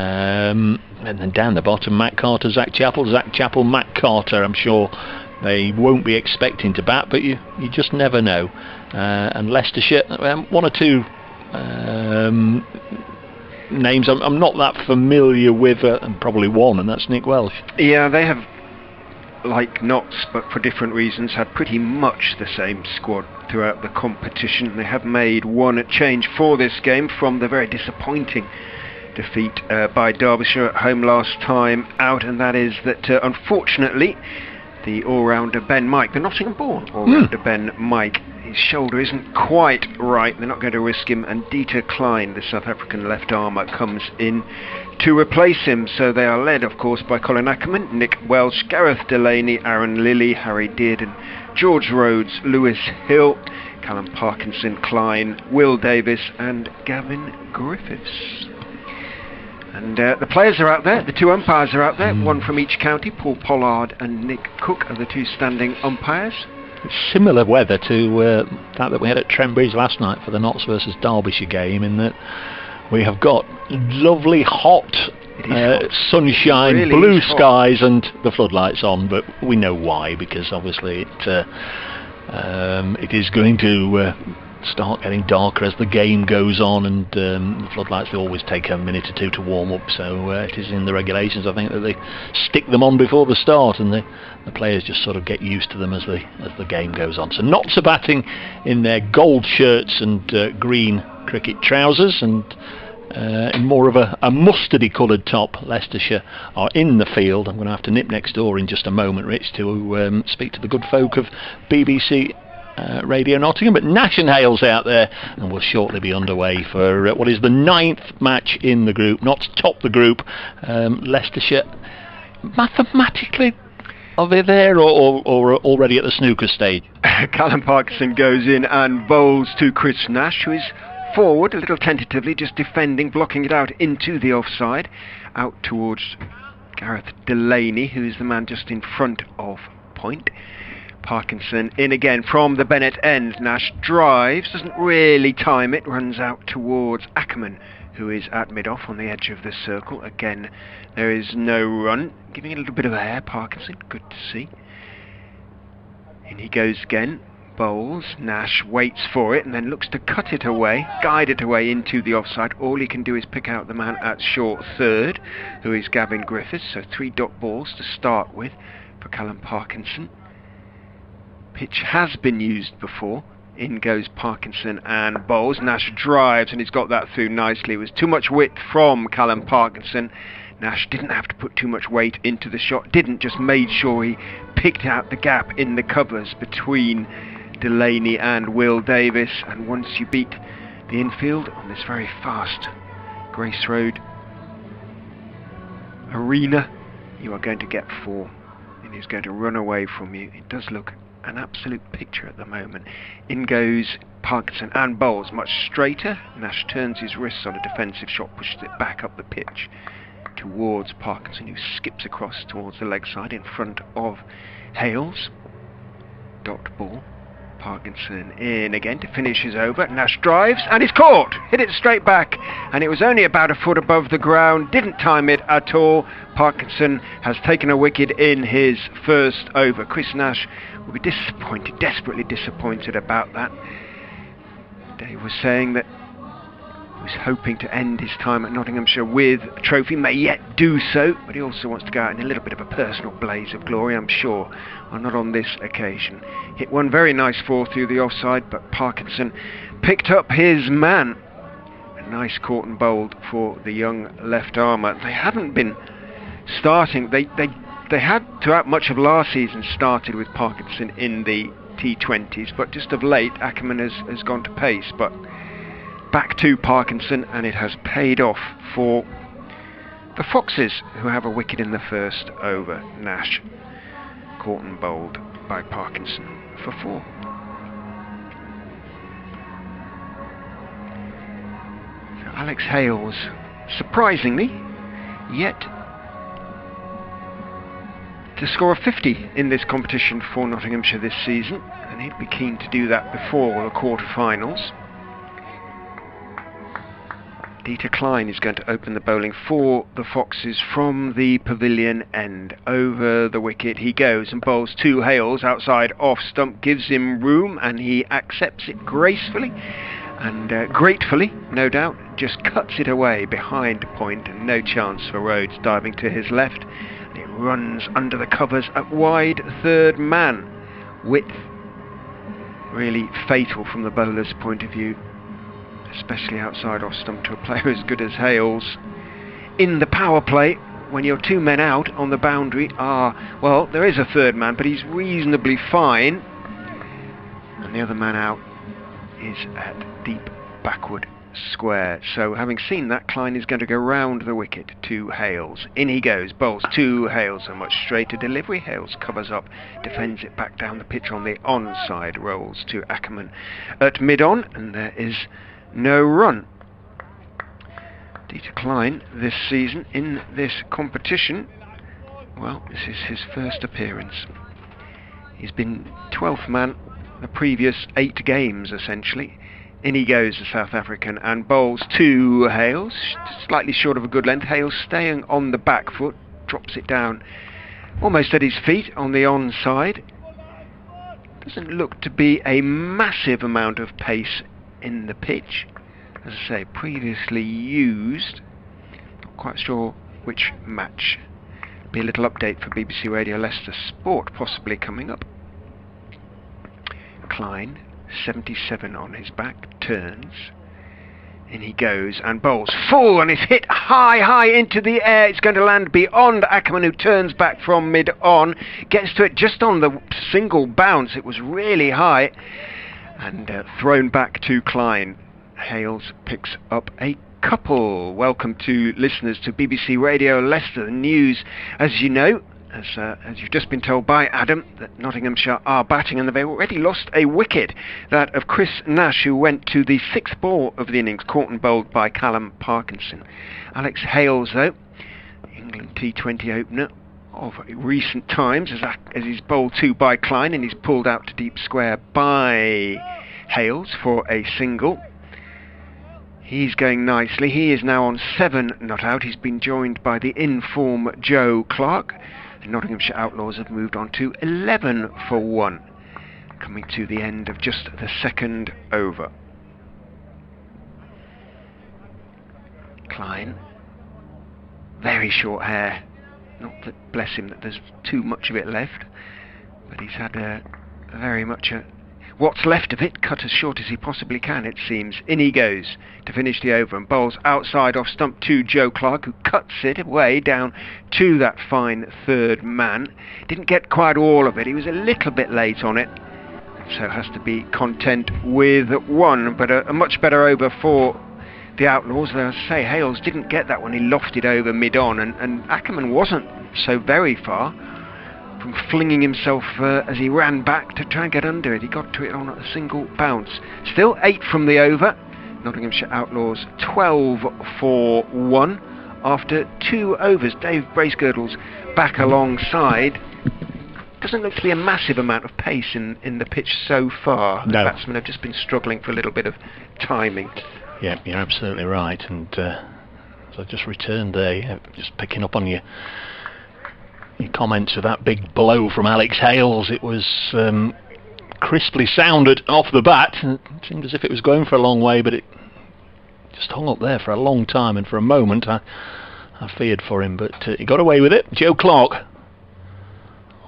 And then down the bottom, Matt Carter, Zach Chappell, Matt Carter. I'm sure they won't be expecting to bat, but you just never know. And Leicestershire, one or two names I'm not that familiar with, and probably one, and that's Nick Welch. Yeah, they have, like Notts, but for different reasons, had pretty much the same squad throughout the competition. They have made one change for this game from the very disappointing defeat by Derbyshire at home last time out, and that is that unfortunately the all-rounder Ben Mike, the Nottingham-born all-rounder Ben Mike, his shoulder isn't quite right. They're not going to risk him, and Klein, the South African left armour, comes in to replace him. So they are led, of course, by Colin Ackermann, Nick Welch, Gareth Delany, Arron, Lilley, Harry Dearden, George Rhodes, Lewis Hill, Callum, Parkinson, Klein, Will Davis and Gavin Griffiths. And the players are out there, the two umpires are out there, one from each county. Paul Pollard and Nick Cook are the two standing umpires. It's similar weather to that we had at Trembridge last night for the Notts versus Derbyshire game, in that we have got lovely hot sunshine, really blue skies and the floodlights on, but we know why, because obviously it is going to start getting darker as the game goes on, and the floodlights, they always take a minute or two to warm up, so it is in the regulations, I think, that they stick them on before the start, and the players just sort of get used to them as the game goes on. So Notts are batting in their gold shirts and green cricket trousers, and in more of a mustardy coloured top. Leicestershire are in the field. I'm going to have to nip next door in just a moment, Rich, to speak to the good folk of BBC Radio Nottingham, but Nash and Hales out there, and we'll shortly be underway for what is the 9th match in the group. Notts top the group. Leicestershire mathematically, are they there or already at the snooker stage? Callum Parkinson goes in and bowls to Chris Nash, who is forward a little tentatively, just defending, blocking it out into the offside, out towards Gareth Delany, who is the man just in front of point. Parkinson in again from the Bennett end. Nash drives, doesn't really time it, runs out towards Ackermann, who is at mid-off on the edge of the circle. Again, there is no run, giving it a little bit of air. Parkinson, good to see. In he goes again, bowls. Nash waits for it and then looks to cut it away, guide it away into the offside. All he can do is pick out the man at short third, who is Gavin Griffiths. So 3 dot balls to start with for Callum Parkinson. Pitch has been used before. In goes Parkinson and bowls. Nash drives, and he's got that through nicely. It was too much width from Callum Parkinson. Nash didn't have to put too much weight into the shot, just made sure he picked out the gap in the covers between Delany and Will Davis. And once you beat the infield on this very fast Grace Road arena, you are going to get 4, and he's going to run away from you. It does look an absolute picture at the moment. In goes Parkinson and bowls much straighter. Nash turns his wrists on a defensive shot, pushes it back up the pitch towards Parkinson, who skips across towards the leg side in front of Hales. Dot ball. Parkinson in again to finish his over. Nash drives and he's caught. Hit it straight back, and it was only about a foot above the ground. Didn't time it at all. Parkinson has taken a wicket in his first over. Chris Nash will be disappointed, desperately disappointed about that. Dave was saying that he was hoping to end his time at Nottinghamshire with a trophy, may yet do so, but he also wants to go out in a little bit of a personal blaze of glory, I'm sure, or not on this occasion. Hit one very nice 4 through the offside, but Parkinson picked up his man. A nice caught and bowled for the young left armour. They haven't been starting, they had throughout much of last season started with Parkinson in the T20s, but just of late Ackermann has gone to pace. But back to Parkinson, and it has paid off for the Foxes, who have a wicket in the first over. Nash caught and bowled by Parkinson for 4. So Alex Hales, surprisingly, yet to score a 50 in this competition for Nottinghamshire this season, and he'd be keen to do that before the quarter-finals. Klein is going to open the bowling for the Foxes from the pavilion end. Over the wicket he goes and bowls to Hales outside off stump, gives him room, and he accepts it gracefully and gratefully, no doubt, just cuts it away behind point, and no chance for Rhodes diving to his left. And it runs under the covers at wide third man. Width really fatal from the bowler's point of view, especially outside off stump to a player as good as Hales. In the power play, when you're 2 men out on the boundary, well, there is a third man, but he's reasonably fine, and the other man out is at deep backward square. So having seen that, Klein is going to go round the wicket to Hales. In he goes, bowls to Hales, a much straighter delivery. Hales covers up, defends it back down the pitch on the onside, rolls to Ackermann at mid-on, and there is no run. Klein this season in this competition, well, this is his first appearance. He's been 12th man the previous 8 games, essentially. In he goes, the South African, and bowls to Hales, slightly short of a good length. Hales staying on the back foot, drops it down almost at his feet on the onside. Doesn't look to be a massive amount of pace in the pitch, as I say, previously used. Not quite sure which match. Be a little update for BBC Radio Leicester Sport possibly coming up. Klein, 77 on his back, turns. In he goes and bowls full, and it's hit high into the air. It's going to land beyond Ackermann, who turns back from mid-on, gets to it just on the single bounce. It was really high, and thrown back to Klein. Hales picks up a couple. Welcome to listeners to BBC Radio Leicester. The news, as you know, as you've just been told by Adam, that Nottinghamshire are batting, and they've already lost a wicket, that of Chris Nash, who went to the 6th ball of the innings, caught and bowled by Callum Parkinson. Alex Hales, though, England T20 opener of recent times, as he's bowled to by Klein, and he's pulled out to deep square by Hales for a single. He's going nicely. He is now on 7 not out. He's been joined by the in-form Clarke. The Nottinghamshire Outlaws have moved on to 11 for 1, coming to the end of just the 2nd over. Klein, very short hair. Not that, bless him, that there's too much of it left, but he's had very much what's left of it cut as short as he possibly can, it seems. In he goes to finish the over and bowls outside off stump to Clarke, who cuts it away down to that fine third man. Didn't get quite all of it. He was a little bit late on it, so has to be content with 1, but a much better over for the Outlaws. As I say, Hales didn't get that when he lofted over mid-on, and Ackermann wasn't so very far from flinging himself as he ran back to try and get under it. He got to it on a single bounce. Still 8 from the over. Nottinghamshire Outlaws 12 for 1 after 2 overs. Dave Bracegirdle's back alongside. Doesn't look to be a massive amount of pace in the pitch so far. No. The batsmen have just been struggling for a little bit of timing. Yeah, you're absolutely right. And as I just returned there, just picking up on your comments of that big blow from Alex Hales. It was crisply sounded off the bat. It seemed as if it was going for a long way, but it just hung up there for a long time, and for a moment I feared for him, but he got away with it. Clarke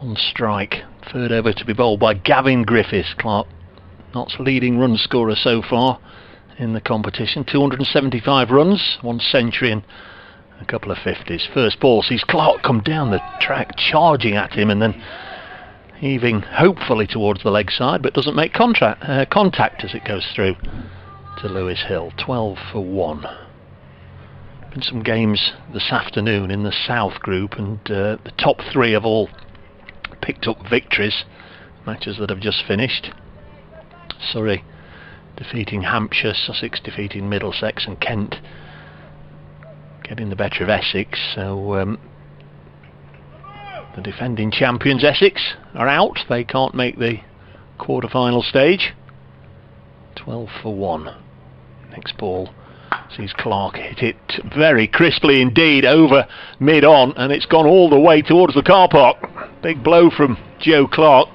on strike. 3rd over to be bowled by Gavin Griffiths. Clarke, Notts' leading run scorer so far in the competition. 275 runs, 1 century and a couple of 50s. First ball sees Clarke come down the track, charging at him, and then heaving hopefully towards the leg side, but doesn't make contact as it goes through to Lewis Hill. 12 for 1. Been some games this afternoon in the South Group, and the top 3 have all picked up victories. Matches that have just finished. Surrey defeating Hampshire, Sussex defeating Middlesex, and Kent getting the better of Essex. So the defending champions Essex are out. They can't make the quarter-final stage. 12 for 1. Next ball Sees Clarke hit it very crisply indeed over mid-on, and it's gone all the way towards the car park. Big blow from Joe Clarke.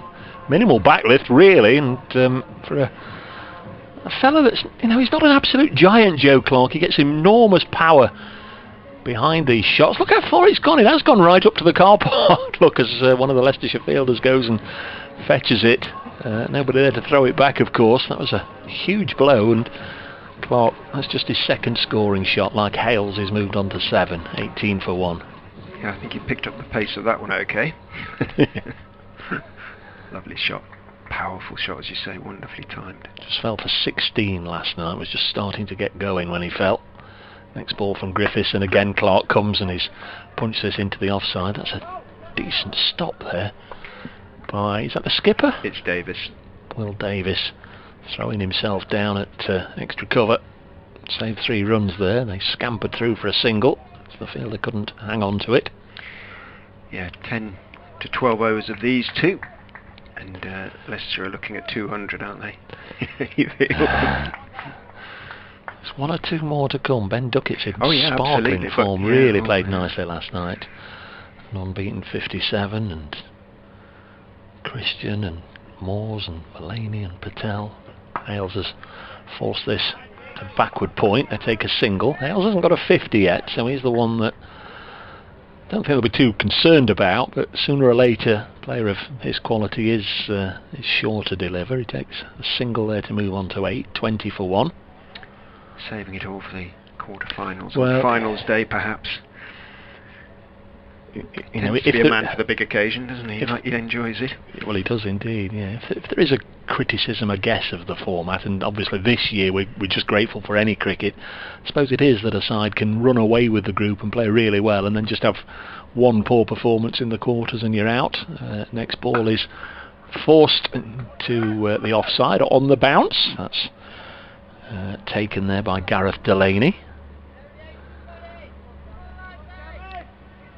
Minimal backlift really, and for a fella that's, he's not an absolute giant, Joe Clarke. He gets enormous power behind these shots. Look how far it's gone. It has gone right up to the car park. Look, as one of the Leicestershire fielders goes and fetches it. Nobody there to throw it back, of course. That was a huge blow, and Clarke, that's just his second scoring shot, like Hales. He's moved on to 7, 18 for 1. Yeah, I think he picked up the pace of that one okay. Lovely shot. Powerful shot, as you say, wonderfully timed. Just fell for 16 last night. Was just starting to get going when he fell. Next ball from Griffiths, and again Clarke comes and he's punched this into the offside. That's a decent stop there by, is that the skipper? It's Davis. Will Davis throwing himself down at extra cover. Saved 3 runs there. They scampered through for a single, so the fielder couldn't hang on to it. Yeah, 10 to 12 overs of these two, and Leicester are looking at 200, aren't they? There's 1 or 2 more to come. Ben Duckett's in sparkling absolutely. form. Really played nicely last night. An unbeaten 57, and Christian and Moores and Mullaney and Patel. Hales has forced this to backward point. They take a single. Hales hasn't got a 50 yet, so he's the one that I don't think they'll be too concerned about, but sooner or later a player of his quality is sure to deliver. He takes a single there to move on to 8, 20 for 1. Saving it all for the quarter-finals, well, or finals day perhaps. If be a man for the big occasion, doesn't he? He enjoys it. Well, he does indeed, yeah. If there is a criticism, I guess, of the format, and obviously this year we're just grateful for any cricket, I suppose it is that a side can run away with the group and play really well, and then just have one poor performance in the quarters and you're out. Next ball is forced to the offside on the bounce. That's taken there by Gareth Delany.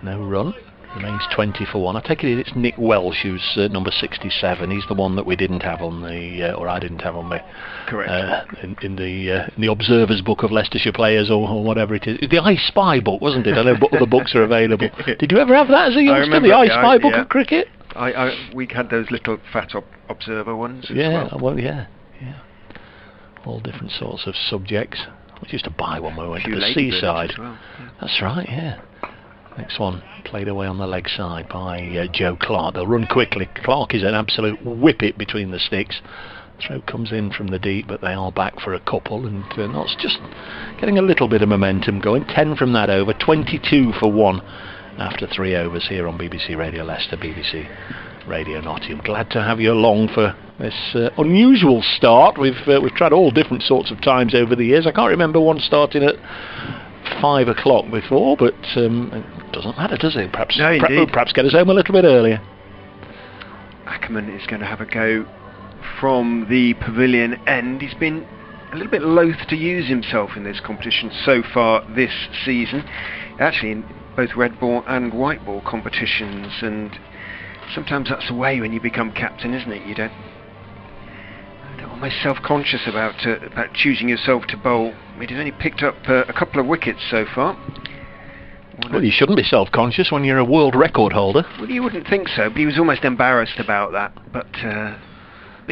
No run. Remains 20 for 1. I take it it's Nick Welch who's number 67. He's the one that we didn't have on the, or I didn't have on the, correct, in the Observer's book of Leicestershire players, or whatever it is. The I Spy book, wasn't it? I know other books are available. Did you ever have that as a youngster? Remember, the I Spy book of cricket. We had those little fat Observer ones. Yeah, as well. Yeah. All different sorts of subjects. We used to buy one when we went to the Lady seaside. as well, yeah. That's right, yeah. Next one played away on the leg side by Joe Clarke. They'll run quickly. Clarke is an absolute whippet between the sticks. Throw comes in from the deep, but they are back for a couple, and Notts just getting a little bit of momentum going. 10 from that over, 22 for 1 after 3 overs here on BBC Radio Leicester, BBC Radio Nottingham. Glad to have you along for this unusual start. We've tried all different sorts of times over the years. I can't remember one starting at 5 o'clock before, but it doesn't matter, does it? Perhaps get us home a little bit earlier. Ackermann is going to have a go from the pavilion end. He's been a little bit loath to use himself in this competition so far this season, actually in both red ball and white ball competitions, and sometimes that's the way when you become captain, isn't it? You don't almost self-conscious about choosing yourself to bowl. He's only picked up a couple of wickets so far. Well, you shouldn't be self-conscious when you're a world record holder. Well, you wouldn't think so, but he was almost embarrassed about that. But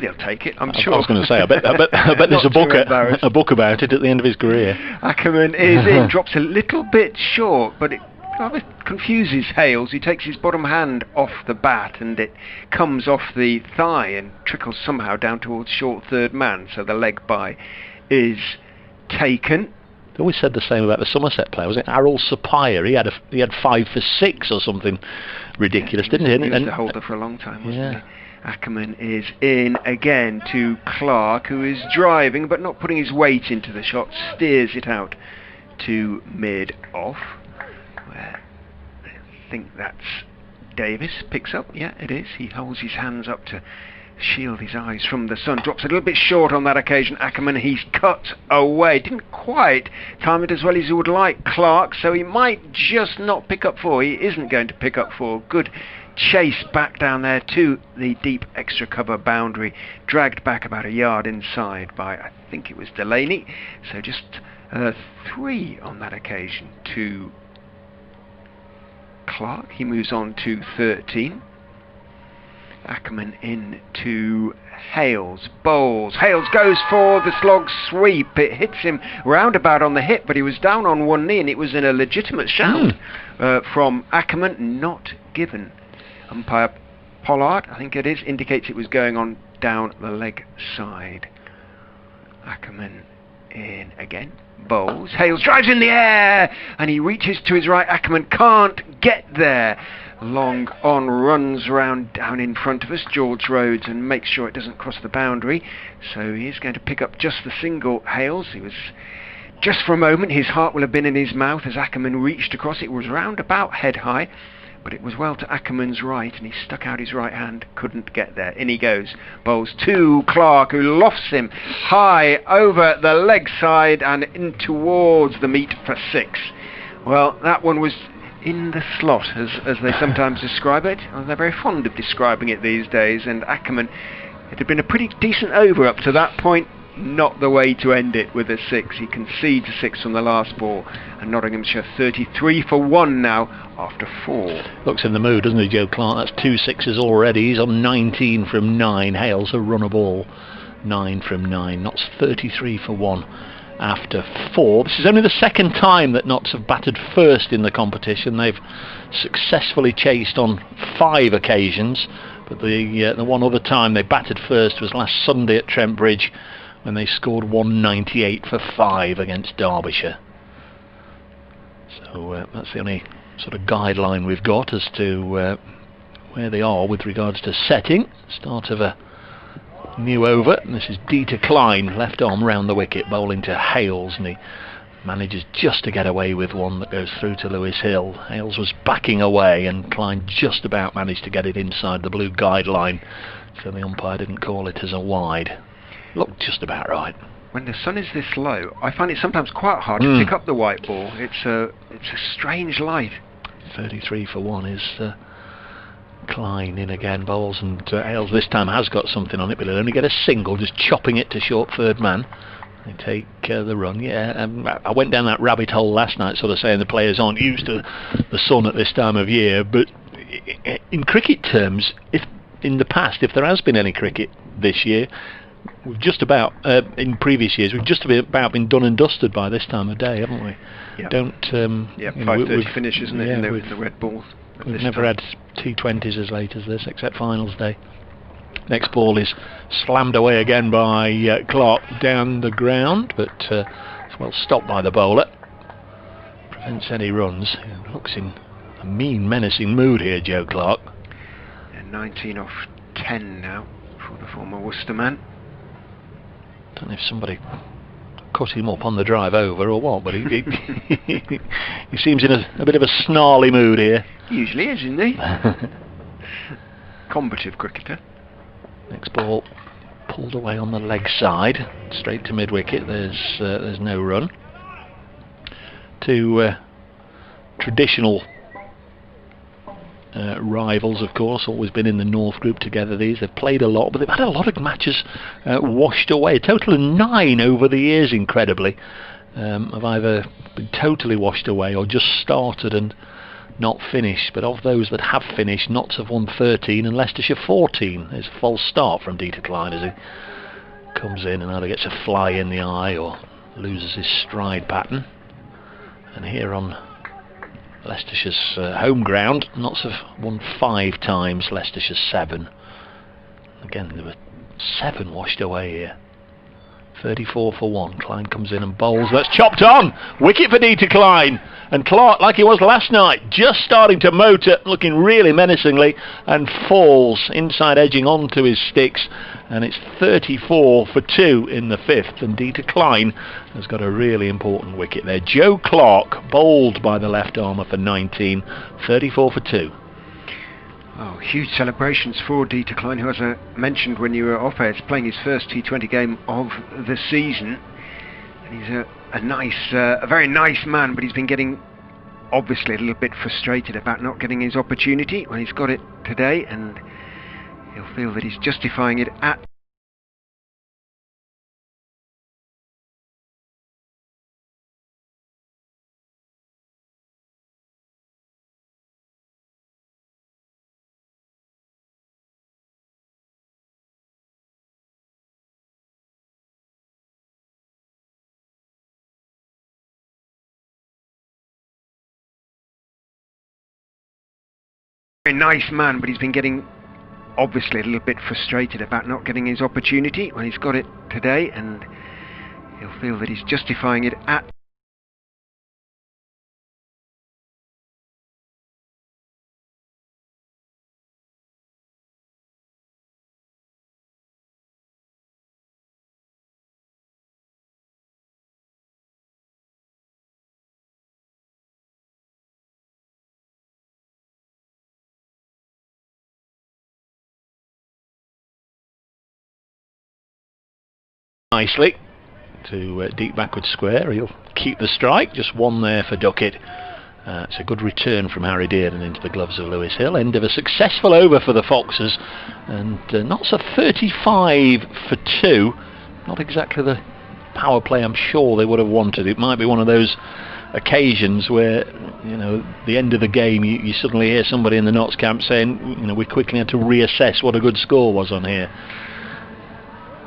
he'll take it, I'm sure. I was going to say, I bet there's a book about it at the end of his career. Ackermann is in, drops a little bit short, but it rather confuses Hales. He takes his bottom hand off the bat and it comes off the thigh and trickles somehow down towards short third man, so the leg bye is taken. They always said the same about the Somerset player, was it? Arron Sapire, he had 5 for 6 or something ridiculous, didn't he? He was the holder for a long time, wasn't he? Ackermann is in again to Clarke, who is driving but not putting his weight into the shot, steers it out to mid-off, where I think that's Davis, picks up, yeah it is, he holds his hands up to shield his eyes from the sun, drops a little bit short on that occasion. Ackermann, he's cut away, didn't quite time it as well as he would like, Clarke, so he might just not pick up 4. He isn't going to pick up 4. Good chase back down there to the deep extra cover boundary, dragged back about a yard inside by, I think it was Delany, so just 3 on that occasion to Clarke. He moves on to 13. Ackermann in to Hales. Bowls. Hales goes for the slog sweep. It hits him roundabout on the hip, but he was down on one knee, and it was in a legitimate shout from Ackermann, not given. Umpire Pollard, I think it is, indicates it was going on down the leg side. Ackermann in again. Bowls. Hales drives in the air, and he reaches to his right. Ackermann can't get there. Long on, runs round down in front of us, George Rhodes, and makes sure it doesn't cross the boundary. So he is going to pick up just the single. Hales, he was just for a moment, his heart will have been in his mouth as Ackermann reached across. It was round about head high, but it was well to Ackermann's right, and he stuck out his right hand, couldn't get there. In he goes. Bowls to Clarke, who lofts him high over the leg side and in towards the meat for 6. Well, that one was in the slot, as they sometimes describe it. Well, they're very fond of describing it these days, and Ackermann, it had been a pretty decent over up to that point. Not the way to end it with a 6. He concedes a 6 from the last ball, and Nottinghamshire 33 for 1 now after 4. Looks in the mood, doesn't he, Joe Clarke? That's 2 6s already. He's on 19 from 9. Hales a run a ball, 9 from 9. Notts 33 for 1 after 4. This is only the second time that Notts have batted first in the competition. They've successfully chased on 5 occasions, but the one other time they batted first was last Sunday at Trent Bridge, when they scored 198 for 5 against Derbyshire. So that's the only sort of guideline we've got as to where they are with regards to setting. Start of a new over, and this is Klein, left arm round the wicket, bowling to Hales, and he manages just to get away with one that goes through to Lewis Hill. Hales was backing away, and Klein just about managed to get it inside the blue guideline, so the umpire didn't call it as a wide. Looked just about right. When the sun is this low, I find it sometimes quite hard to pick up the white ball. It's a strange light. 33 for 1 is Klein in again, bowls, and Hales this time has got something on it, but he'll only get a single, just chopping it to short third man. They take the run. I went down that rabbit hole last night, sort of saying the players aren't used to the sun at this time of year, but in cricket terms, if in the past, if there has been any cricket this year, we've just about, in previous years, we've just about been done and dusted by this time of day, haven't we? Yep. 5:30 finish, isn't it, in the red balls. We've never had T20s as late as this, except finals day. Next ball is slammed away again by Clarke down the ground, but it's well stopped by the bowler. Prevents any runs. He looks in a mean, menacing mood here, Joe Clarke. 19 off 10 now for the former Worcester man. Don't know if somebody cut him up on the drive over or what, but he seems in a bit of a snarly mood here. Usually is, isn't he? Combative cricketer. Next ball pulled away on the leg side, straight to mid wicket. There's no run. Two traditional rivals, of course, always been in the North group together. They've played a lot, but they've had a lot of matches washed away. A total of 9 over the years, incredibly, have either been totally washed away or just started and not finished. But of those that have finished, Notts have won 13 and Leicestershire 14. There's a false start from Klein as he comes in and either gets a fly in the eye or loses his stride pattern. And here on Leicestershire's home ground, Notts have won 5 times, Leicestershire 7. Again, there were 7 washed away here. 34 for 1. Klein comes in and bowls. That's chopped on! Wicket for Klein. And Clarke, like he was last night, just starting to motor, looking really menacingly, and falls inside edging onto his sticks. And it's 34 for 2 in the 5th. And Klein has got a really important wicket there. Joe Clarke bowled by the left armour for 19. 34 for 2. Oh, huge celebrations for Klein, who, as I mentioned when you were off air, is playing his first T20 game of the season. And he's a very nice man, but he's been getting, obviously, a little bit frustrated about not getting his opportunity. Well, he's got it today, and he'll feel that he's justifying it at a nice man, but he's been getting obviously a little bit frustrated about not getting his opportunity. Well, he's got it today, and he'll feel that he's justifying it at nicely to deep backward square. He'll keep the strike, just one there for Duckett. It's a good return from Harry Dearden into the gloves of Lewis Hill. End of a successful over for the Foxes, and not so 35 for 2. Not exactly the power play I'm sure they would have wanted. It might be one of those occasions where, you know, the end of the game you suddenly hear somebody in the Notts camp saying, you know, we quickly had to reassess what a good score was on here.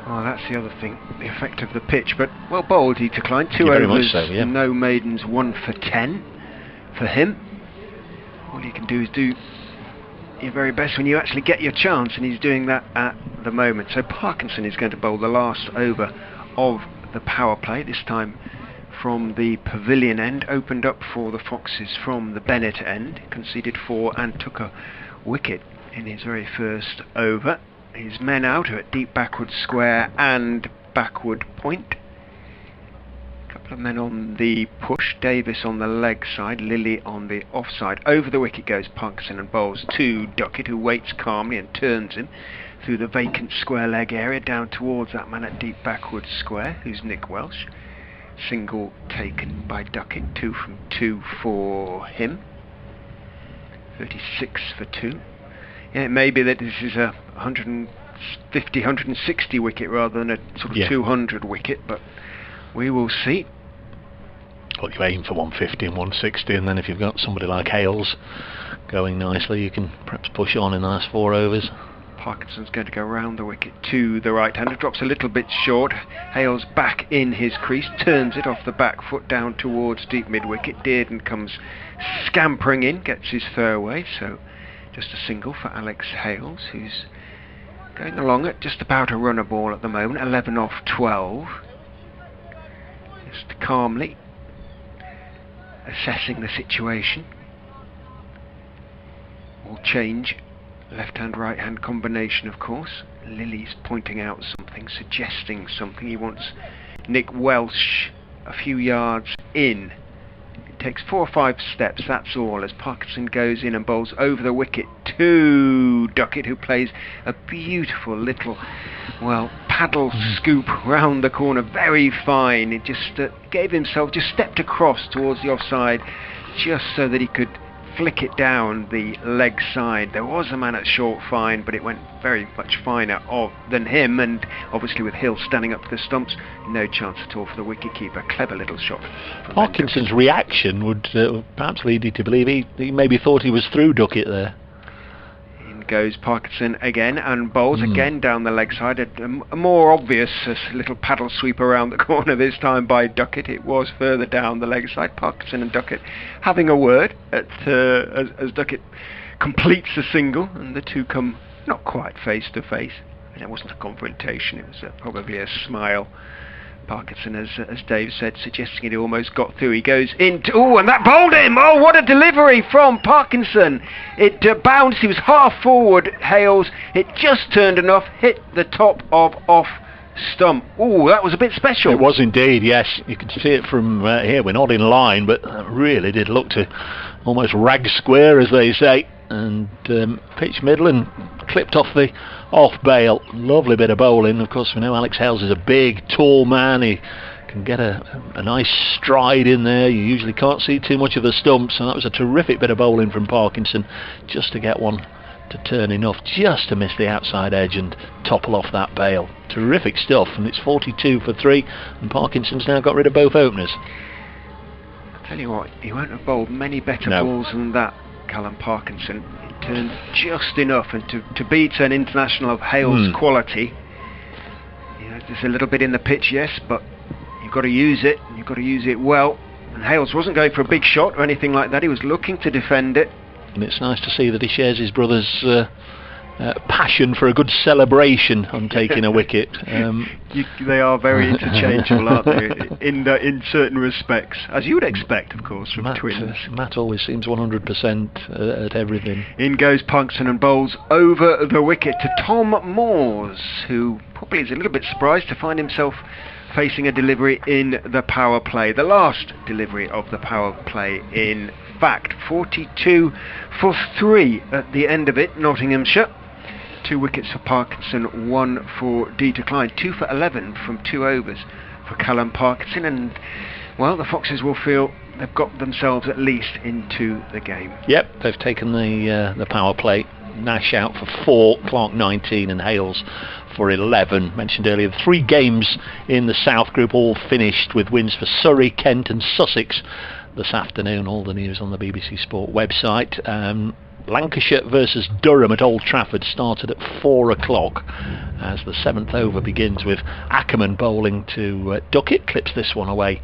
Well, that's the other thing, the effect of the pitch. But well bowled, he declined 2 very overs, much so, yeah. No maidens, 1 for 10 for him. All you can do is do your very best when you actually get your chance, and he's doing that at the moment. So Parkinson is going to bowl the last over of the power play, this time from the Pavilion end. Opened up for the Foxes from the Bennett end, conceded 4 and took a wicket in his very first over. His men out are at deep backward square and backward point. A couple of men on the push, Davis on the leg side, Lilley on the offside. Over the wicket goes Parkinson and bowls to Duckett, who waits calmly and turns him through the vacant square leg area down towards that man at deep backward square, who's Nick Welch. Single taken by Duckett, 2 from 2 for him. 36 for 2. Yeah, it may be that this is a 150, 160 wicket rather than a sort of 200 wicket, but we will see. Well, you aim for 150 and 160, and then if you've got somebody like Hales going nicely, you can perhaps push on in the last 4 overs. Parkinson's going to go round the wicket to the right-hander, drops a little bit short. Hales back in his crease, turns it off the back foot down towards deep mid-wicket. Dearden comes scampering in, gets his throwaway, so just a single for Alex Hales, who's going along at just about a runner ball at the moment, 11 off 12. Just calmly assessing the situation. Will change left-hand, right-hand combination, of course. Lilley's pointing out something, suggesting something. He wants Nick Welch a few yards in. It takes 4 or 5 steps, that's all, as Parkinson goes in and bowls over the wicket to Duckett, who plays a beautiful little, well, paddle scoop round the corner, very fine. It just gave himself, just stepped across towards the offside, just so that he could flick it down the leg side. There was a man at short fine, but it went very much finer than him, and obviously with Hill standing up to the stumps, no chance at all for the wicketkeeper. Clever little shot. Parkinson's reaction would perhaps lead you to believe he maybe thought he was through Duckett there. In goes Parkinson again and bowls again down the leg side. A more obvious little paddle sweep around the corner this time by Duckett. It was further down the leg side. Parkinson and Duckett having a word as Duckett completes the single, and the two come not quite face to face. And it wasn't a confrontation, it was probably a smile. Parkinson, as Dave said, suggesting it almost got through. He goes into, and that bowled him! Oh, what a delivery from Parkinson! It bounced, he was half forward, Hales. It just turned enough, hit the top of off stump. Oh, that was a bit special. It was indeed, yes. You can see it from here. We're not in line, but really did look to almost rag square, as they say. And pitch middle and clipped off the off bail. Lovely bit of bowling. Of course, we know Alex Hales is a big, tall man. He can get a nice stride in there. You usually can't see too much of the stumps, and that was a terrific bit of bowling from Parkinson, just to get one to turn enough, just to miss the outside edge and topple off that bail. Terrific stuff, and it's 42 for 3, and Parkinson's now got rid of both openers. I tell you what, he won't have bowled many better balls than that, Callum Parkinson. It turned just enough, and to beat an international of Hales' quality, you know, there's a little bit in the pitch, yes, but you've got to use it, and you've got to use it well. And Hales wasn't going for a big shot or anything like that. He was looking to defend it, and it's nice to see that he shares his brother's passion for a good celebration on taking a wicket. They are very interchangeable, aren't they? In certain respects, as you would expect, of course, from twins. Matt always seems 100% at everything. In goes Parkinson and bowls over the wicket to Tom Moores, who probably is a little bit surprised to find himself facing a delivery in the power play, the last delivery of the power play in fact. 42 for 3 at the end of it, Nottinghamshire. 2 wickets for Parkinson, 1 for Klein, 2 for 11 from 2 overs for Callum Parkinson, and well, the Foxes will feel they've got themselves at least into the game. Yep, they've taken the power play. Nash out for 4, Clarke 19 and Hales for 11. Mentioned earlier, 3 games in the South Group, all finished with wins for Surrey, Kent and Sussex this afternoon. All the news on the BBC Sport website. Lancashire versus Durham at Old Trafford started at 4 o'clock as the 7th over begins with Ackermann bowling to Duckett. Clips this one away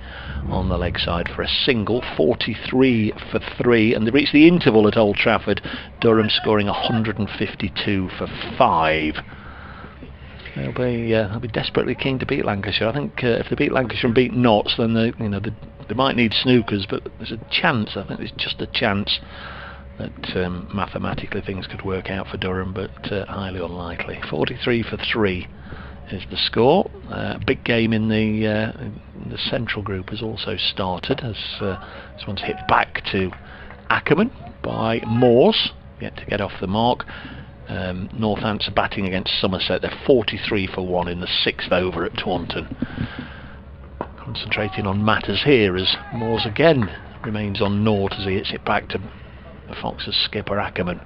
on the leg side for a single. 43 for 3, and they reach the interval at Old Trafford. Durham scoring 152 for 5. They'll be desperately keen to beat Lancashire. I think if they beat Lancashire and beat Notts, then they might need snookers, but there's a chance. I think there's just a chance that mathematically things could work out for Durham, but highly unlikely. 43 for 3 is the score. Big game in the Central Group has also started, as this one's hit back to Ackermann by Moores, yet to get off the mark. Northants are batting against Somerset. They're 43 for 1 in the 6th over at Taunton. Concentrating on matters here as Moores again remains on naught as he hits it back to the Foxes skipper Ackermann.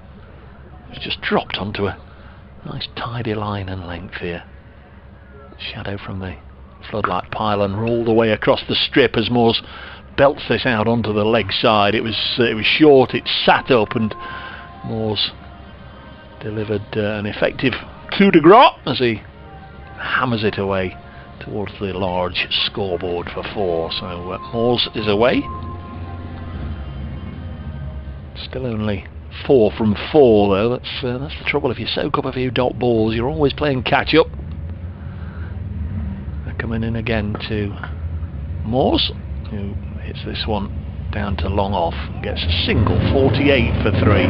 It's just dropped onto a nice tidy line and length here. Shadow from the floodlight pylon all the way across the strip as Moores belts this out onto the leg side. It was short, it sat up, and Moores delivered an effective coup de grace as he hammers it away towards the large scoreboard for 4. So Moores is away. Still only 4 from 4 though. That's the trouble. If you soak up a few dot balls, you're always playing catch up. They're coming in again to Moores, who hits this one down to long off and gets a single. 48 for 3.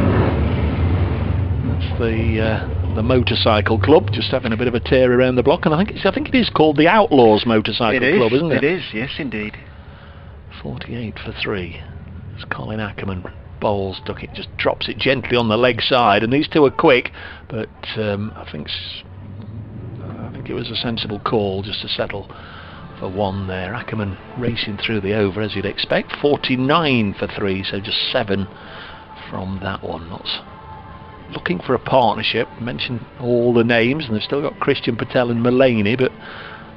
That's the motorcycle club just having a bit of a tear around the block, and I think it is called the Outlaws Motorcycle Club, isn't it? It is, yes indeed. 48 for 3. It's Colin Ackermann bowls. Duckett just drops it gently on the leg side, and these two are quick, but I think it was a sensible call just to settle for 1 there. Ackermann racing through the over as you'd expect. 49 for 3, so just 7 from that one. Not looking for a partnership. Mentioned all the names, and they've still got Christian, Patel and Mullaney, but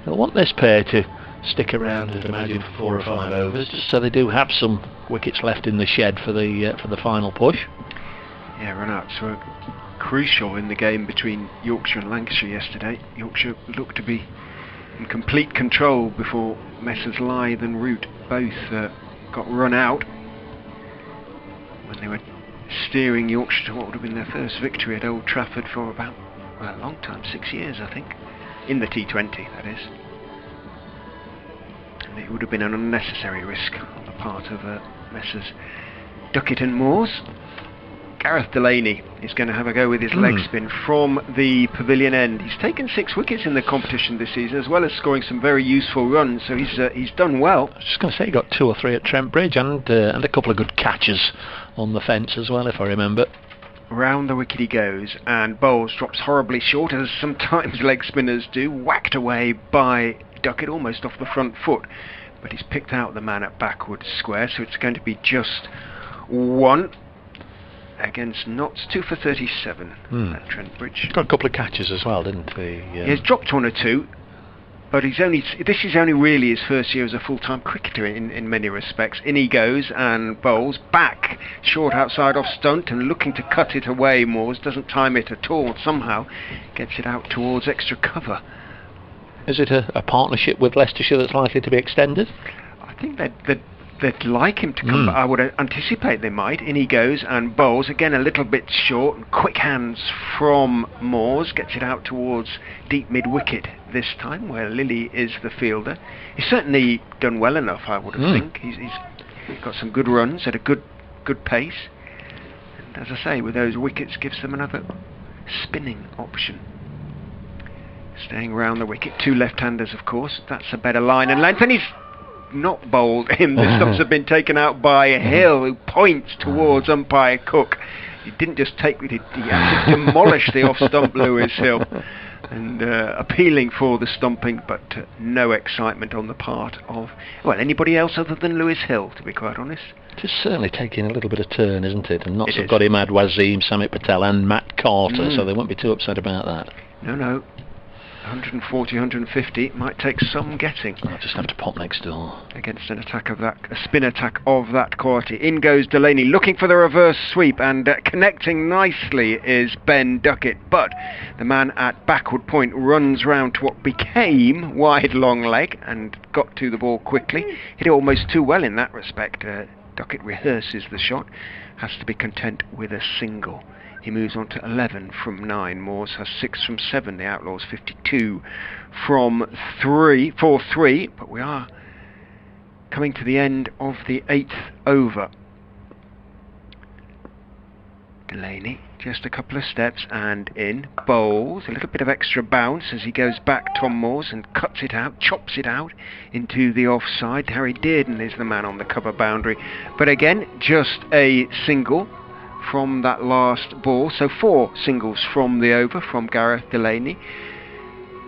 they'll want this pair to stick around, I'd imagine, for 4 or 5 overs, just so they do have some wickets left in the shed for the final push. Yeah, run-outs were crucial in the game between Yorkshire and Lancashire yesterday. Yorkshire looked to be in complete control before Messrs Lythe and Root both got run out when they were steering Yorkshire to what would have been their first victory at Old Trafford for about a long time, 6 years I think, in the T20 that is. And it would have been an unnecessary risk on the part of Messrs Duckett and Moores. Gareth Delany is going to have a go with his leg spin from the pavilion end. He's taken 6 wickets in the competition this season, as well as scoring some very useful runs, so he's done well. I was just going to say he got 2 or 3 at Trent Bridge, and a couple of good catches on the fence as well, if I remember. Round the wicket he goes, and bowls, drops horribly short, as sometimes leg spinners do, whacked away by Duckett almost off the front foot, but he's picked out the man at backward square, so it's going to be just 1 against Notts. 2 for 37 at Trent Bridge. Got a couple of catches as well, didn't he? Yeah, he's dropped 1 or 2, but this is only really his first year as a full-time cricketer in many respects. In he goes and bowls back short outside off stunt, and looking to cut it away. Moores doesn't time it at all, somehow gets it out towards extra cover. Is it a partnership with Leicestershire that's likely to be extended? I think that they'd like him to come back. I would anticipate they might. In he goes and bowls again, a little bit short. And quick hands from Moores, gets it out towards deep mid wicket this time, where Lilley is the fielder. He's certainly done well enough, I would think. He's got some good runs at a good pace, and as I say, with those wickets, gives them another spinning option. Staying round the wicket, 2 left-handers, of course. That's a better line and length, and he's not bowled him. The stumps have been taken out by Hill, who points towards umpire Cook. He didn't just take it, he actually demolished the off-stump Lewis Hill, and appealing for the stumping, but no excitement on the part of, well, anybody else other than Lewis Hill, to be quite honest. It's certainly taking a little bit of turn, isn't it? And Notts have got Imad, Wasim, Samit, Patel and Matt Carter, so they won't be too upset about that. No. 140, 150 might take some getting. I'll just have to pop next door. Against an attack of that, a spin attack of that quality. In goes Delany, looking for the reverse sweep, and connecting nicely is Ben Duckett. But the man at backward point runs round to what became wide long leg and got to the ball quickly. Hit it almost too well in that respect. Duckett rehearses the shot, has to be content with a single. He moves on to 11 from 9. Moores has 6 from 7. The Outlaws 52 from 3 for 3. But we are coming to the end of the 8th over. Delany, just a couple of steps and in. Bowls, a little bit of extra bounce as he goes back, Tom Moores, and cuts it out, chops it out into the offside. Harry Dearden is the man on the cover boundary. But again, just a single from that last ball. So 4 singles from the over from Gareth Delany.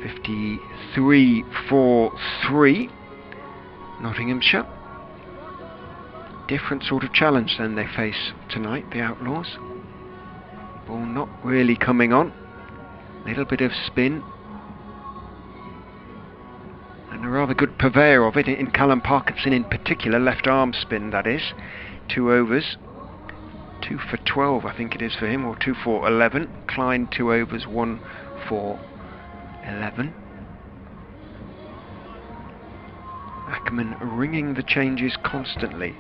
53 for 3. Nottinghamshire. Different sort of challenge than they face tonight, the Outlaws. Ball not really coming on. Little bit of spin. And a rather good purveyor of it in Callum Parkinson in particular. Left arm spin, that is. 2 overs. 2 for 12, I think it is for him, or 2 for 11. Klein 2 overs, 1 for 11. Ackermann ringing the changes constantly.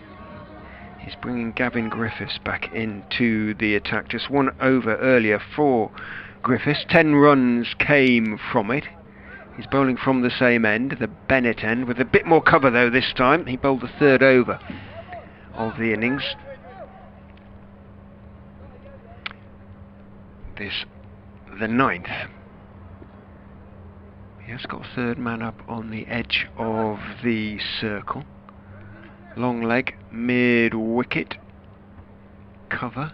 He's bringing Gavin Griffiths back into the attack. Just 1 over earlier for Griffiths. 10 runs came from it. He's bowling from the same end, the Bennett end, with a bit more cover though this time. He bowled the 3rd over of the innings. This the 9th. He has got 3rd man up on the edge of the circle. Long leg, mid wicket, cover,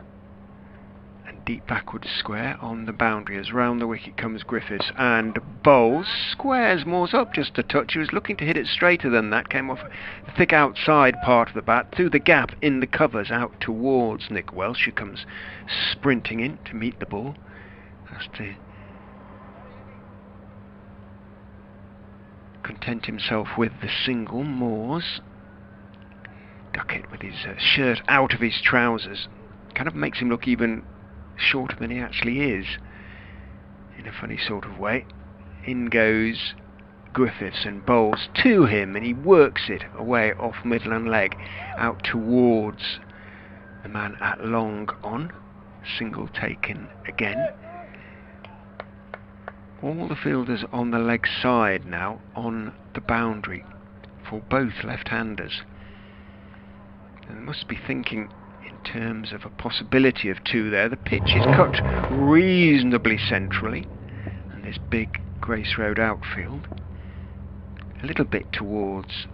and deep backward square on the boundary. As round the wicket comes Griffiths and bowls. Squares Moores up just a touch. He was looking to hit it straighter than that. Came off the thick outside part of the bat, through the gap in the covers out towards Nick Welch, who comes sprinting in to meet the ball. Has to content himself with the single. Moores. Duckett with his shirt out of his trousers. Kind of makes him look even shorter than he actually is, in a funny sort of way. In goes Griffiths and bowls to him, and he works it away off Midland leg out towards the man at long on. Single taken again. All the fielders on the leg side now on the boundary for both left-handers. They must be thinking in terms of a possibility of 2 there. The pitch is cut reasonably centrally, and this big Grace Road outfield a little bit towards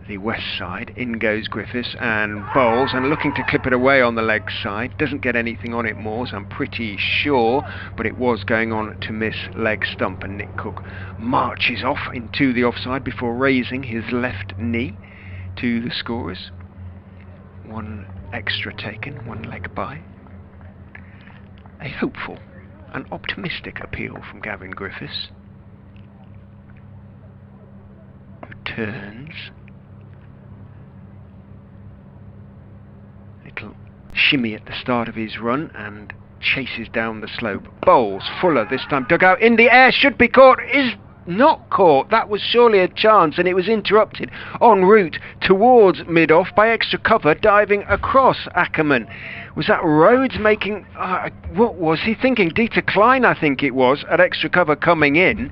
the west side. In goes Griffiths and bowls, and looking to clip it away on the leg side. Doesn't get anything on it, Moores, I'm pretty sure, but it was going on to miss leg stump, and Nick Cook marches off into the offside before raising his left knee to the scorers. 1 extra taken, 1 leg by. A hopeful and optimistic appeal from Gavin Griffiths, who turns. Little shimmy at the start of his run and chases down the slope. Bowls, Fuller this time, dug out in the air, should be caught, is not caught. That was surely a chance, and it was interrupted en route towards mid-off by extra cover diving across Ackermann. Was that Rhodes making... what was he thinking? Dieter Klein, I think it was, at extra cover coming in.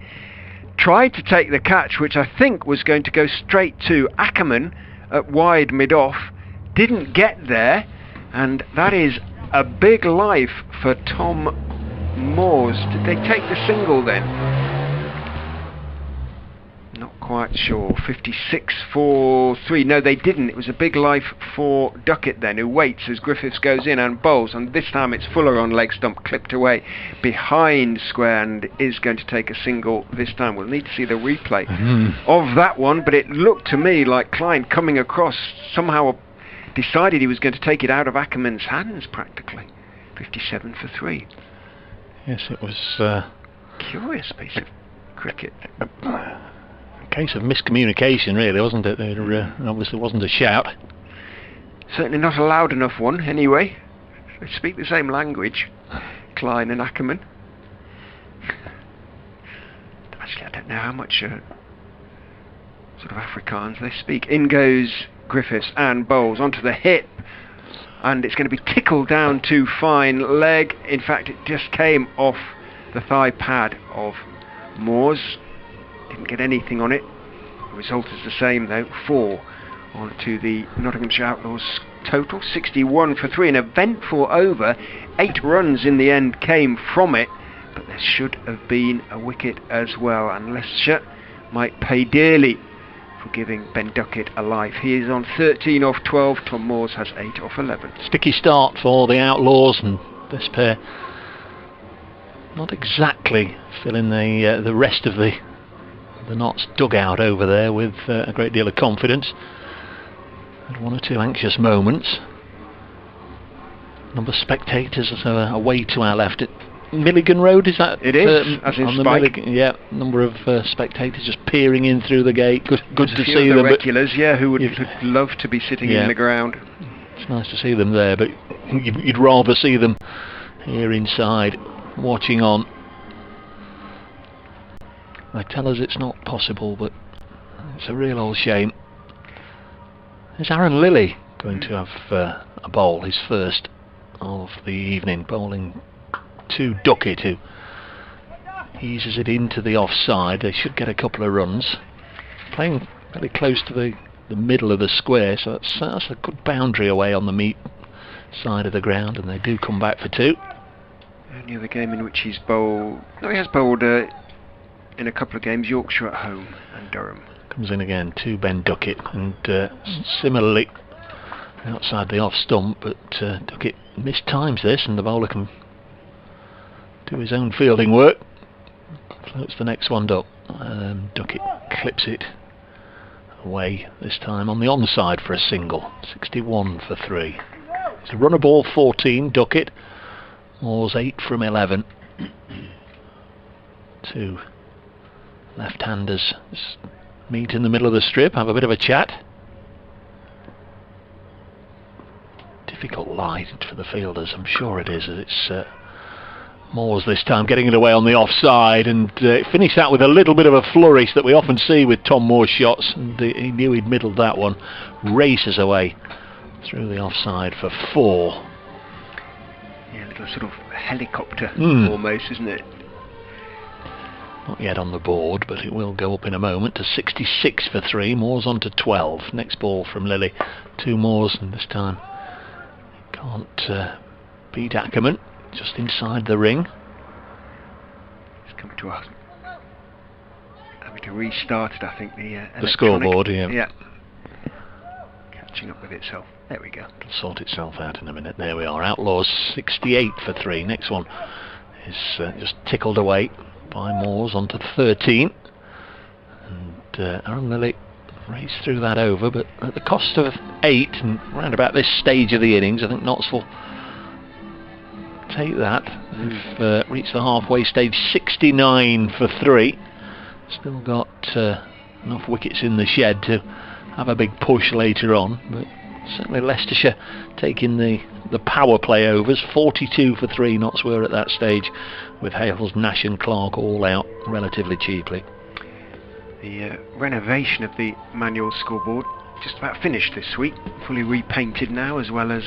Tried to take the catch, which I think was going to go straight to Ackermann at wide mid-off. Didn't get there, and that is a big life for Tom Moores. Did they take the single then? Not quite sure. 56 for 3. No, they didn't. It was a big life for Duckett then, who waits as Griffiths goes in and bowls, and this time it's Fuller on leg stump, clipped away behind square, and is going to take a single this time. We'll need to see the replay of that one, but it looked to me like Klein coming across somehow decided he was going to take it out of Ackermann's hands practically. 57 for 3. Yes, it was curious piece of cricket. A case of miscommunication, really, wasn't it? There obviously wasn't a shout. Certainly not a loud enough one, anyway. They speak the same language, Klein and Ackermann. Actually, I don't know how much sort of Afrikaans they speak. In goes Griffiths and bowls onto the hip, and it's going to be tickled down to fine leg. In fact, it just came off the thigh pad of Moores. Didn't get anything on it. The result is the same though, 4 onto the Nottinghamshire Outlaws total. 61 for 3, an eventful over. 8 runs in the end came from it, but there should have been a wicket as well, and Leicestershire might pay dearly for giving Ben Duckett a life. He is on 13 off 12. Tom Moores has 8 off 11. Sticky start for the Outlaws, and this pair not exactly filling the rest of the Notts dugout over there with a great deal of confidence. Had 1 or 2 anxious moments. Number of spectators away to our left at Milligan Road, is that? It is, as in Spike. Yeah, number of spectators just peering in through the gate. Good to see them. Regulars, yeah, who would love to be sitting in the ground. It's nice to see them there, but you'd rather see them here inside, watching on. They tell us it's not possible, but it's a real old shame. Is Arron Lilley going to have a bowl, his first of the evening, bowling to Duckett, who eases it into the offside. They should get a couple of runs. Playing really close to the middle of the square, so that's a good boundary away on the meat side of the ground, and they do come back for 2. Only other game in which he's bowled... No, he has bowled in a couple of games, Yorkshire at home and Durham. Comes in again to Ben Duckett, and similarly outside the off stump, but Duckett mistimes this, and the bowler can do his own fielding work. Floats the next one up. Duckett clips it away, this time on the onside for a single. 61 for 3. It's a runner ball 14, Duckett. Moores 8 from 11. 2 left-handers meet in the middle of the strip, have a bit of a chat. Difficult lie for the fielders, I'm sure it is. It's Moores this time getting it away on the offside, and finished that with a little bit of a flourish that we often see with Tom Moore's shots, and he knew he'd middled that one. Races away through the offside for 4. Yeah, a little sort of helicopter almost, isn't it? Not yet on the board, but it will go up in a moment to 66 for 3. Moores on to 12. Next ball from Lilley. 2 Moores, and this time can't beat Ackermann. Just inside the ring. It's coming to us. Having to restart it, I think, the scoreboard, yeah. Catching up with itself. There we go. It'll sort itself out in a minute. There we are. Outlaws 68 for 3. Next one is just tickled away by Moores onto 13. And Arron Lilley raced through that over, but at the cost of 8, and round about this stage of the innings, I think Notts will take that. We've reached the halfway stage. 69 for 3. Still got enough wickets in the shed to have a big push later on, but certainly Leicestershire taking the power play overs. 42 for 3 Notts were at that stage, with Hales, Nash and Clarke all out relatively cheaply. The renovation of the manual scoreboard just about finished this week, fully repainted now, as well as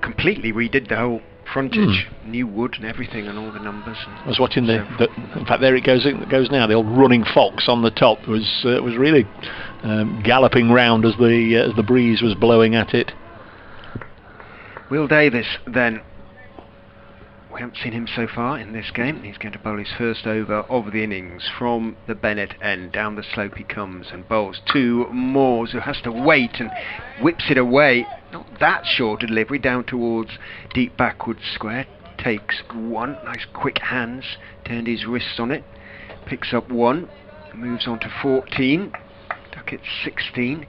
completely redid the whole frontage, new wood and everything, and all the numbers. I was watching in fact, there it goes now. The old running fox on the top was really galloping round as the breeze was blowing at it. Will Davis then. We haven't seen him so far in this game. He's going to bowl his first over of the innings from the Bennett end. Down the slope he comes and bowls to Moores, who has to wait and whips it away. Not that short a delivery, down towards deep backward square. Takes one, nice quick hands, turned his wrists on it. Picks up one, moves on to 14. Duckett 16.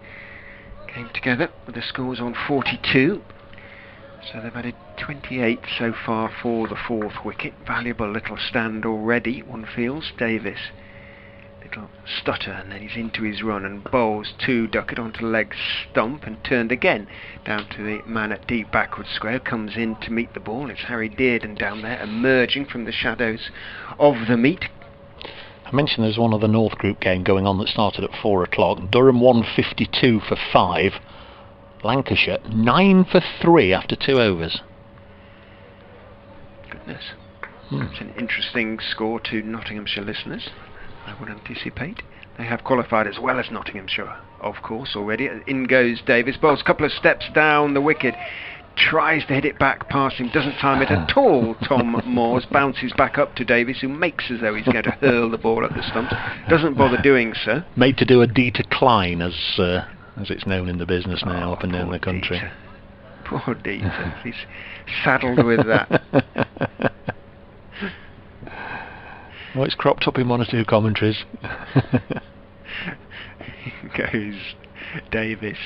Came together with the scores on 42. So they've added 28 so far for the fourth wicket. Valuable little stand already, one feels. Davis, little stutter, and then he's into his run and bowls to Duckett onto leg stump and turned again down to the man at deep backward square. Comes in to meet the ball. It's Harry Dearden down there, emerging from the shadows of the meet. I mentioned there's one other North Group game going on that started at 4 o'clock. Durham 152 for 5. Lancashire 9 for 3 after 2 overs. Goodness. That's an interesting score to Nottinghamshire listeners, I would anticipate. They have qualified as well as Nottinghamshire, of course, already. In goes Davis, bowls a couple of steps down the wicket, tries to hit it back past him, doesn't time it at all. Tom Moores bounces back up to Davis, who makes as though he's going to hurl the ball at the stumps. Doesn't bother doing so. Made to do a D to Klein, as it's known in the business now, up and down the country. Dieter. Poor Dieter. He's saddled with that. Well, it's cropped up in one or two commentaries. Goes Davis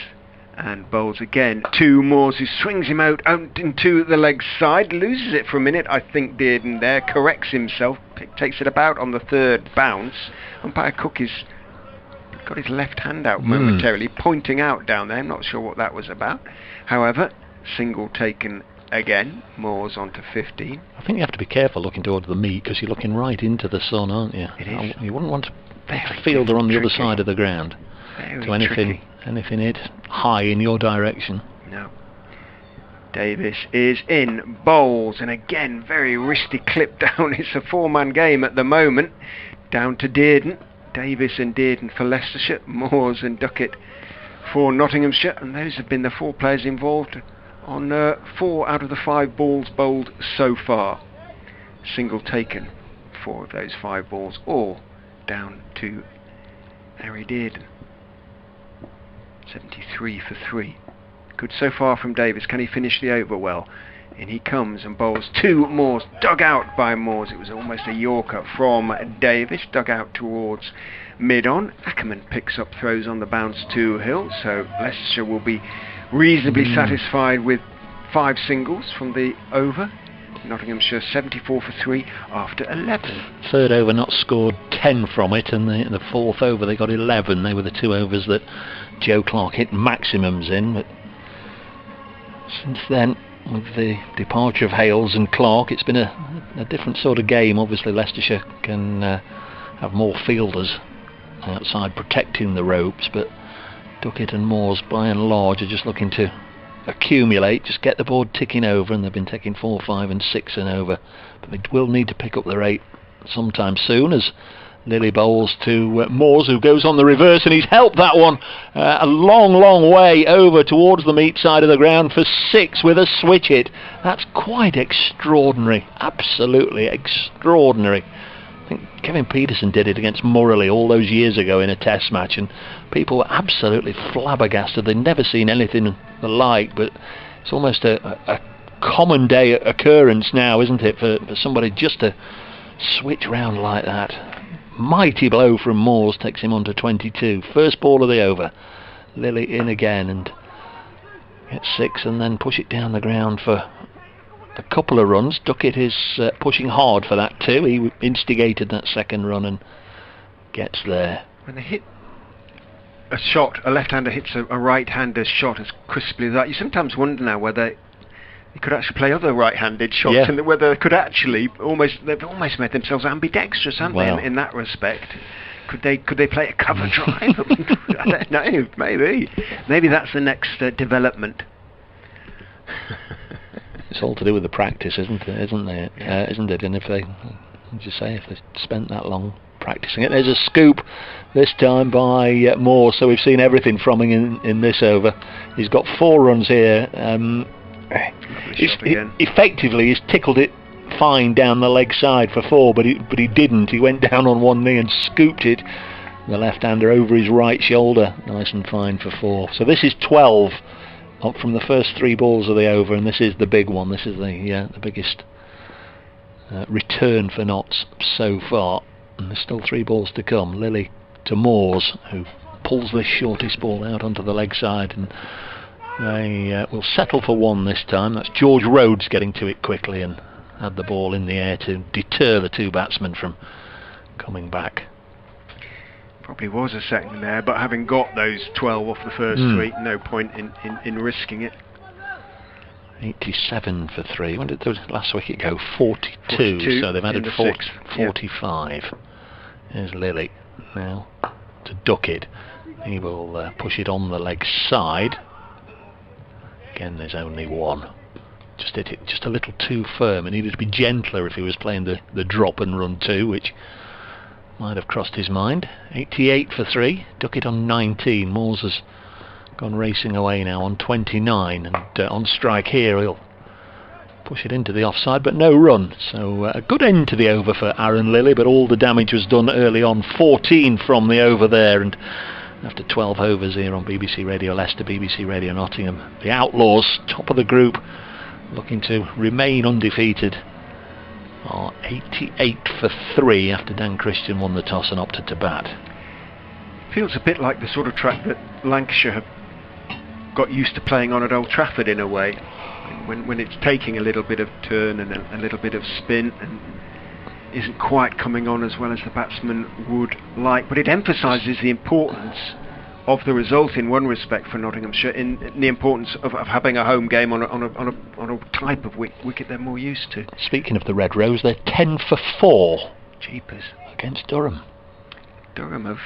and bowls again to Moores, who swings him out into the leg side, loses it for a minute. I think Dearden there corrects himself, takes it about on the third bounce. Umpire Cook is got his left hand out momentarily, pointing out down there. I'm not sure what that was about. However, single taken again. Moores on to 15. I think you have to be careful looking towards the meat, because you're looking right into the sun, aren't you? It is. You wouldn't want a fielder on the other side of the ground. Very anything hit high in your direction. No. Davis is in, bowls, and again very wristy clip down. It's a 4-man game at the moment. Down to Dearden. Davis and Dearden for Leicestershire, Moores and Duckett for Nottinghamshire, and those have been the 4 players involved on 4 out of the 5 balls bowled so far. Single taken, 4 of those 5 balls, all down to Harry Dearden. 73 for 3. Good so far from Davis. Can he finish the over well? In he comes and bowls to Moores, dug out by Moores. It was almost a Yorker from Davis, dug out towards mid-on. Ackermann picks up throws on the bounce to Hales, so Leicestershire will be reasonably satisfied with 5 singles from the over. Nottinghamshire 74 for 3 after 11. Third over not scored 10 from it, and the fourth over they got 11. They were the 2 overs that Joe Clarke hit maximums in, but since then, with the departure of Hales and Clarke, it's been a different sort of game. Obviously Leicestershire can have more fielders outside protecting the ropes, but Duckett and Moores by and large are just looking to accumulate, just get the board ticking over, and they've been taking 4, 5 and 6 and over, but they will need to pick up the rate sometime soon, as Lilley bowls to Moores, who goes on the reverse, and he's helped that one a long way over towards the meat side of the ground for 6 with a switch hit. That's quite extraordinary, absolutely extraordinary. I think Kevin Peterson did it against Morley all those years ago in a test match, and people were absolutely flabbergasted. They'd never seen anything the like, but it's almost a common day occurrence now, isn't it, for somebody just to switch round like that. Mighty blow from Moores takes him on to 22. First ball of the over. Lilley in again and gets 6, and then push it down the ground for a couple of runs. Duckett is pushing hard for that too. He instigated that second run and gets there. When they hit a shot, a left-hander hits a right-hander's shot as crisply as that, you sometimes wonder now whether they could actually play other right-handed shots, and whether they could actually they've almost made themselves ambidextrous, haven't they, in that respect? Could they play a cover drive? I don't know. Maybe that's the next development. It's all to do with the practice, isn't it? Yeah. Isn't it? And if they, as you say, if they spent that long practicing it, there's a scoop this time by Moore. So we've seen everything from him in this over. He's got 4 runs here. Effectively, he's tickled it fine down the leg side for 4, but he didn't. He went down on one knee and scooped it, the left-hander, over his right shoulder, nice and fine for 4. So this is 12 up from the first 3 balls of the over, and this is the big one. This is the biggest return for Notts so far, and there's still 3 balls to come. Lilley to Moores, who pulls this shortest ball out onto the leg side, and they will settle for 1 this time. That's George Rhodes getting to it quickly and had the ball in the air to deter the 2 batsmen from coming back. Probably was a second there, but having got those 12 off the first 3, no point in risking it. 87 for 3. When did the last wicket go? 42. So they've added 45. There's Lilley now to Duckett. He will push it on the leg side. Again, there's only 1. Just hit it just a little too firm. It needed to be gentler if he was playing the drop and run 2, which might have crossed his mind. 88 for 3. Duckett on 19. Moores has gone racing away now on 29, and on strike here he'll push it into the offside, but no run. So a good end to the over for Arron Lilley, but all the damage was done early on. 14 from the over there, and after 12 overs here on BBC Radio Leicester, BBC Radio Nottingham, the Outlaws, top of the group, looking to remain undefeated, are 88 for 3 after Dan Christian won the toss and opted to bat. Feels a bit like the sort of track that Lancashire have got used to playing on at Old Trafford in a way, when it's taking a little bit of turn and a little bit of spin and isn't quite coming on as well as the batsman would like, but it emphasises the importance of the result in one respect for Nottinghamshire, in the importance of having a home game on a type of wicket they're more used to. Speaking of the Red Rose, they're 10 for 4 Jeepers. against Durham. Durham have,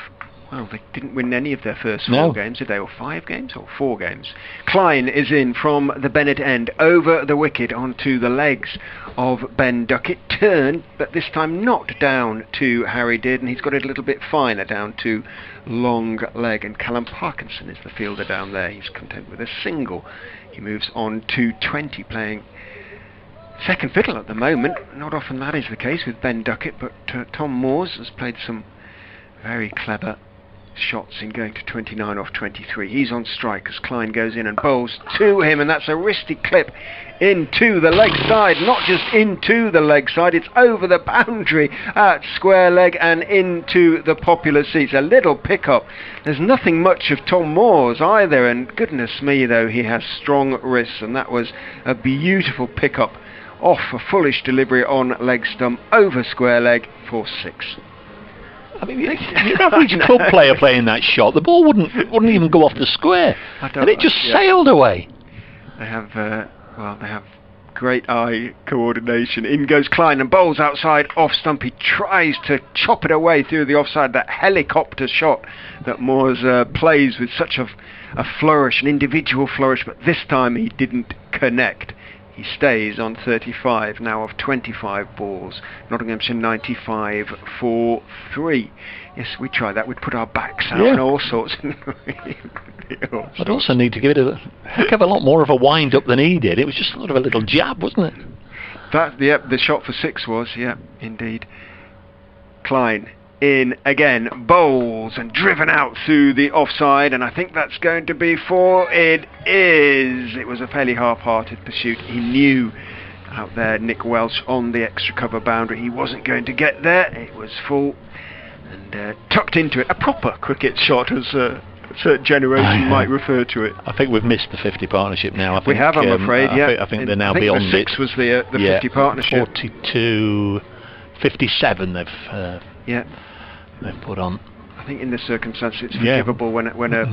well, they didn't win any of their first 4 games, did they? Or 5 games? Or 4 games? Klein is in from the Bennett end, over the wicket onto the legs of Ben Duckett. Turned, but this time not down to Harry Dearden. He's got it a little bit finer, down to long leg. And Callum Parkinson is the fielder down there. He's content with a single. He moves on to 20, playing second fiddle at the moment. Not often that is the case with Ben Duckett, but Tom Moores has played some very clever shots in going to 29 off 23. He's on strike as Klein goes in and bowls to him, and that's a wristy clip into the leg side. Not just into the leg side, it's over the boundary at square leg and into the popular seats. A little pick-up. There's nothing much of Tom Moores either, and goodness me though, he has strong wrists, and that was a beautiful pick-up off a foolish delivery on leg stump over square leg for 6. I mean, your average club player playing that shot, the ball wouldn't even go off the square, and it just sailed away. They have great eye coordination. In goes Klein and bowls outside off stump. He tries to chop it away through the offside. That helicopter shot that Moores plays with such a flourish, an individual flourish, but this time he didn't connect. He stays on 35 now of 25 balls. Nottinghamshire 95 for 3. Yes, we tried that. We'd put our backs out and all sorts. I'd also need to give it a heck of a lot more of a wind up than he did. It was just sort of a little jab, wasn't it? The shot for 6 was, indeed. Klein in again, bowls and driven out through the offside, and I think that's going to be 4. It is. It was a fairly half-hearted pursuit. He knew out there Nick Welch on the extra cover boundary he wasn't going to get there. It was full and tucked into it. A proper cricket shot, as a certain generation might refer to it. I think we've missed the 50 partnership now. We have, I'm afraid. I think they're now beyond the 6 was the 50 partnership. 42, 57 they've put on. I think in this circumstance it's forgivable when a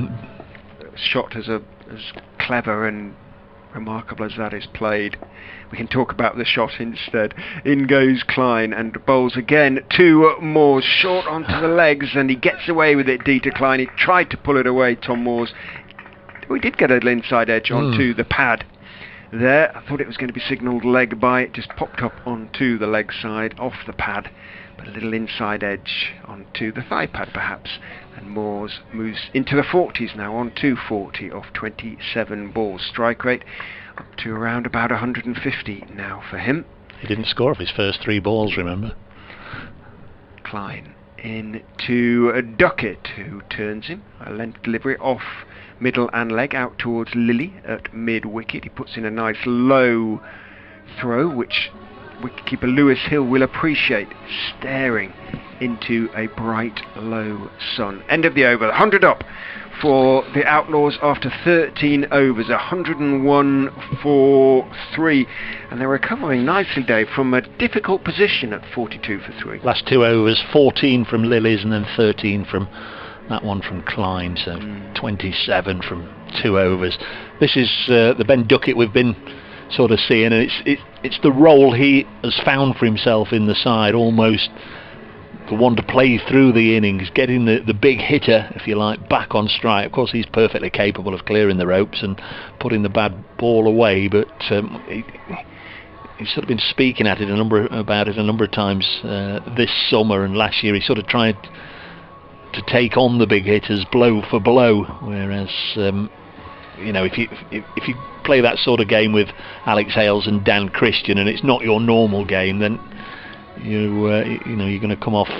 shot as clever and remarkable as that is played, we can talk about the shot instead. In goes Klein and bowls again. 2 Moores short onto the legs, and he gets away with it. Klein, he tried to pull it away, Tom Moores. We did get a little inside edge onto the pad there. I thought it was going to be signalled leg by. It just popped up onto the leg side off the pad, but a little inside edge onto the thigh pad perhaps. And Moores moves into the 40s now, on 240 off 27 balls. Strike rate up to around about 150 now for him. He didn't score off his first 3 balls, remember? Klein into Duckett, who turns him. A length delivery off middle and leg out towards Lilley at mid wicket. He puts in a nice low throw, which wicketkeeper Lewis Hill will appreciate, staring into a bright low sun. End of the over. 100 up for the Outlaws after 13 overs. 101 for 3, and they're recovering nicely, Dave, from a difficult position at 42 for 3. Last 2 overs, 14 from Lilley's and then 13 from that one from Klein, so 27 from 2 overs. This is the Ben Duckett we've been sort of seeing, and it's the role he has found for himself in the side, almost the one to play through the innings, getting the big hitter, if you like, back on strike. Of course, he's perfectly capable of clearing the ropes and putting the bad ball away, but he's sort of been speaking about it a number of times this summer, and last year he sort of tried to take on the big hitters blow for blow, whereas if you play that sort of game with Alex Hales and Dan Christian, and it's not your normal game, then you're going to come off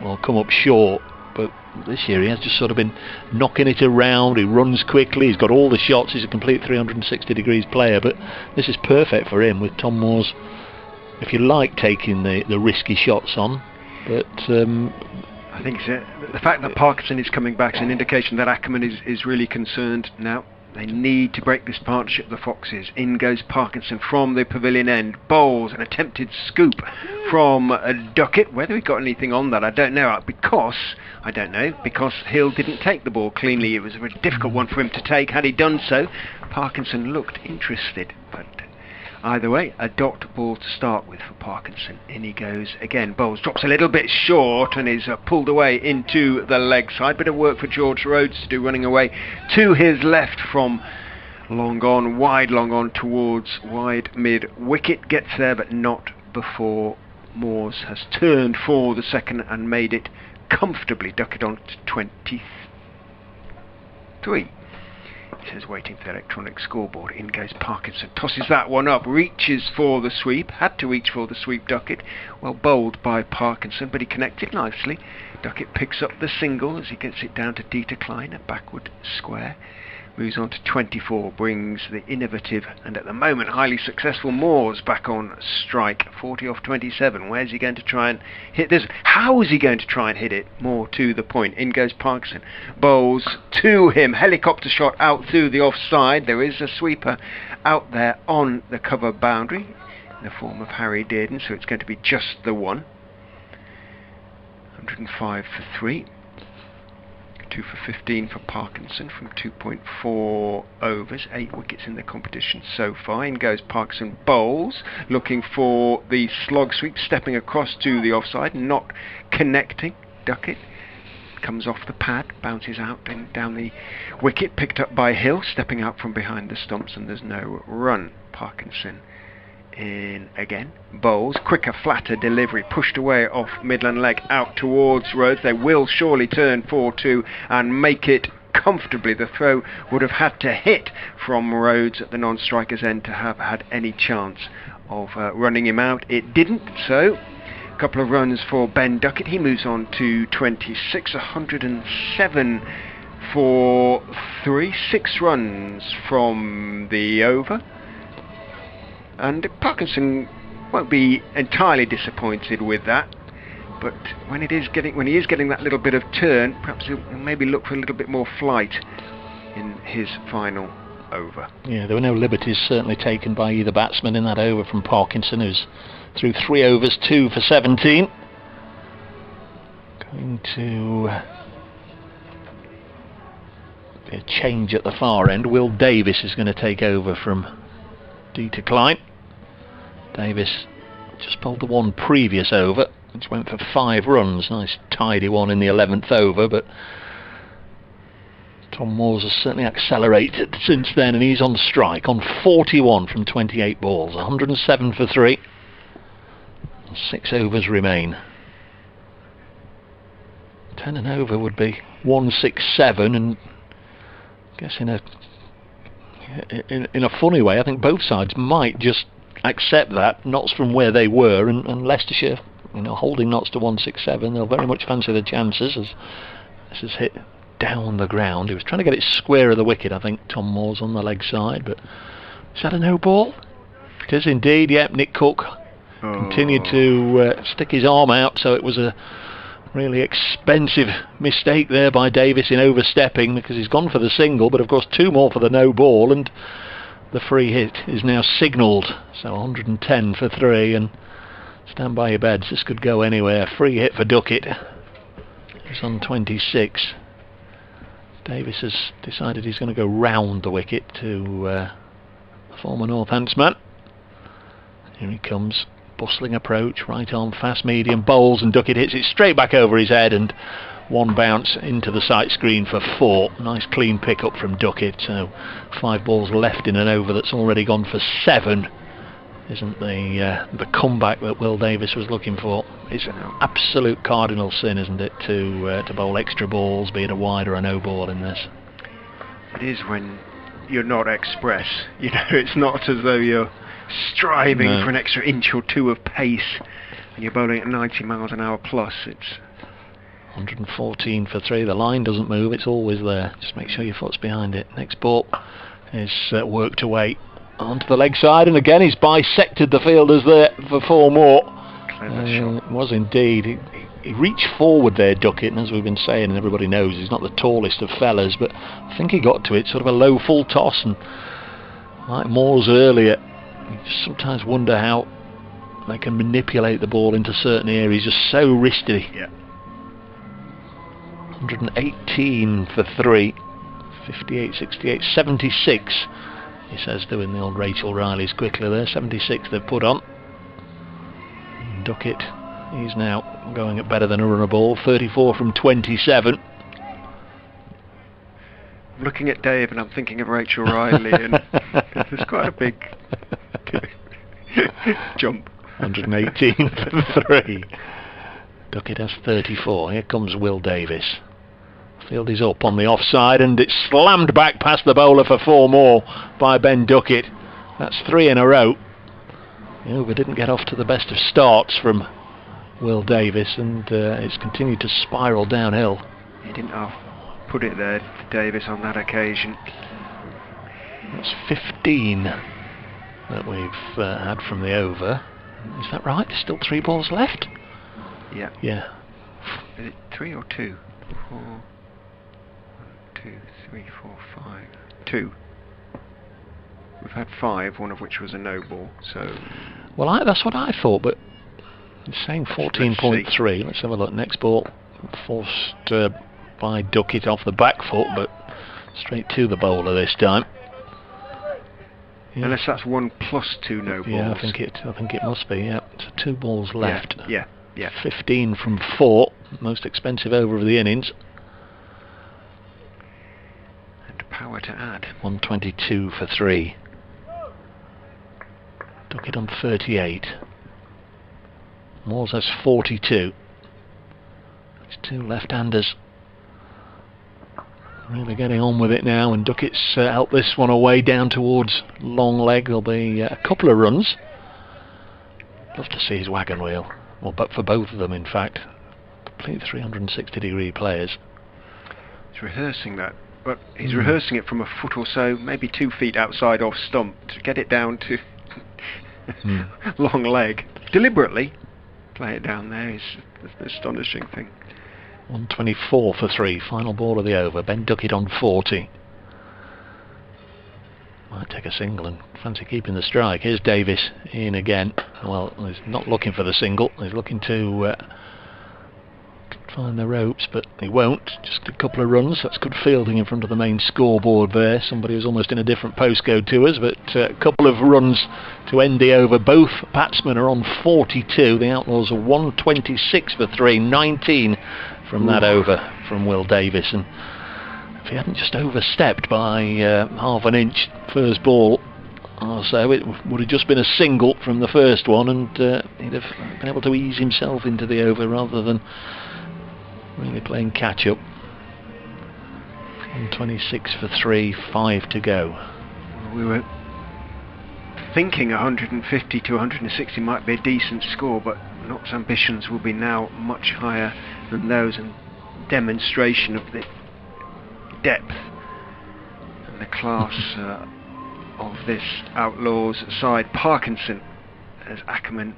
or come up short. But this year he has just sort of been knocking it around. He runs quickly, he's got all the shots, he's a complete 360 degrees player. But this is perfect for him, with Tom Moores, if you like, taking the risky shots on. But I think the fact that Parkinson is coming back is an indication that Ackermann is really concerned now. They need to break this partnership, the Foxes. In goes Parkinson from the pavilion end. Bowls an attempted scoop from Duckett. Whether he got anything on that, I don't know. Because Hill didn't take the ball cleanly. It was a very difficult one for him to take. Had he done so, Parkinson looked interested. But either way, a dot ball to start with for Parkinson. In he goes again. Bowles drops a little bit short and is pulled away into the leg side. Bit of work for George Rhodes to do, running away to his left from long on towards wide mid wicket. Gets there, but not before Moores has turned for the second and made it comfortably. Duckett on to 23. It says waiting for the electronic scoreboard. In goes Parkinson, tosses that one up, reaches for the sweep, had to reach for the sweep. Duckett, well bowled by Parkinson, but he connected nicely. Duckett picks up the single as he gets it down to Klein, a backward square. Moves on to 24, brings the innovative and at the moment highly successful Moores back on strike. 40 off 27. Where's he going to try and hit this? How is he going to try and hit it? More to the point. In goes Parkinson. Bowls to him. Helicopter shot out through the offside. There is a sweeper out there on the cover boundary in the form of Harry Dearden, so it's going to be just the one. 105 for 3. 2 for 15 for Parkinson from 2.4 overs, 8 wickets in the competition so far. In goes Parkinson, bowls, looking for the slog sweep, stepping across to the offside, not connecting. Duckett comes off the pad, bounces out and down the wicket, picked up by Hill, stepping out from behind the stumps, and there's no run. Parkinson in again, bowls, quicker, flatter delivery, pushed away off Midland leg out towards Rhodes. They will surely turn 4-2 and make it comfortably. The throw would have had to hit from Rhodes at the non-striker's end to have had any chance of running him out. It didn't, so a couple of runs for Ben Duckett. He moves on to 26, 107 for 3, 6 runs from the over. And Parkinson won't be entirely disappointed with that, but when he is getting that little bit of turn, perhaps he'll maybe look for a little bit more flight in his final over. Yeah, there were no liberties certainly taken by either batsman in that over from Parkinson, who's through 3 overs, 2 for 17. Going to A change at the far end. Will Davis is going to take over from D to Klein. Davis just bowled the one previous over, which went for 5 runs. Nice tidy one in the 11th over, but Tom Moores has certainly accelerated since then, and he's on strike on 41 from 28 balls. 107 for 3. 6 overs remain. 10 and over would be 167, and I guess in a funny way, I think both sides might just accept that, knots from where they were, and Leicestershire, holding knots to 167, they'll very much fancy the chances as this is hit down the ground. He was trying to get it square of the wicket, I think, Tom Moores on the leg side, but is that a no ball? It is indeed. Yep, Nick Cook continued to stick his arm out, so it was a really expensive mistake there by Davis in overstepping, because he's gone for the single, but of course 2 more for the no ball, and the free hit is now signalled. So 110 for 3, and stand by your beds, this could go anywhere. Free hit for Duckett. It's on 26. Davis has decided he's going to go round the wicket to the former Northampton. Here he comes, bustling approach, right arm, fast medium, bowls, and Duckett hits it straight back over his head, and 1 bounce into the sight screen for 4. Nice clean pick up from Duckett. So 5 balls left in an over that's already gone for 7. Isn't the comeback that Will Davis was looking for? It's an absolute cardinal sin, isn't it, to bowl extra balls, be it a wide or a no ball in this. It is when you're not express. It's not as though you're striving for an extra inch or 2 of pace and you're bowling at 90 miles an hour plus. It's 114 for 3. The line doesn't move, it's always there. Just make sure your foot's behind it. Next ball is worked away onto the leg side, and again he's bisected the fielders there for 4 more. It was indeed. He reached forward there, Duckett, and as we've been saying, and everybody knows, he's not the tallest of fellas, but I think he got to it sort of a low full toss, and like Moores earlier, you just sometimes wonder how they can manipulate the ball into certain areas, just so wristy. Yeah. 118 for 3. 58, 68, 76. He says, doing the old Rachel Riley's quickly there. 76 they've put on. Duckett, he's now going at better than a runner ball. 34 from 27. I'm looking at Dave and I'm thinking of Rachel Riley, and there's quite a big jump. 118 for 3. Duckett has 34. Here comes Will Davis. Field is up on the offside, and it's slammed back past the bowler for 4 more by Ben Duckett. That's 3 in a row. The over didn't get off to the best of starts from Will Davis, and it's continued to spiral downhill. He didn't put it there, Davis, on that occasion. That's 15 that we've had from the over. Is that right? There's still 3 balls left? Yeah. Yeah. Is it 3 or 2? 4, 1, 2, 3, 4, 5. 2. We've had 5, one of which was a no ball. So. Well, that's what I thought, but it's saying 14.3. Let's have a look. Next ball forced by Duckett off the back foot, but straight to the bowler this time. Yeah. Unless that's 1 plus 2 no balls. Yeah, I think it must be. Yeah, so 2 balls left. Yeah. 15 from 4, most expensive over of the innings. And power to add. 122 for 3. Duckett on 38. Moores has 42. It's 2 left-handers really getting on with it now, and Duckett's helped this one away down towards long leg. There'll be a couple of runs. Love to see his wagon wheel. Well, but for both of them, in fact, complete 360-degree players. He's rehearsing that, but he's rehearsing it from a foot or so, maybe 2 feet outside off stump, to get it down to long leg. Deliberately play it down there is an astonishing thing. 124 for 3, final ball of the over. Ben Duckett on 40. Might take a single and fancy keeping the strike. Here's Davis in again. Well, he's not looking for the single. He's looking to could find the ropes, but he won't. Just a couple of runs. That's good fielding in front of the main scoreboard there. Somebody was almost in a different postcode to us, but a couple of runs to end the over. Both batsmen are on 42. The Outlaws are 126 for 3, 19 from that over from Will Davis. And if he hadn't just overstepped by half an inch first ball, so it would have just been a single from the first one, and he'd have been able to ease himself into the over rather than really playing catch up. 126 for 3, 5 to go. Well, we were thinking 150 to 160 might be a decent score, but Nott's ambitions will be now much higher than those, and demonstration of the depth and the class of this Outlaws side. Parkinson, as Ackermann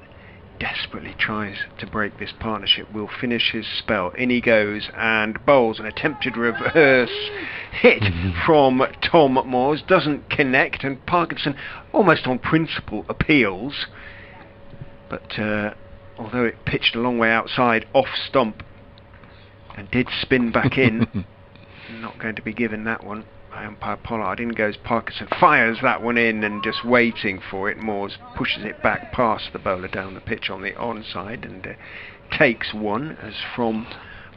desperately tries to break this partnership, will finish his spell. In he goes and bowls an attempted reverse hit from Tom Moores, doesn't connect, and Parkinson almost on principle appeals, but although it pitched a long way outside off stump and did spin back in, not going to be given that one by umpire Pollard. In goes Parkinson, fires that one in, and just waiting for it, Moores pushes it back past the bowler down the pitch on the onside, and takes one as from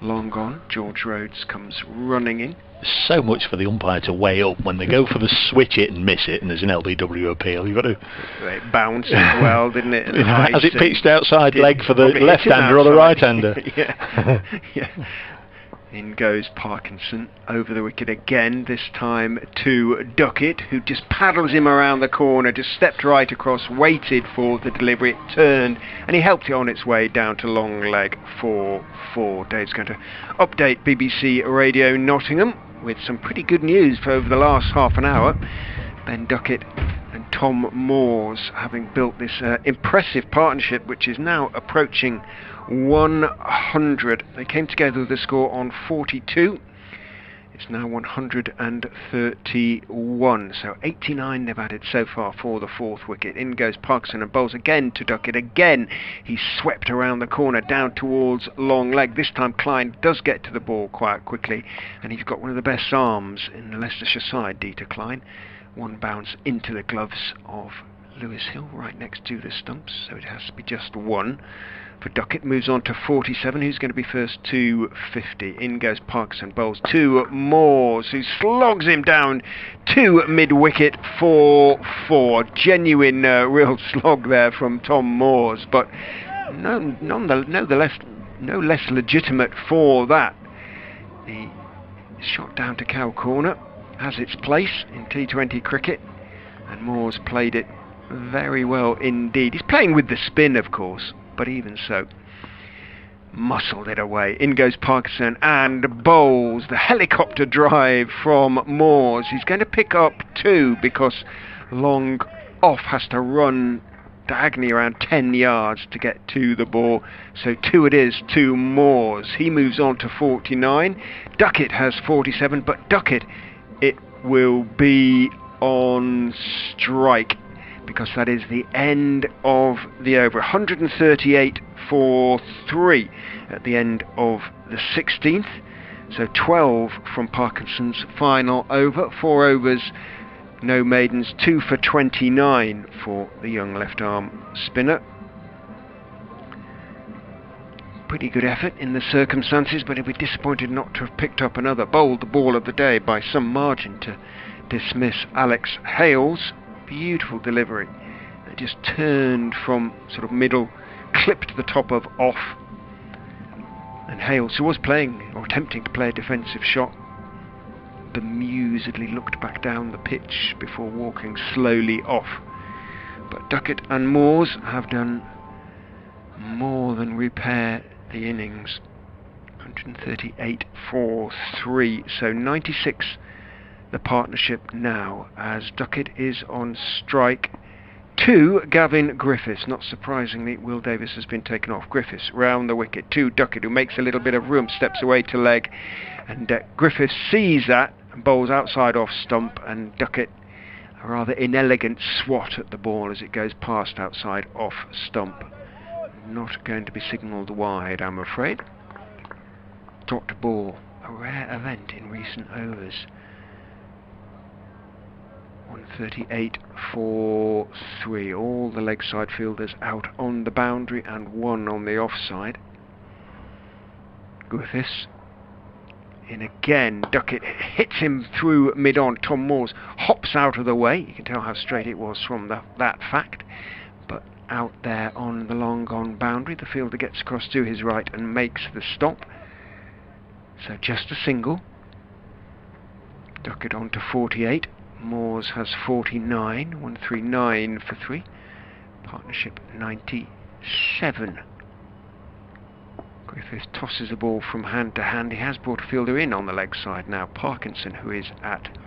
long gone. George Rhodes comes running in. So much for the umpire to weigh up when they go for the switch it and miss it, and there's an LBW appeal. You've got to. It bounced as well, didn't it? Has it pitched outside leg for the left-hander or the right-hander? Yeah. Yeah. In goes Parkinson over the wicket again, this time to Duckett, who just paddles him around the corner, just stepped right across, waited for the delivery, it turned, and he helped it on its way down to long leg for 4. Dave's going to update BBC Radio Nottingham with some pretty good news for over the last half an hour. Ben Duckett and Tom Moores having built this impressive partnership, which is now approaching 100. They came together with a score on 42. It's now 131. So 89 they've added so far for the 4th wicket. In goes Parkinson and bowls again to Duckett. Again he's swept around the corner down towards long leg. This time Klein does get to the ball quite quickly, and he's got one of the best arms in the Leicestershire side, Dieter Klein. One bounce into the gloves of Lewis Hill right next to the stumps, so it has to be just one. For Duckett, moves on to 47, who's going to be first to 50. In goes Parkinson, bowls to Moores, who slogs him down to mid-wicket for 4. Genuine real slog there from Tom Moores, but no less legitimate for that. The shot down to cow corner has its place in T20 cricket, and Moores played it very well indeed. He's playing with the spin, of course, but even so, muscled it away. In goes Parkinson and bowls the helicopter drive from Moores. He's going to pick up 2 because long off has to run diagonally around 10 yards to get to the ball, so 2 it is to Moores. He moves on to 49. Duckett has 47, but Duckett, it will be on strike, because that is the end of the over. 138 for 3 at the end of the 16th. So 12 from Parkinson's final over. 4 overs, no maidens. 2 for 29 for the young left arm spinner. Pretty good effort in the circumstances, but he'll be disappointed not to have picked up another. Bowled the ball of the day by some margin to dismiss Alex Hales. Beautiful delivery. It just turned from sort of middle, clipped the top of off, and Hales, who was playing or attempting to play a defensive shot, bemusedly looked back down the pitch before walking slowly off. But Duckett and Moores have done more than repair the innings. 138 for 3, so 96 the partnership now, as Duckett is on strike to Gavin Griffiths. Not surprisingly, Will Davis has been taken off. Griffiths round the wicket to Duckett, who makes a little bit of room, steps away to leg, and Griffiths sees that and bowls outside off stump, and Duckett, a rather inelegant swat at the ball as it goes past outside off stump. Not going to be signalled wide, I'm afraid. dropped ball, a rare event in recent overs. 138 for 3. All the leg side fielders out on the boundary and 1 on the offside. Griffiths in again. Duckett hits him through mid-on. Tom Moores hops out of the way. You can tell how straight it was from that fact. But out there on the long on boundary, the fielder gets across to his right and makes the stop. So just a single. Duckett on to 48. Moores has 49. 139 for 3. Partnership 97. Griffiths tosses the ball from hand to hand. He has brought a fielder in on the leg side now. Parkinson, who is at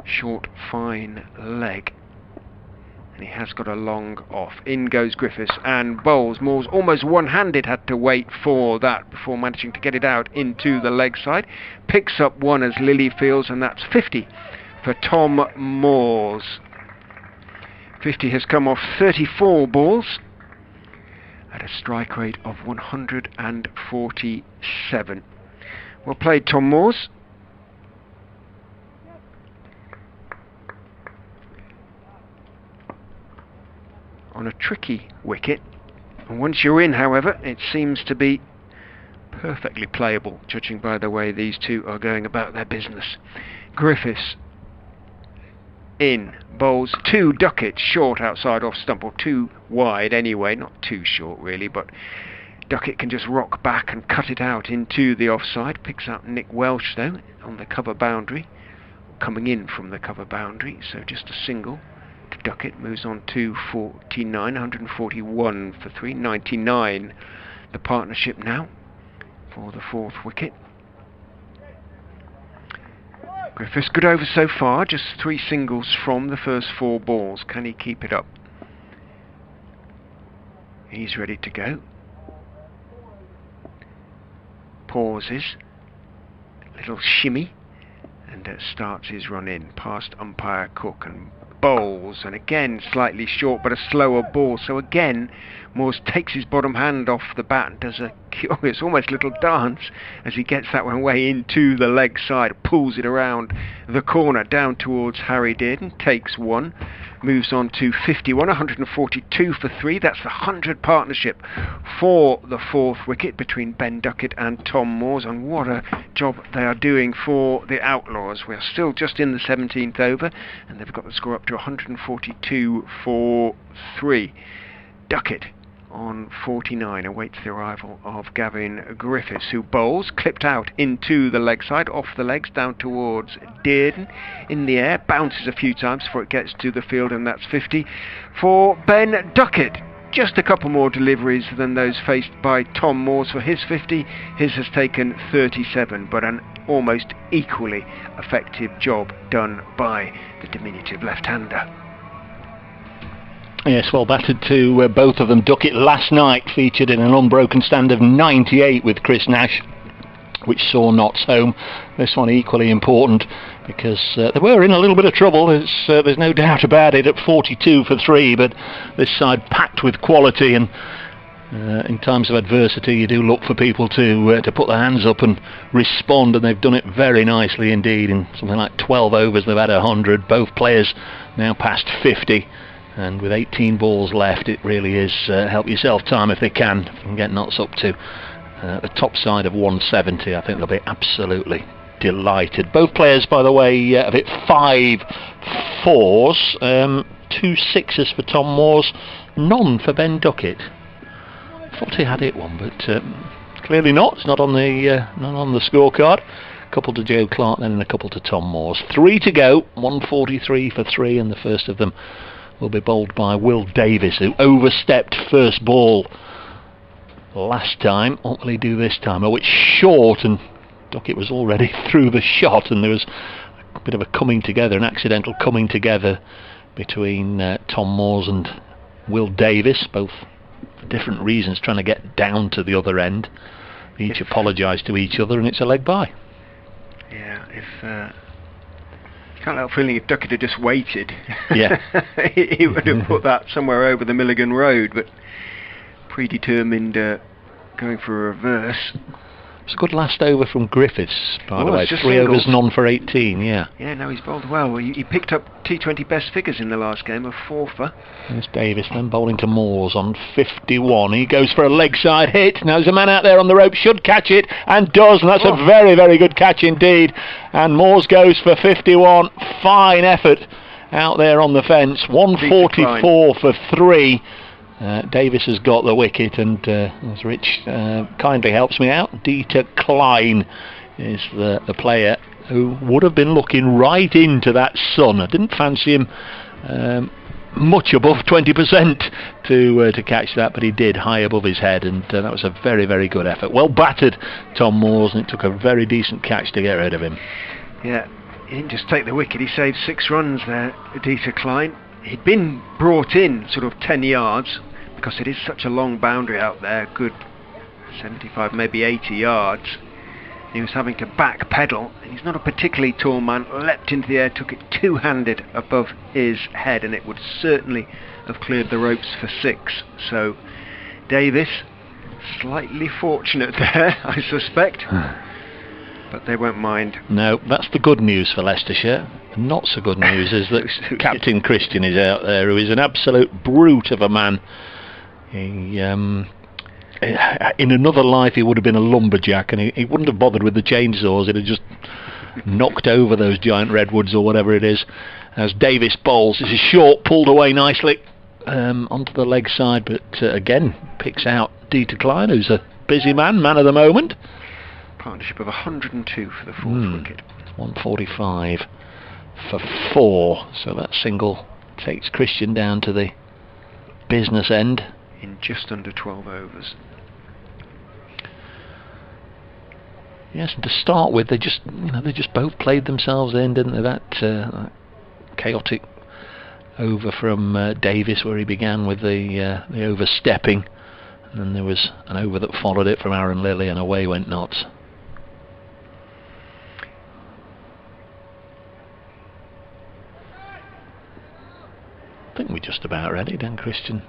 short fine leg. And he has got a long off. In goes Griffiths and bowls. Moores almost one-handed, had to wait for that before managing to get it out into the leg side. Picks up one as Lilley fields, and that's 50 for Tom Moores. 50 has come off 34 balls at a strike rate of 147. Well played, Tom Moores. On a tricky wicket, and once you're in, however, it seems to be perfectly playable, judging by the way these two are going about their business. Griffiths in, bowls 2 Duckett, short outside off stump, or 2 wide anyway, not too short really, but Duckett can just rock back and cut it out into the offside. Picks up Nick Welch though on the cover boundary, coming in from the cover boundary, so just a single to Duckett. Moves on to 49, 141 for 3, 99 the partnership now for the 4th wicket. Griffiths good over so far, just 3 singles from the first 4 balls. Can he keep it up? He's ready to go. Pauses, little shimmy, and starts his run in past umpire Cook and bowls, and again slightly short but a slower ball. So again Moores takes his bottom hand off the bat and does a curious, almost little dance as he gets that one away into the leg side, pulls it around the corner down towards Harry Dearden, takes one, moves on to 51, 142 for 3. That's the 100 partnership for the 4th wicket between Ben Duckett and Tom Moores, and what a job they are doing for the Outlaws. We are still just in the 17th over, and they've got the score up to 142 for 3. Duckett on 49 awaits the arrival of Gavin Griffiths, who bowls, clipped out into the leg side, off the legs, down towards Dearden, in the air, bounces a few times before it gets to the field, and that's 50 for Ben Duckett. Just a couple more deliveries than those faced by Tom Moores for his 50. His has taken 37, but an almost equally effective job done by the diminutive left-hander. Yes, well batted to both of them. Duckett last night featured in an unbroken stand of 98 with Chris Nash, which saw Notts home. This one equally important because they were in a little bit of trouble. There's no doubt about it at 42 for 3, but this side packed with quality, and in times of adversity you do look for people to put their hands up and respond, and they've done it very nicely indeed. In something like 12 overs they've had 100. Both players now past 50. And with 18 balls left, it really is help yourself time if they can get Notts up to the top side of 170. I think they'll be absolutely delighted. Both players, by the way, have hit 5 4s, 2 6s for Tom Moores, none for Ben Duckett. Thought he had hit one, but clearly not. It's not on the scorecard. A couple to Joe Clarke then, and a couple to Tom Moores. 3 to go, 143 for 3, and the first of them will be bowled by Will Davis, who overstepped first ball last time. What will he do this time? Oh, it's short, and Duckett was already through the shot, and there was a bit of a coming together, an accidental coming together between Tom Moores and Will Davis, both for different reasons, trying to get down to the other end. They each apologise to each other, and it's a leg by. Yeah, can't help feeling if Duckett had just waited, yeah, he would have put that somewhere over the Milligan Road, but predetermined going for a reverse. It's a good last over from Griffiths, by the way. Just 3 overs, singles. none for 18, yeah. Yeah, no, he's bowled well. He picked up T20 best figures in the last game, a 4 for. There's Davis then bowling to Moores on 51. He goes for a leg side hit. Now there's a man out there on the rope, should catch it, and does, and that's a very, very good catch indeed. And Moores goes for 51. Fine effort out there on the fence. 144 for 3. Davis has got the wicket, and as Rich kindly helps me out, Klein is the player who would have been looking right into that sun. I didn't fancy him much above 20% to catch that, but he did, high above his head, and that was a very, very good effort. Well battered, Tom Moores, and it took a very decent catch to get rid of him. Yeah, he didn't just take the wicket, he saved 6 runs there, Klein. He'd been brought in sort of 10 yards, because it is such a long boundary out there, good 75, maybe 80 yards. He was having to back pedal. He's not a particularly tall man, leapt into the air, took it two-handed above his head, and it would certainly have cleared the ropes for 6. So Davis, slightly fortunate there, I suspect, but they won't mind. No, that's the good news for Leicestershire. Not so good news is that Captain Christian is out there, who is an absolute brute of a man. He, in another life, he would have been a lumberjack, and he wouldn't have bothered with the chainsaws. He'd have just knocked over those giant redwoods or whatever it is. As Davis bowls, it's a short, pulled away nicely onto the leg side, but again picks out Klein, who's a busy man of the moment. Partnership of 102 for the 4th wicket. 145 for 4. So that single takes Christian down to the business end. In just under 12 overs. Yes, and to start with, they just both played themselves in, didn't they? That chaotic over from Davis, where he began with the overstepping, and then there was an over that followed it from Arron Lilley, and away went Notts. I think we're just about ready, then, Christian.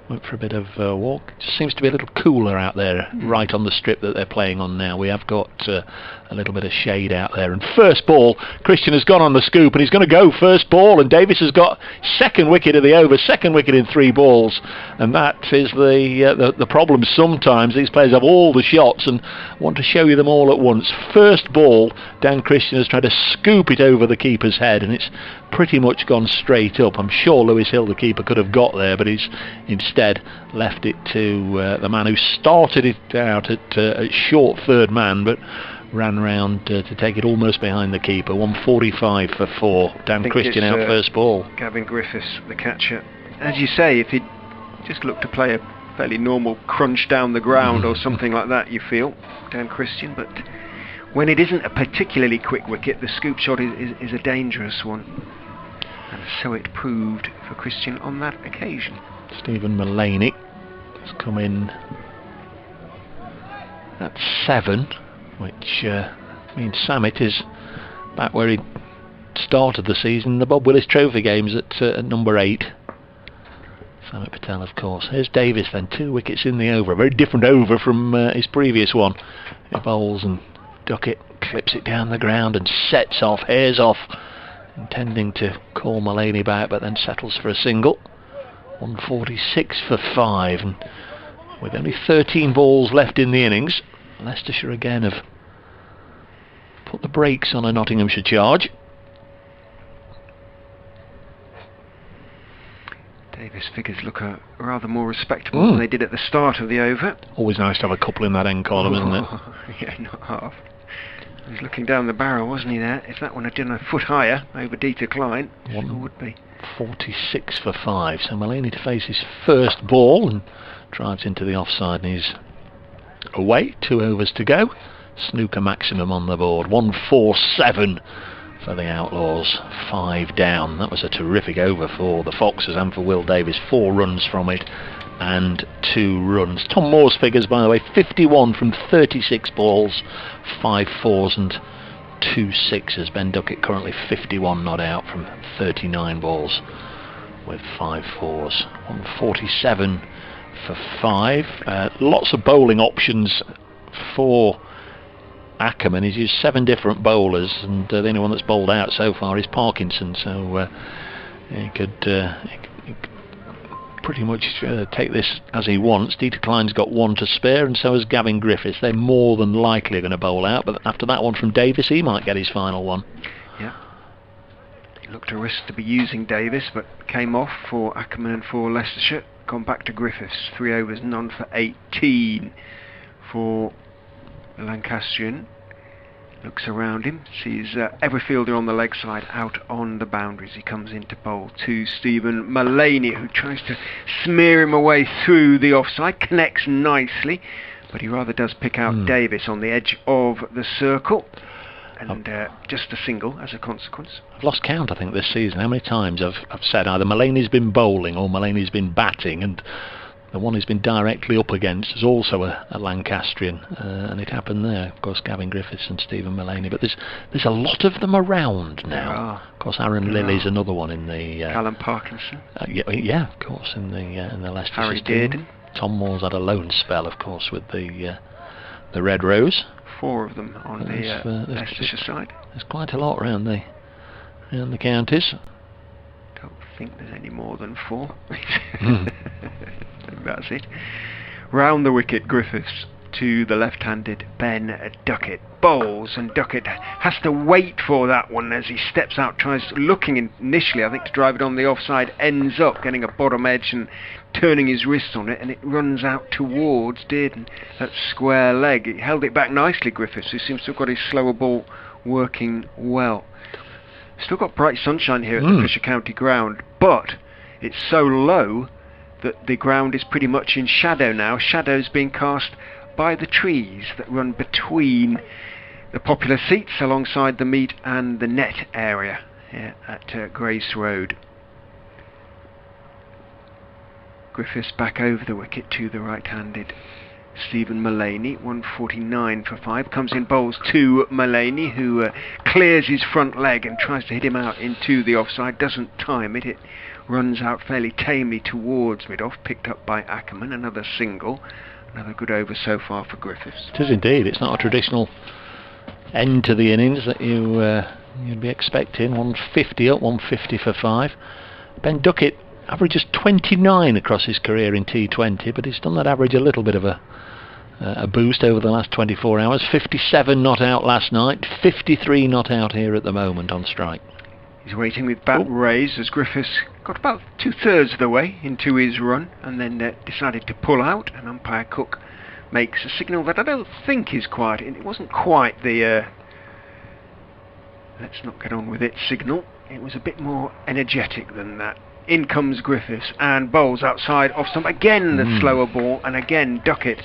Went for a bit of walk. Just seems to be a little cooler out there, right on the strip that they're playing on now. We have got a little bit of shade out there. And first ball, Christian has gone on the scoop, and he's going to go first ball. And Davis has got second wicket of the over, second wicket in 3 balls. And that is the problem sometimes. These players have all the shots and want to show you them all at once. First ball, Dan Christian has tried to scoop it over the keeper's head, and it's pretty much gone straight up. I'm sure Lewis Hill, the keeper, could have got there, but he's instead left it to the man who started it out at short third man, but ran round to take it almost behind the keeper. 145 for 4. Dan Christian out first ball. Gavin Griffiths, the catcher. As you say, if he'd just looked to play a fairly normal crunch down the ground or something like that, you feel, Dan Christian, but when it isn't a particularly quick wicket, the scoop shot is a dangerous one. And so it proved for Christian on that occasion. Stephen Mullaney has come in at 7, which means Samit is back where he started the season, the Bob Willis Trophy games at number 8. Samit Patel, of course. Here's Davis then, 2 wickets in the over. A very different over from his previous one. He bowls and Duckett clips it down the ground and sets off, hairs off, intending to call Mullaney back, but then settles for a single. 146 for 5, and with only 13 balls left in the innings, Leicestershire again have put the brakes on a Nottinghamshire charge. Davis' figures look rather more respectable than they did at the start of the over. Always nice to have a couple in that end column, isn't it? Yeah, not half. He was looking down the barrel, wasn't he, there? If that one had done a foot higher over Klein, it sure would be. 46 for 5. So Mullaney to face his first ball and drives into the offside, and he's away. 2 overs to go. Snooker maximum on the board. 147 for the Outlaws. 5 down. That was a terrific over for the Foxes and for Will Davis. 4 runs from it and 2 runs. Tom Moore's figures, by the way, 51 from 36 balls, 5 fours and 2 6s. Ben Duckett currently 51 not out from 39 balls with 5 fours. 147 for 5. Lots of bowling options for Ackermann. He's used 7 different bowlers, and the only one that's bowled out so far is Parkinson, so he could pretty much take this as he wants. Klein's got 1 to spare, and so has Gavin Griffiths. They're more than likely going to bowl out, but after that one from Davis, he might get his final one. Yeah. He looked a risk to be using Davis, but came off for Ackermann and for Leicestershire. Gone back to Griffiths. 3 overs, none for 18 for the Lancastrian. Looks around him, sees every fielder on the leg side out on the boundaries. He comes in to bowl to Stephen Mullaney, who tries to smear him away through the offside. Connects nicely, but he rather does pick out Davis on the edge of the circle. And just a single as a consequence. I've lost count, I think, this season how many times I've said either Mullaney's been bowling or Mullaney's been batting, and the one he's been directly up against is also a Lancastrian, and it happened there. Of course, Gavin Griffiths and Stephen Mullaney, but there's a lot of them around now. Of course, Arron Lilley's another one in the Callum Parkinson. Yeah, of course, in the Leicestershire Harry team. Dearden. Tom Moore's had a lone spell, of course, with the Red Rose. 4 of them on the Leicestershire side. There's quite a lot around the counties. Don't think there's any more than 4. That's it. Round the wicket, Griffiths to the left-handed Ben Duckett. Bowls, and Duckett has to wait for that one as he steps out, tries looking initially, I think, to drive it on the offside, ends up getting a bottom edge and turning his wrist on it, and it runs out towards Dearden at square leg. He held it back nicely, Griffiths, who seems to have got his slower ball working well. Still got bright sunshine here at the Fisher County ground, but it's so low that the ground is pretty much in shadow now. Shadows being cast by the trees that run between the popular seats alongside the meet and the net area here at Grace Road. Griffiths back over the wicket to the right-handed Stephen Mullaney. 149 for 5. Comes in, bowls to Mullaney, who clears his front leg and tries to hit him out into the offside. Doesn't time it. It runs out fairly tamely towards mid-off. Picked up by Ackermann. Another single. Another good over so far for Griffiths. It is indeed. It's not a traditional end to the innings that you'd be expecting. 150 up, 150 for 5. Ben Duckett averages 29 across his career in T20, but he's done that average a little bit of a boost over the last 24 hours. 57 not out last night, 53 not out here at the moment on strike. He's waiting with bat raised as Griffiths got about 2/3 of the way into his run and then decided to pull out, and umpire Cook makes a signal that I don't think is quite, it wasn't quite the let's not get on with it signal. It was a bit more energetic than that. In comes Griffiths and bowls outside off stump. Again the slower ball, and again Duckett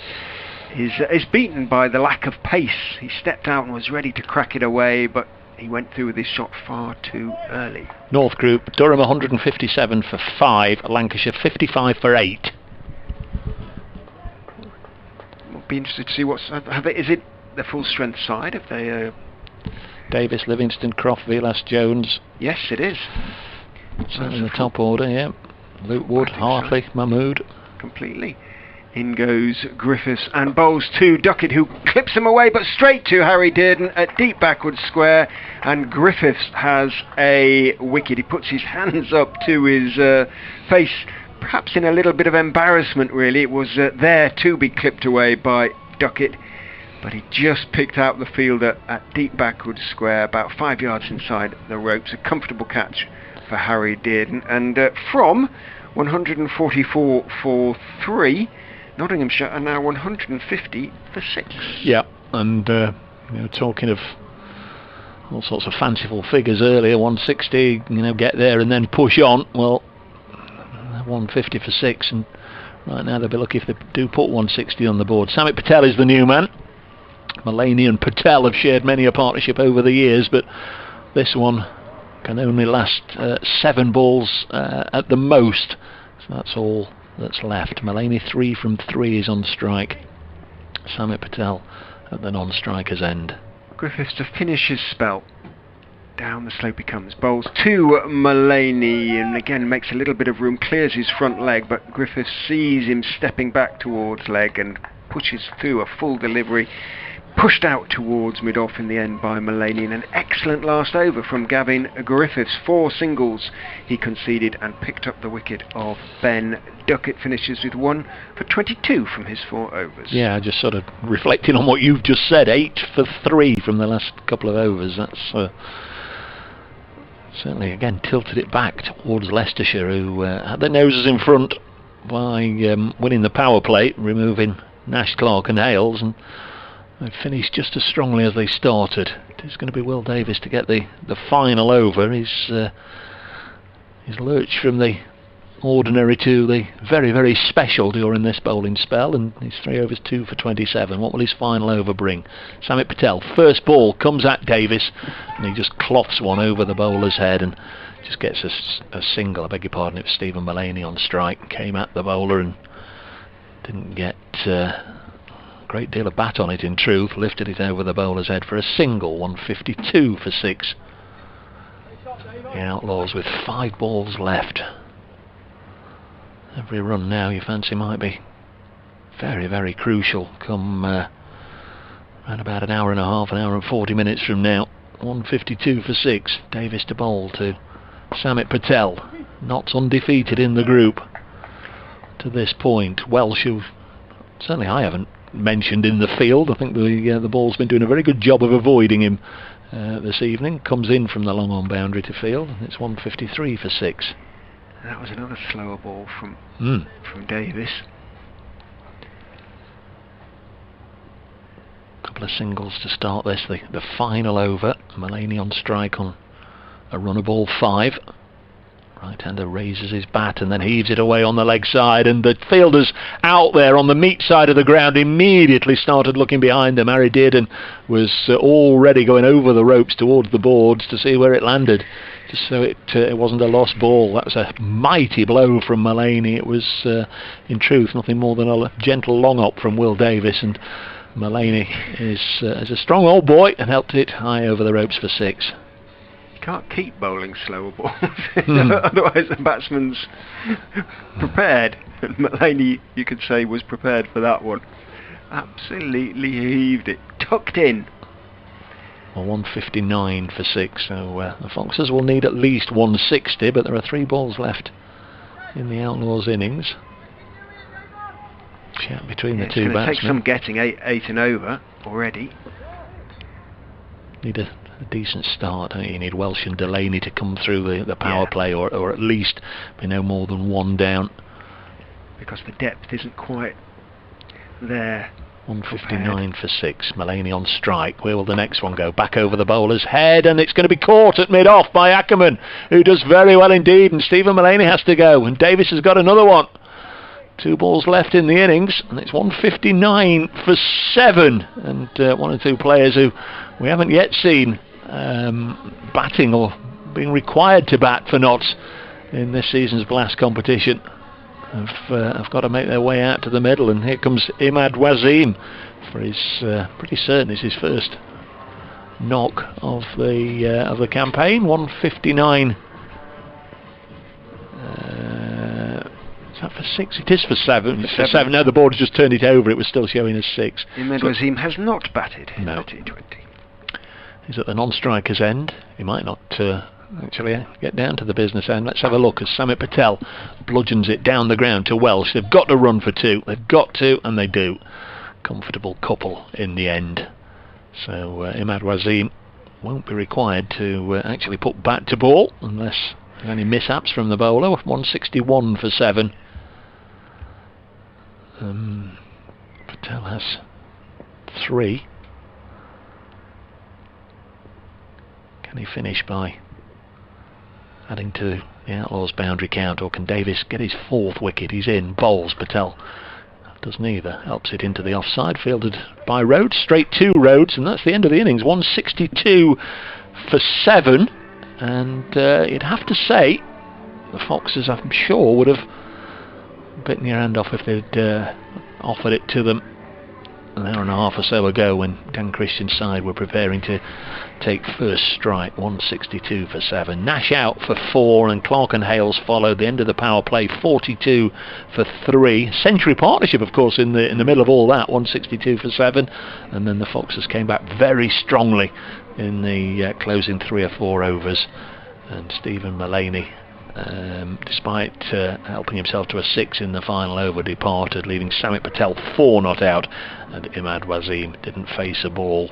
is beaten by the lack of pace. He stepped out and was ready to crack it away, but he went through with his shot far too early. North Group, Durham 157 for 5, Lancashire 55 for 8. We'll be interested to see is it the full strength side? If they Davis, Livingston, Croft, Vilas, Jones. Yes, it is. In the top order, yeah. Luke Wood, Hartley, Mahmood. Completely. In goes Griffiths and bowls to Duckett, who clips him away, but straight to Harry Dearden at deep backward square, and Griffiths has a wicket. He puts his hands up to his face, perhaps in a little bit of embarrassment really. It was there to be clipped away by Duckett, but he just picked out the fielder at deep backward square, about 5 yards inside the ropes. A comfortable catch for Harry Dearden, and from 144 for 3, Nottinghamshire are now 150 for 6. Yeah, and talking of all sorts of fanciful figures earlier, 160, get there and then push on. Well, 150 for 6, and right now they'll be lucky if they do put 160 on the board. Samit Patel is the new man. Mullaney and Patel have shared many a partnership over the years, but this one can only last 7 balls at the most, so that's all that's left. Mullaney 3 from 3 is on strike. Samit Patel at the non-striker's end. Griffiths to finish his spell. Down the slope he comes. Bowls to Mullaney, and again makes a little bit of room, clears his front leg, but Griffiths sees him stepping back towards leg and pushes through a full delivery. pushed out towards mid-off in the end by Mullaney, and an excellent last over from Gavin Griffiths. 4 singles he conceded and picked up the wicket of Ben. Duckett finishes with 1 for 22 from his 4 overs. Yeah, just sort of reflecting on what you've just said. 8 for 3 from the last couple of overs. That's certainly again tilted it back towards Leicestershire, who had their noses in front by winning the power play, removing Nash, Clarke and Hales, and they finished just as strongly as they started. It is going to be Will Davies to get the final over. He's lurched from the ordinary to the very, very special during this bowling spell, and he's 3 overs 2 for 27. What will his final over bring? Samit Patel, first ball comes at Davies, and he just cloths one over the bowler's head and just gets a single. I beg your pardon, it was Stephen Mullaney on strike, came at the bowler and didn't get a great deal of bat on it in truth, lifted it over the bowler's head for a single. 152 for 6. The Outlaws with 5 balls left. Every run now you fancy might be very, very crucial come around about an hour and a half, an hour and 40 minutes from now. 152 for 6. Davies to bowl to Samit Patel, not undefeated in the group to this point. Welch, who certainly I haven't mentioned in the field. I think the ball's been doing a very good job of avoiding him this evening. Comes in from the long on boundary to field, and it's 153 for 6. That was another slower ball from Davies. Couple of singles to start this. The final over. Mullaney on strike on a run of ball 5. Right-hander raises his bat and then heaves it away on the leg side, and the fielders out there on the meat side of the ground immediately started looking behind them. Dearden was already going over the ropes towards the boards to see where it landed, just so it wasn't a lost ball. That was a mighty blow from Mullaney. It was in truth nothing more than a gentle long up from Will Davies, and Mullaney is a strong old boy and helped it high over the ropes for 6. Can't keep bowling slower balls, otherwise the batsman's prepared. Mullaney, you could say, was prepared for that one. Absolutely heaved it, tucked in. Well, 159 for 6, so the Foxes will need at least 160, but there are 3 balls left in the Outlaws' innings. Chat between the two batsmen. It's going to take some getting, 8 and over already. Need a decent start, don't you? You need Welch and Delany to come through the power play, or at least be no more than 1 down, because the depth isn't quite there. 159 for 6. Mullaney on strike. Where will the next one go? Back over the bowler's head, and it's going to be caught at mid-off by Ackermann, who does very well indeed, and Stephen Mullaney has to go, and Davies has got another one. 2 balls left in the innings, and it's 159 for 7, and 1 or 2 players who we haven't yet seen batting or being required to bat for Notts in this season's Blast competition have got to make their way out to the middle, and here comes Imad Wasim for his pretty certain it's his first knock of the campaign. 159. Is that for 6? It is for 7. For 7. No, the board has just turned it over. It was still showing as 6. Imad Wasim has not batted in the T20. He's at the non-striker's end. He might not actually get down to the business end. Let's have a look as Samit Patel bludgeons it down the ground to Welch. They've got to run for 2. They've got to, and they do. Comfortable couple in the end. So Imad Wasim won't be required to actually put bat to ball unless there's any mishaps from the bowler. 161 for 7. Patel has 3. Can he finish by adding to the Outlaws' boundary count, or can Davies get his 4th wicket? He's in, bowls. Patel does neither, helps it into the offside, fielded by Rhodes, straight to Rhodes, and that's the end of the innings. 162 for 7, and you'd have to say the Foxes, I'm sure, would have bitten your hand off if they'd offered it to them an hour and a half or so ago when Dan Christian's side were preparing to take first strike. 162 for 7. Nash out for 4, and Clarke and Hales followed. The end of the power play, 42 for 3. Century partnership, of course, in the middle of all that, 162 for 7. And then the Foxes came back very strongly in the closing 3 or 4 overs. And Stephen Mullaney, despite helping himself to a 6 in the final over, departed, leaving Samit Patel 4 not out, and Imad Wasim didn't face a ball.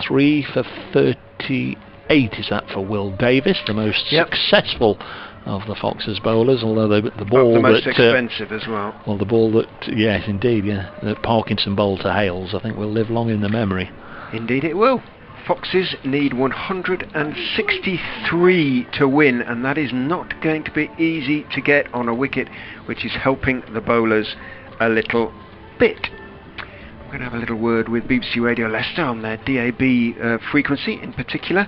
3 for 38 is that for Will Davis, the most successful of the Foxes bowlers, although the ball the most expensive as well. Well, the ball that, yes indeed, that Parkinson bowled to Hales, I think will live long in the memory. Indeed it will. Foxes need 163 to win, and that is not going to be easy to get on a wicket which is helping the bowlers a little bit. I'm going to have a little word with BBC Radio Leicester on their DAB frequency in particular.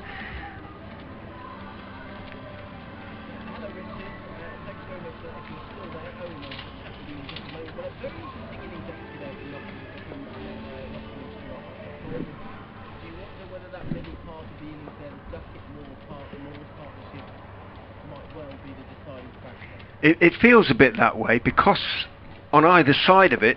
It feels a bit that way because on either side of it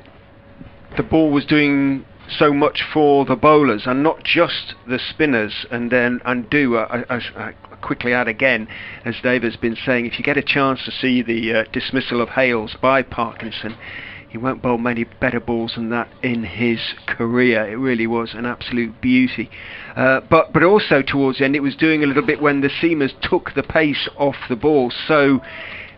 the ball was doing so much for the bowlers and not just the spinners. And then I quickly add again, as Dave has been saying, if you get a chance to see the dismissal of Hales by Parkinson, he won't bowl many better balls than that in his career. It really was an absolute beauty. But also towards the end it was doing a little bit when the seamers took the pace off the ball. So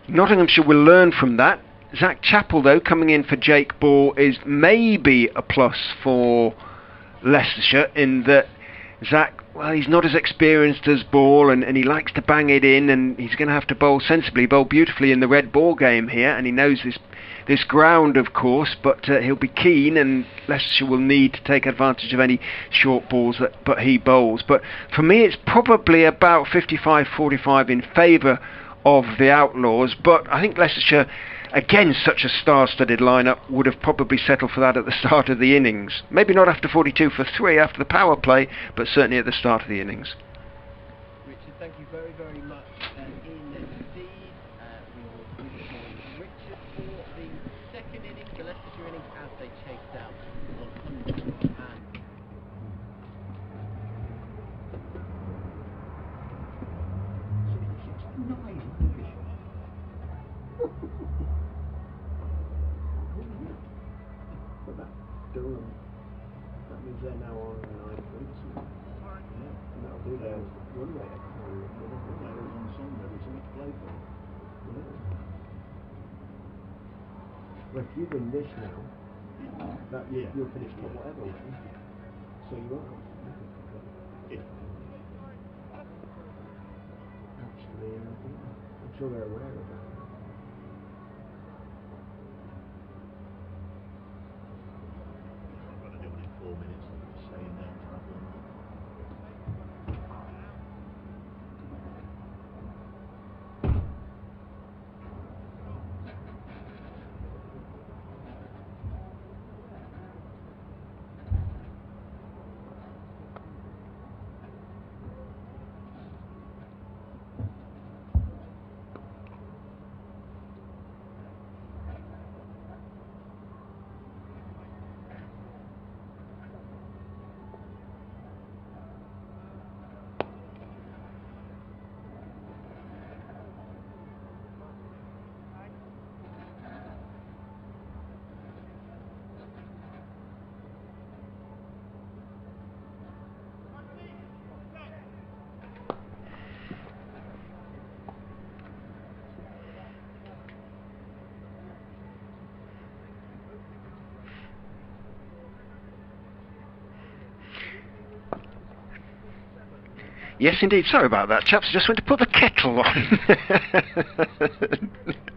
Nottinghamshire will learn from that. Zach Chappell, though, coming in for Jake Ball is maybe a plus for Leicestershire, in that Zach, well, he's not as experienced as Ball, and he likes to bang it in, and he's going to have to bowl sensibly, bowl beautifully in the red ball game here, and he knows this ground, of course, but he'll be keen, and Leicestershire will need to take advantage of any short balls that he bowls. But for me, it's probably about 55-45 in favour of the Outlaws, but I think Leicestershire, again such a star-studded lineup, would have probably settled for that at the start of the innings. Maybe not after 42 for 3 after the power play, but certainly at the start of the innings. Richard, thank you very, very much indeed. We will be joining Richard for the second innings, the Leicestershire innings, as they chased out 100 Durham. That means they're now on 9 points. Yeah, and that'll do their run rate. They're on Sunday, there's something to play for. Yeah. Well, if you win this now, you'll finish top whatever, won't you? So you are. Yeah. Actually, I'm sure they're aware of that. Yes, indeed. Sorry about that, chaps. I just went to put the kettle on.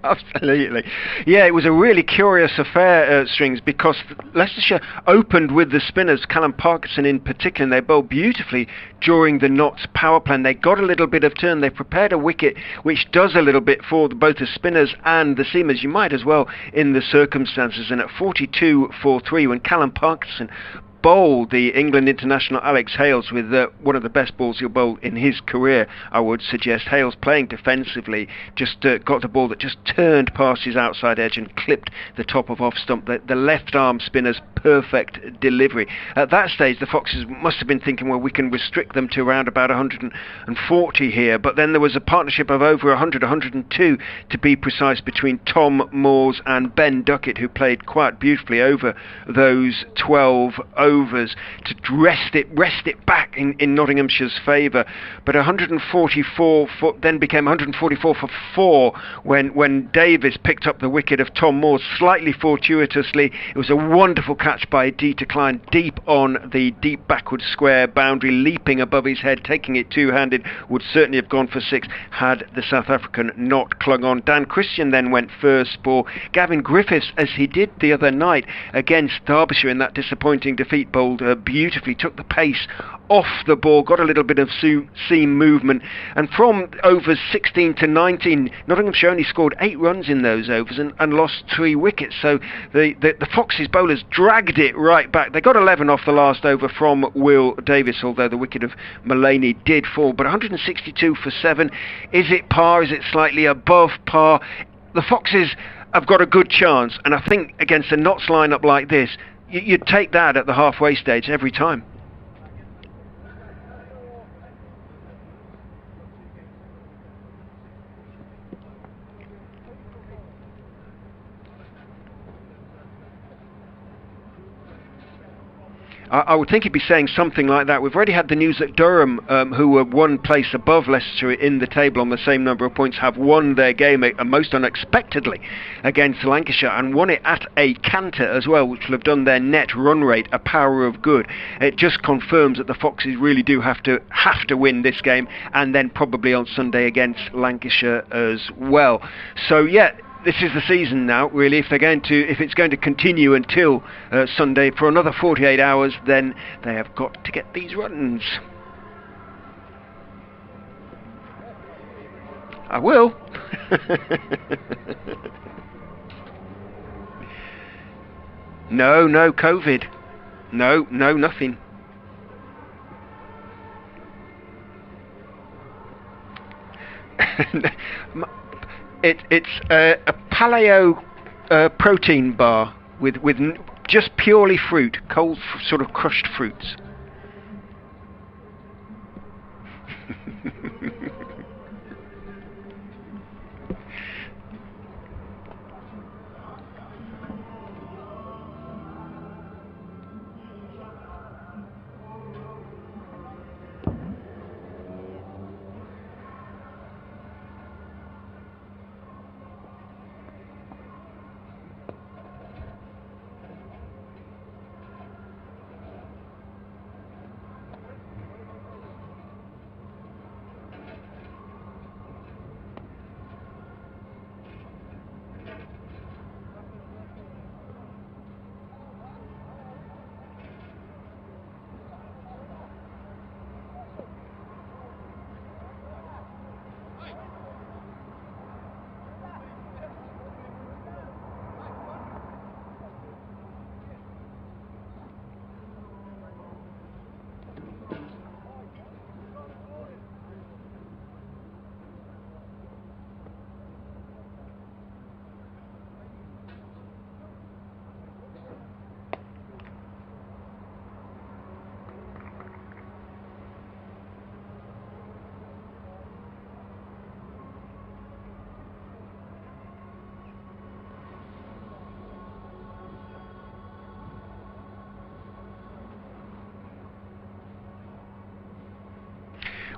Absolutely. Yeah, it was a really curious affair, Strings, because Leicestershire opened with the spinners, Callum, Parkinson in particular, and they bowled beautifully during the Notts power play. They got a little bit of turn. They prepared a wicket which does a little bit for both the spinners and the seamers. You might as well in the circumstances. And at 42 for 3, when Callum Parkinson bowled the England international Alex Hales with one of the best balls he'll bowl in his career, I would suggest. Hales playing defensively, just got the ball that just turned past his outside edge and clipped the top of off stump. The left arm spinner's perfect delivery. At that stage, the Foxes must have been thinking, well, we can restrict them to around about 140 here. But then there was a partnership of over 100, 102 to be precise, between Tom Moores and Ben Duckett, who played quite beautifully over those 12 overs to rest it back in Nottinghamshire's favour. But 144 then became 144 for 4 when Davis picked up the wicket of Tom Moore slightly fortuitously. It was a wonderful catch by Klein, deep on the deep backward square boundary, leaping above his head, taking it two-handed. Would certainly have gone for 6 had the South African not clung on. Dan Christian then went first for Gavin. Griffiths, as he did the other night against Derbyshire in that disappointing defeat, bowled beautifully, took the pace off the ball, got a little bit of seam movement, and from overs 16 to 19, Nottinghamshire only scored 8 runs in those overs and lost 3 wickets. So the Foxes bowlers dragged it right back. They got 11 off the last over from Will Davis, although the wicket of Mullaney did fall. But 162 for 7. Is it par? Is it slightly above par? The Foxes have got a good chance, and I think against a Notts lineup like this, you'd take that at the halfway stage every time. I would think he'd be saying something like that. We've already had the news that Durham, who were one place above Leicestershire in the table on the same number of points, have won their game most unexpectedly against Lancashire, and won it at a canter as well, which will have done their net run rate a power of good. It just confirms that the Foxes really do have to win this game, and then probably on Sunday against Lancashire as well. So yeah, this is the season now, really. If it's going to continue until Sunday for another 48 hours, then they have got to get these runs. I will. No COVID. No, nothing. It's a paleo protein bar with just purely fruit, cold sort of crushed fruits.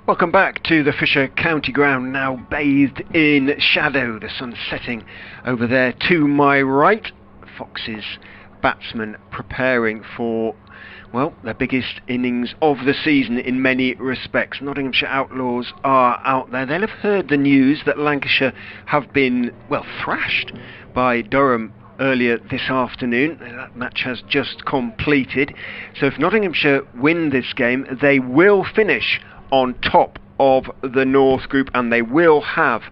Welcome back to the Fisher County ground, now bathed in shadow. The sun setting over there to my right. Foxes batsmen preparing for well, their biggest innings of the season in many respects. Nottinghamshire Outlaws are out there. They'll have heard the news that Lancashire have been, well, thrashed by Durham earlier this afternoon. That match has just completed. So if Nottinghamshire win this game, they will finish on top of the North Group, and they will have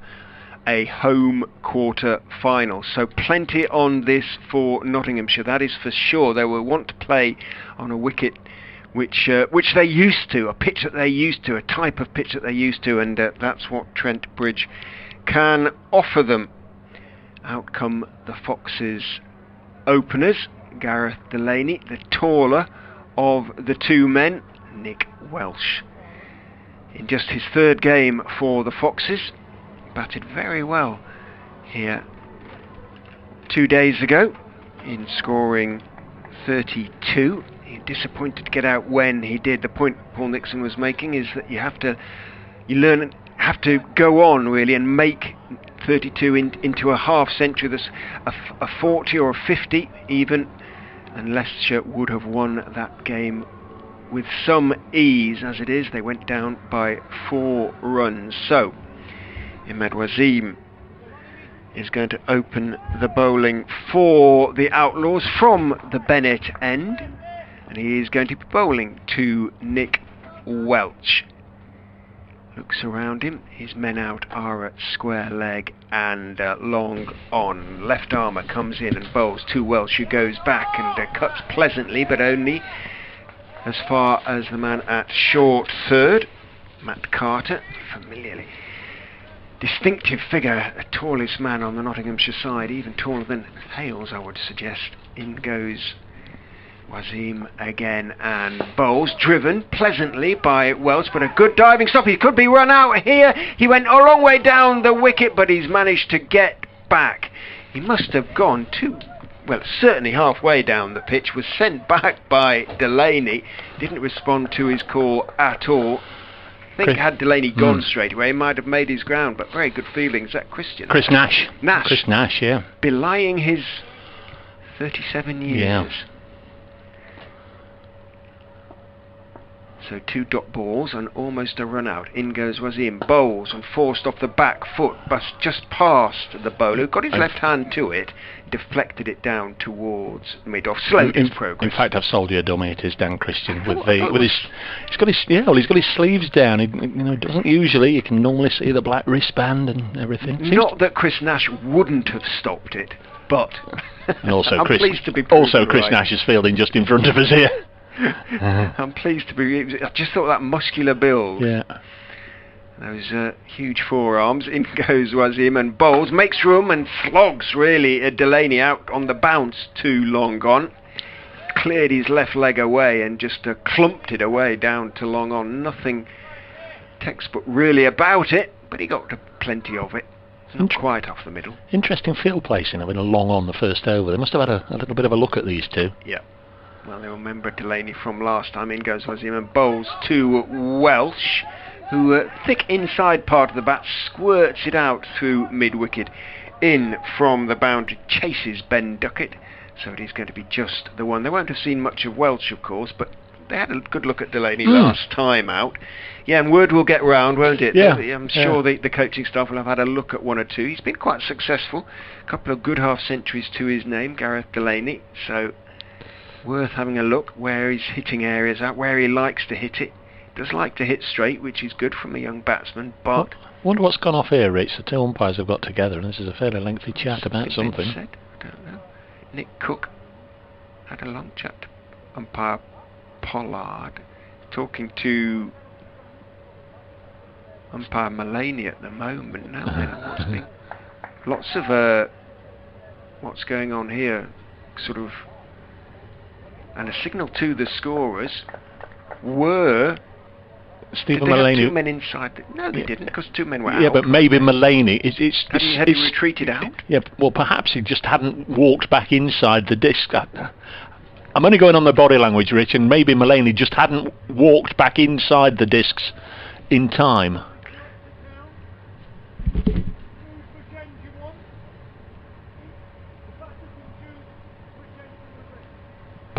a home quarter final. So plenty on this for Nottinghamshire, that is for sure. They will want to play on a wicket which they're used to, a pitch that they're used to, a type of pitch that they're used to, and that's what Trent Bridge can offer them. Out come the Foxes' openers, Gareth Delany, the taller of the two men, Nick Welch. In just his third game for the Foxes, batted very well here 2 days ago in scoring 32. He disappointed to get out when he did. The point Paul Nixon was making is that you have to go on really and make 32 into a half century. There's a 40 or a 50 even, and Leicestershire would have won that game with some ease. As it is, they went down by 4 runs. So Imad Wasim is going to open the bowling for the Outlaws from the Bennett end, and he is going to be bowling to Nick Welch. Looks around him, his men out are at square leg and long on. Left armour comes in and bowls to Welch, who goes back and cuts pleasantly, but only as far as the man at short third, Matt Carter, familiarly distinctive figure, the tallest man on the Nottinghamshire side, even taller than Hales, I would suggest. In goes Wasim again and bowls, driven pleasantly by Welch, but a good diving stop. He could be run out here. He went a long way down the wicket, but he's managed to get back. He must have gone certainly halfway down the pitch, was sent back by Delany, didn't respond to his call at all. I think had Delany gone straight away, he might have made his ground, but very good feelings. That Christian? Chris Nash. Chris Nash, yeah. Belying his 37 years. Yeah. So 2 dot balls and almost a run out. In goes Wasim, bowls and forced off the back foot, but just past the bowler, who got his left hand to it, deflected it down towards mid-off, slowed his progress. In fact, I've sold you a dummy. It is Dan Christian he's got his sleeves down. He doesn't usually. You can normally see the black wristband and everything. Not that Chris Nash wouldn't have stopped it, but and also I'm Chris, pleased to be also Chris right. Nash is fielding just in front of us here. I'm pleased to be. I just thought that muscular build. Yeah. Those huge forearms. In goes Wasim and bowls, makes room and slogs really Delany out on the bounce, too long gone. Cleared his left leg away and just clumped it away down to long on. Nothing textbook really about it, but he got plenty of it. Not quite off the middle. Interesting field placing, having a long on the first over. They must have had a little bit of a look at these two. Yeah. Well, they remember Delany from last time. In goes Wasim and bowls to Welch, who thick inside part of the bat squirts it out through mid-wicket. In from the boundary, chases Ben Duckett, so it is going to be just the one. They won't have seen much of Welch, of course, but they had a good look at Delany last time out. Yeah, and word will get round, won't it? Yeah. I'm sure the coaching staff will have had a look at 1 or 2. He's been quite successful. A couple of good half-centuries to his name, Gareth Delany, so worth having a look where he's hitting areas out, where he likes to hit it. Does like to hit straight, which is good from a young batsman, but I wonder what's gone off here, Rich. The 2 umpires have got together and this is a fairly lengthy chat about something. Said, I don't know. Nick Cook had a long chat to umpire Pollard, talking to umpire Mullaney at the moment. Now then, lots of what's going on here, sort of, and a signal to the scorers were Stephen Mullaney. 2 men inside. No, they didn't, because 2 men were out. Yeah, but maybe Mullaney had he retreated out? Yeah, well, perhaps he just hadn't walked back inside the disc. I'm only going on the body language, Rich, and maybe Mullaney just hadn't walked back inside the discs in time.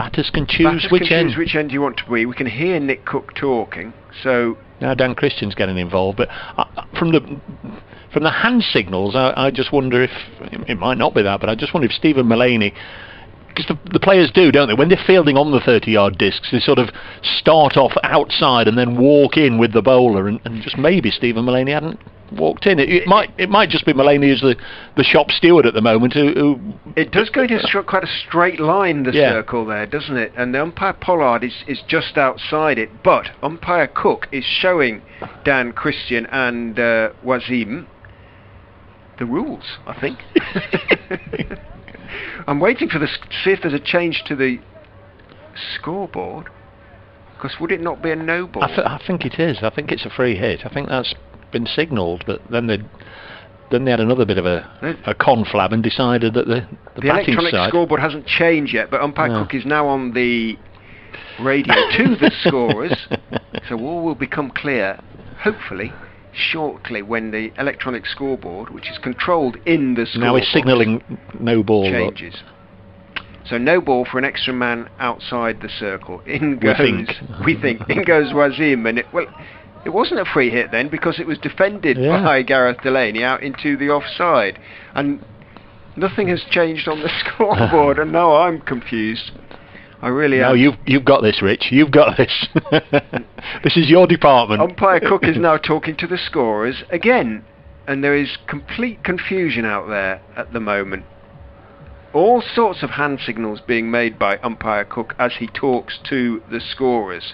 batters can choose which end. You want to be. We can hear Nick Cook talking, so now Dan Christian's getting involved, but from the hand signals, I just wonder if it might not be that, but I just wonder if Stephen Mullaney, because the players do, don't they? When they're fielding on the 30-yard discs, they sort of start off outside and then walk in with the bowler, and just maybe Stephen Mullaney hadn't walked in. It might just be Mullaney who's the shop steward at the moment. Who it does go into quite a straight line, the circle there, doesn't it? And the umpire Pollard is just outside it, but umpire Cook is showing Dan Christian and Wasim the rules, I think. I'm waiting to see if there's a change to the scoreboard, because would it not be a no ball? I think it is. I think it's a free hit. I think that's been signalled, but then they had another bit of a conflab and decided that the batting electronic side... scoreboard hasn't changed yet, but umpire Cook is now on the radio to the scorers, so all will become clear, hopefully, shortly, when the electronic scoreboard, which is controlled in the scoreboard, now it's signalling no ball, changes. So no ball for an extra man outside the circle. In goes, we think, in goes Wasim, and it wasn't a free hit then, because it was defended by Gareth Delany out into the offside, and nothing has changed on the scoreboard. And now I'm confused. I really am. No, you've got this, Rich. You've got this. This is your department. Umpire Cook is now talking to the scorers again, and there is complete confusion out there at the moment. All sorts of hand signals being made by umpire Cook as he talks to the scorers,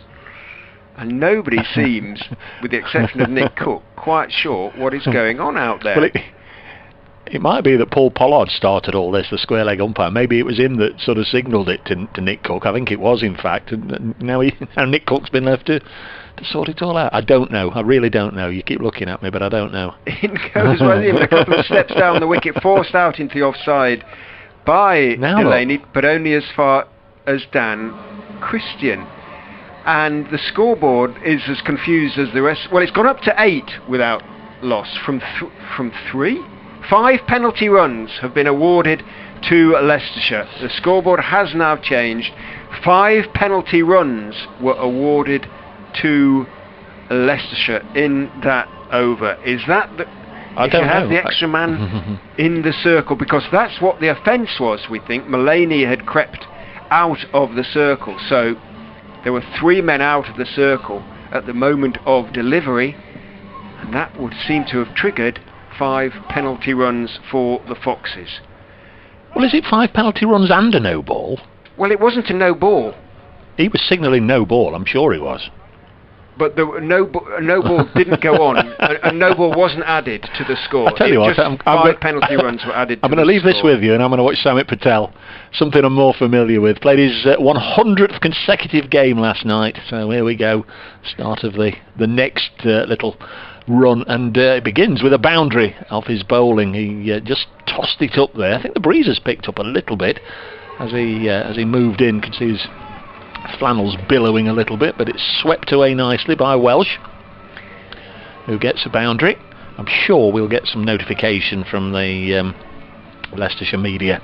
and nobody seems, with the exception of Nick Cook, quite sure what is going on out there. Well, it might be that Paul Pollard started all this, the square leg umpire. Maybe it was him that sort of signalled it to Nick Cook. I think it was, in fact, and now Nick Cook's been left to sort it all out. I don't know. I really don't know. You keep looking at me, but I don't know. In goes Wasim, a couple of steps down the wicket, forced out into the offside by Delany, but only as far as Dan Christian. And the scoreboard is as confused as the rest. Well, it's gone up to 8 without loss from 3. 5 penalty runs have been awarded to Leicestershire. The scoreboard has now changed. 5 penalty runs were awarded to Leicestershire in that over. Is that the... If you have the extra man in the circle, because that's what the offence was, we think. Mullaney had crept out of the circle, so there were 3 men out of the circle at the moment of delivery, and that would seem to have triggered 5 penalty runs for the Foxes. Well, is it 5 penalty runs and a no ball? Well, it wasn't a no ball. He was signalling no ball, I'm sure he was. But the no ball didn't go on. A no ball wasn't added to the score. I tell you what, 5 penalty runs were added. I'm going to leave this with you, and I'm going to watch Samit Patel, something I'm more familiar with. Played his 100th consecutive game last night. So here we go, start of the next little run, and it begins with a boundary off his bowling. He just tossed it up there. I think the breeze has picked up a little bit as he moved in. Can see his flannels billowing a little bit, but it's swept away nicely by Welch, who gets a boundary. I'm sure we'll get some notification from the Leicestershire media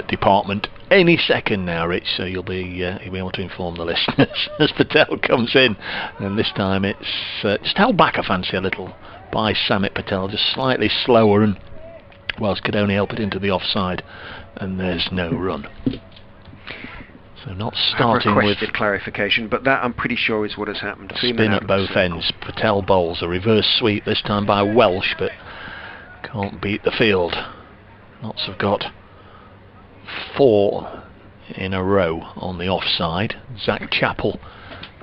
department any second now, Rich, so you'll be able to inform the listeners as Patel comes in. And this time it's just held back, I fancy, a little by Samit Patel, just slightly slower, and Welsh could only help it into the offside, and there's no run. So not starting with clarification, but that I'm pretty sure is what has happened. Spin at both ends. Patel bowls a reverse sweep, this time by Welsh, but can't beat the field. Notts have got 4 in a row on the offside. Zach Chappell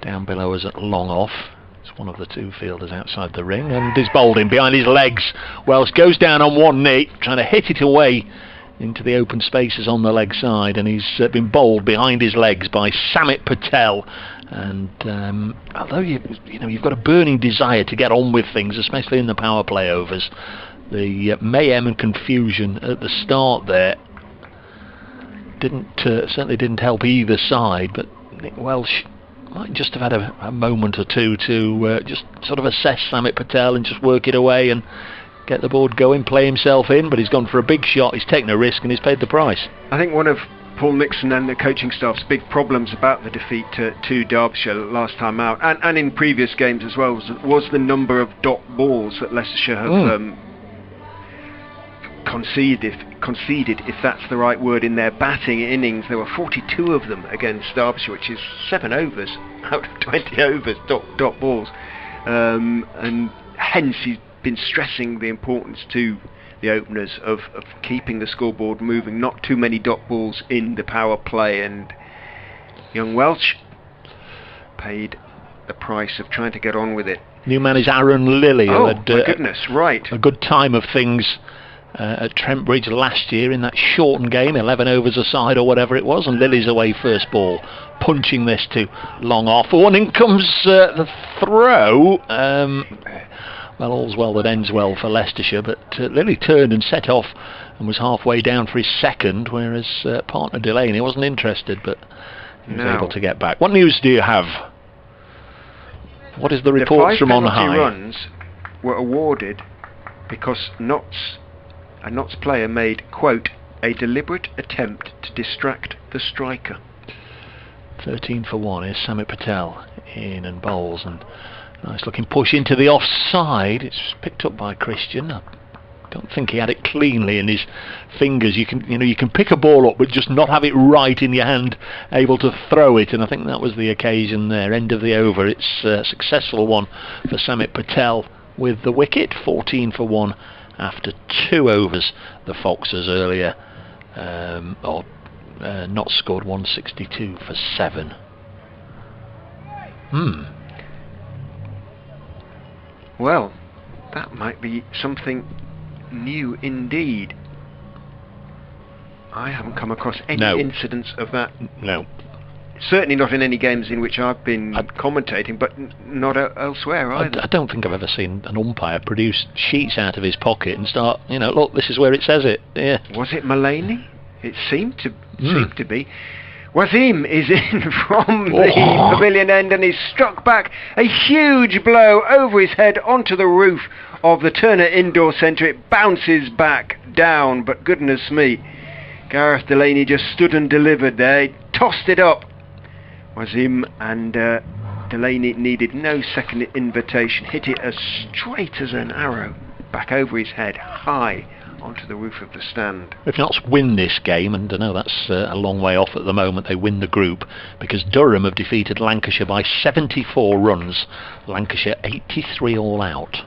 down below us at long off. It's one of the 2 fielders outside the ring, and he's bowled in behind his legs. Welsh goes down on one knee, trying to hit it away into the open spaces on the leg side, and he's been bowled behind his legs by Samit Patel. And although you've got a burning desire to get on with things, especially in the power play overs, the mayhem and confusion at the start there certainly didn't help either side. But Nick Welsh might just have had a moment or two to just sort of assess Samit Patel and just work it away and get the board going, play himself in, but he's gone for a big shot, he's taken a risk, and he's paid the price. I think one of Paul Nixon and the coaching staff's big problems about the defeat to Derbyshire last time out, and in previous games as well, was the number of dot balls that Leicestershire have conceded, if that's the right word, in their batting innings. There were 42 of them against Derbyshire, which is 7 overs out of 20 overs, dot balls. And hence he's been stressing the importance to the openers of keeping the scoreboard moving, not too many dot balls in the power play. And young Welch paid the price of trying to get on with it. New man is Arron Lilley. Oh, who had, my goodness, right. A good time of things at Trent Bridge last year in that shortened game, 11 overs a side or whatever it was, and Lilley's away first ball, punching this to long off. One in comes the throw. Well, all's well that ends well for Leicestershire, but Lilley turned and set off and was halfway down for his second, whereas partner Delany wasn't interested, but he was able to get back. What news do you have? What is the reports from on high? The 5 penalty runs were awarded because a Notts player made, quote, a deliberate attempt to distract the striker. 13 for 1 is Samit Patel in and bowls, and nice looking push into the offside. It's picked up by Christian. I don't think he had it cleanly in his fingers. You can pick a ball up but just not have it right in your hand, able to throw it, and I think that was the occasion there. End of the over. It's a successful one for Samit Patel with the wicket. 14 for 1 after 2 overs. The Foxes earlier not scored 162 for 7. Well, that might be something new indeed. I haven't come across any incidents of that. No. Certainly not in any games in which I've been commentating, but not elsewhere either. I don't think I've ever seen an umpire produce sheets out of his pocket and start, look, this is where it says it. Yeah. Was it Mullaney? It seemed to be. Wasim is in from the pavilion end, and he's struck back a huge blow over his head onto the roof of the Turner Indoor Centre. It bounces back down, but goodness me, Gareth Delany just stood and delivered there. He tossed it up. Wasim and Delany needed no second invitation. Hit it as straight as an arrow back over his head, high onto the roof of the stand. If Notts win this game, and I know that's a long way off at the moment, they win the group, because Durham have defeated Lancashire by 74 runs. Lancashire 83 all out.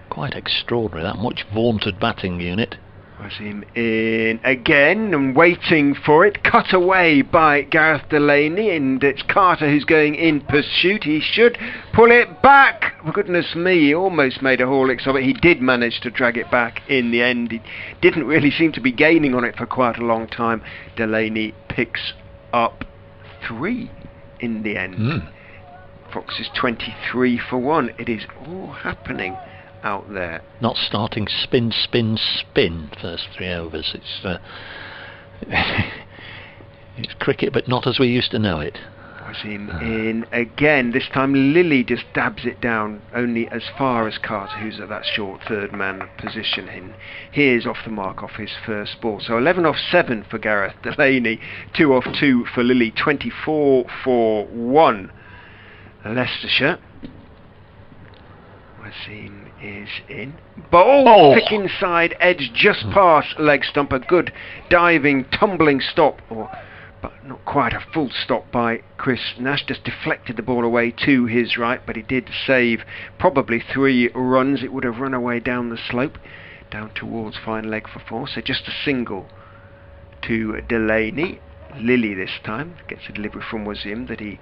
Quite extraordinary, that much vaunted batting unit. Wasim in again and waiting for it, cut away by Gareth Delany, and it's Carter who's going in pursuit. He should pull it back. For goodness me, he almost made a Horlicks of it. He did manage to drag it back in the end. He didn't really seem to be gaining on it for quite a long time. Delany picks up 3 in the end. Foxes 23 for 1. It is all happening out there. Not starting spin first 3 overs. It's cricket, but not as we used to know it. Wasim in again. This time Lilley just dabs it down only as far as Carter, who's at that short third man position. Here's off the mark off his first ball. So 11 off 7 for Gareth Delany, 2 off 2 for Lilley, 24 for 1. Leicestershire. Wasim is in. Bowl! Thick inside edge, just past leg stump. A good diving, tumbling stop, but not quite a full stop by Chris Nash. Just deflected the ball away to his right, but he did save probably 3 runs. It would have run away down the slope, down towards fine leg for 4. So just a single to Delany. Lilley this time gets a delivery from Wasim that he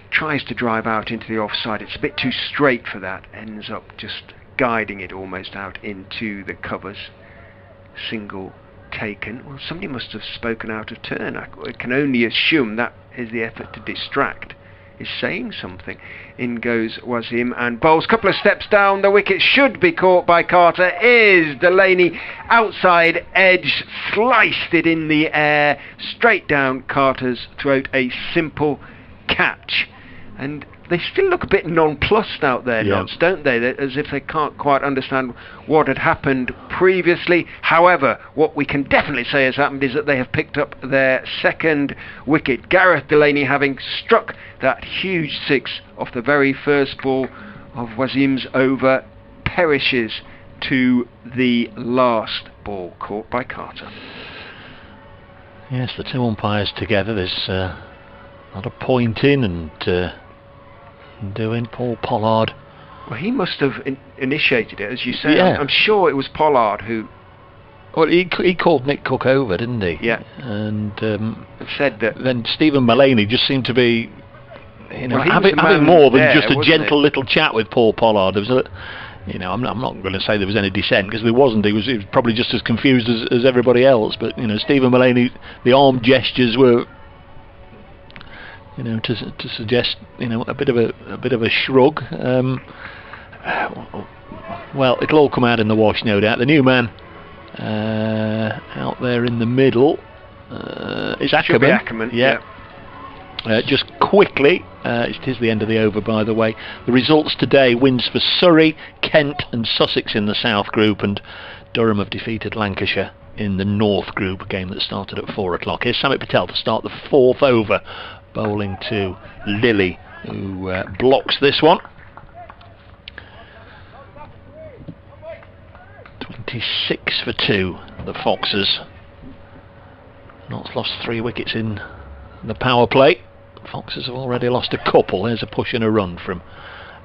tries to drive out into the offside. It's a bit too straight for that. Ends up just guiding it almost out into the covers. Single taken. Well, somebody must have spoken out of turn. I can only assume that is the effort to distract is saying something. In goes Wasim and bowls. Couple of steps down. The wicket should be caught by Carter. Is Delany outside edge. Sliced it in the air. Straight down Carter's throat. A simple catch. And they still look a bit nonplussed out there, Yeah. Notts, don't they? As if they can't quite understand what had happened previously. However, what we can definitely say has happened is that they have picked up their second wicket. Gareth Delany, having struck that huge six off the very first ball of Wasim's over, perishes to the last ball caught by Carter. Yes, the two umpires together. There's a lot of pointing and doing. Paul Pollard. Well, he must have initiated it, as you say. Yeah. I'm sure it was Pollard who... Well, he called Nick Cook over, didn't he? Yeah. And said that... then Stephen Mullaney just seemed to be, you know, Well, he was having the man more than there, just a wasn't gentle it? little chat with Paul Pollard. There was a, you know, I'm not going to say there was any dissent, because there wasn't. He was probably just as confused as everybody else. But you know, Stephen Mullaney, the arm gestures were, you know, to suggest, you know, a bit of a shrug. Well, it'll all come out in the wash, no doubt. The new man out there in the middle is Ackermann. Should be Ackermann, yeah. Just quickly, it is the end of the over, by the way. The results today: wins for Surrey, Kent and Sussex in the South Group, and Durham have defeated Lancashire in the North Group, a game that started at 4 o'clock. Here's Samit Patel to start the fourth over, bowling to Lilley, who blocks this one. 26 for 2, the Foxes. Notts lost 3 wickets in the power play. Foxes have already lost a couple. There's a push and a run from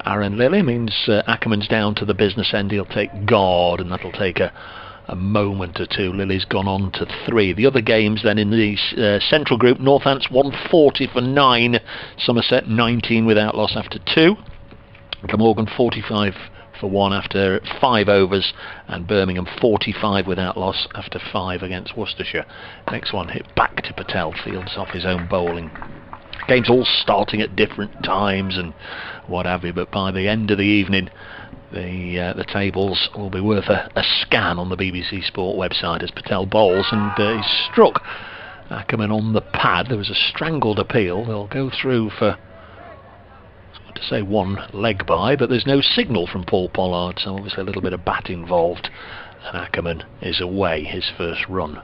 Arron. Lilley means Ackermann's down to the business end. He'll take guard, and that'll take a moment or two. Lilley's gone on to 3. The other games then in the Central Group: Northants 140 for 9, Somerset 19 without loss after 2, Glamorgan 45 for 1 after 5 overs, and Birmingham 45 without loss after 5 against Worcestershire. Next one hit back to Patel, fields off his own bowling. Games all starting at different times and what have you, but by the end of the evening the tables will be worth a scan on the BBC Sport website as Patel bowls, and he struck Ackermann on the pad. There was a strangled appeal. They'll go through for, to say, one leg by, but there's no signal from Paul Pollard, so obviously a little bit of bat involved, and Ackermann is away, his first run.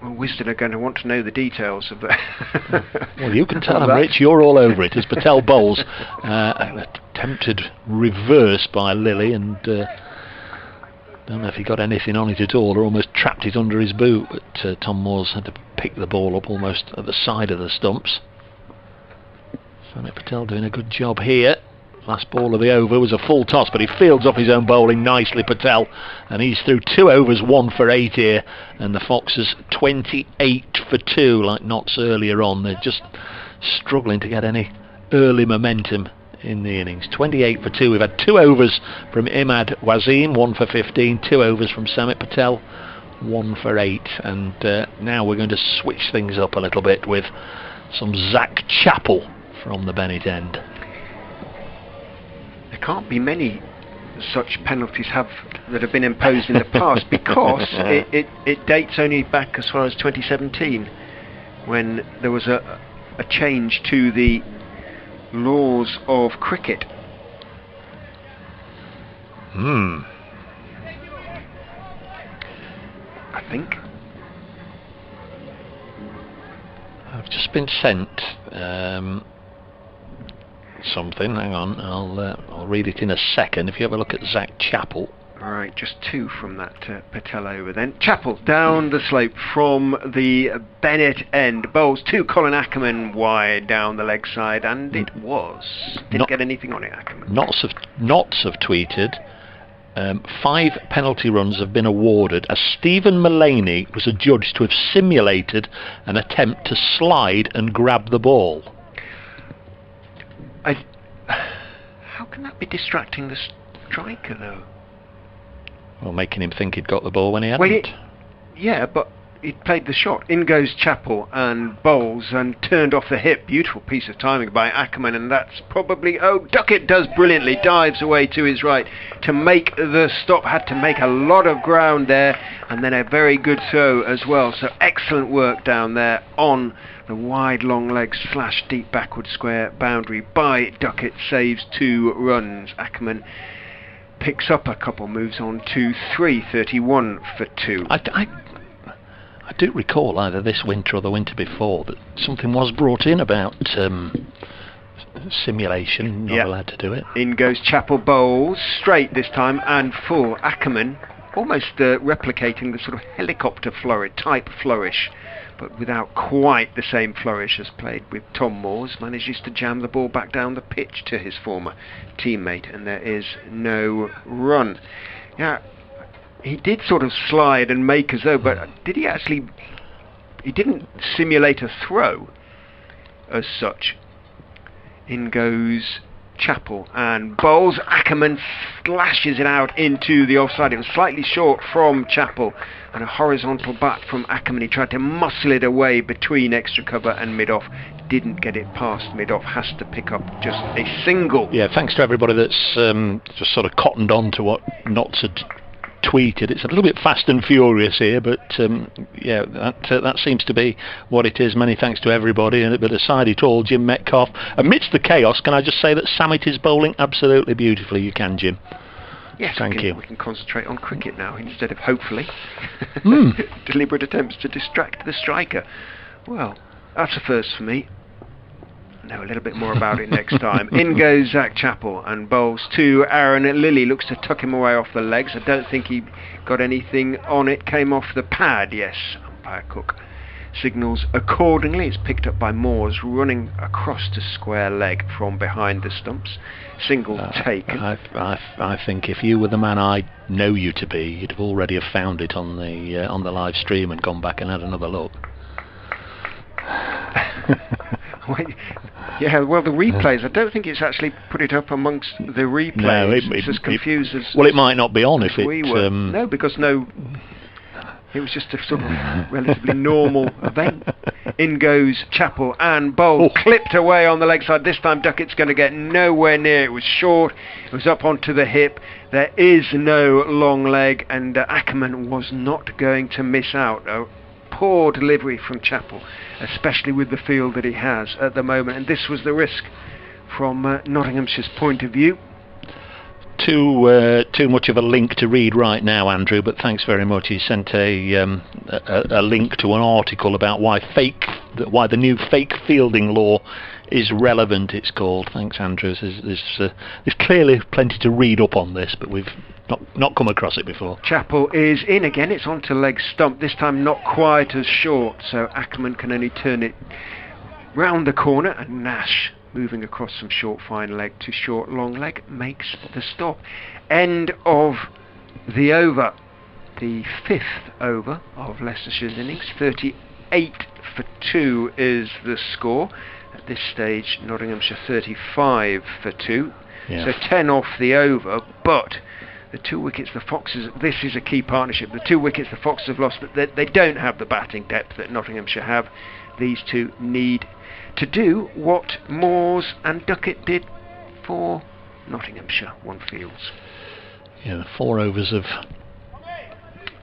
Well, Wisden are going to want to know the details of that. Well, you can tell him, Rich, you're all over it, as Patel bowls. An attempted reverse by Lilley, and don't know if he got anything on it at all, or almost trapped it under his boot, but Tom Moores had to pick the ball up almost at the side of the stumps. Samit Patel doing a good job here. Last ball of the over was a full toss, but he fields off his own bowling nicely, Patel, and he's through 2 overs, 1 for 8 here, and the Foxes 28 for 2, like Notts earlier on. They're just struggling to get any early momentum in the innings. 28 for 2. We've had 2 overs from Imad Wasim, 1 for 15, 2 overs from Samit Patel, 1 for 8, and now we're going to switch things up a little bit with some Zach Chappell from the Bennett end. There can't be many such penalties that have been imposed in the past, because it dates only back as far as 2017, when there was a change to the laws of cricket. I think. I've just been sent something. Hang on, I'll read it in a second. If you have a look at Zach Chappell. Alright, just 2 from that Patel over then. Chappell down the slope from the Bennett end. Bowls to Colin Ackermann wide down the leg side, and it was. Didn't get anything on it, Ackermann. Notts have tweeted 5 penalty runs have been awarded as Stephen Mullaney was adjudged to have simulated an attempt to slide and grab the ball. How can that be distracting the striker, though? Well, making him think he'd got the ball when he hadn't. Yeah, but he played the shot. In goes Chappell and bowls and turned off the hip. Beautiful piece of timing by Ackermann, and that's probably... Oh, Duckett does brilliantly, dives away to his right to make the stop. Had to make a lot of ground there, and then a very good throw as well. So excellent work down there on the wide long leg / deep backward square boundary by Duckett. Saves 2 runs. Ackermann picks up a couple, moves on to 3, 31 for 2. I do recall either this winter or the winter before that something was brought in about simulation, not allowed to do it. In goes Chappell, bowls straight this time and full. Ackermann almost replicating the sort of helicopter type flourish, but without quite the same flourish as played with Tom Moore's. Manages to jam the ball back down the pitch to his former teammate, and there is no run. Yeah, he did sort of slide and make as though, but did he actually... He didn't simulate a throw as such. In goes Chappell and bowls. Ackermann slashes it out into the offside. It was slightly short from Chappell, and a horizontal bat from Ackermann. He tried to muscle it away between extra cover and mid-off. Didn't get it past mid-off. Has to pick up just a single. Yeah, thanks to everybody that's just sort of cottoned on to what Notts had tweeted. It's a little bit fast and furious here, but yeah, that seems to be what it is. Many thanks to everybody. But aside it all, Jim Metcalf, amidst the chaos, can I just say that Samit is bowling absolutely beautifully? You can, Jim. Yes, thank you. We can concentrate on cricket now instead of, hopefully, deliberate attempts to distract the striker. Well, that's a first for me. Know a little bit more about it next time. In goes Zach Chappell and bowls to Arron. Lilley looks to tuck him away off the legs. I don't think he got anything on it. Came off the pad, yes. Umpire Cook signals accordingly. It's picked up by Moores, running across to square leg from behind the stumps. Single taken. I think if you were the man I know you to be, you'd have already have found it on the live stream and gone back and had another look. Yeah, well, the replays, I don't think it's actually put it up amongst the replays. No, it's as confused as... Well, it might not be on if we were. No, because it was just a sort of relatively normal event. In goes Chappell and bowl clipped away on the leg side. This time Duckett's going to get nowhere near. It was short. It was up onto the hip. There is no long leg, and Ackermann was not going to miss out. Poor delivery from Chappell, especially with the field that he has at the moment, and this was the risk from Nottinghamshire's point of view. Too much of a link to read right now, Andrew, but thanks very much. He sent a link to an article about why the new fake fielding law is relevant, it's called. Thanks, Andrew. There's clearly plenty to read up on this, but we've not come across it before. Chappell is in again. It's onto leg stump, this time not quite as short, so Ackermann can only turn it round the corner, and Nash, moving across from short fine leg to short long leg, makes the stop. End of the over. The 5th over of Leicestershire's innings. 38 for 2 is the score. At this stage, Nottinghamshire 35 for 2. Yeah. So 10 off the over, but the 2 wickets the Foxes, this is a key partnership, the 2 wickets the Foxes have lost, they don't have the batting depth that Nottinghamshire have. These two need to do what Moores and Duckett did for Nottinghamshire, one feels. Yeah, the 4 overs of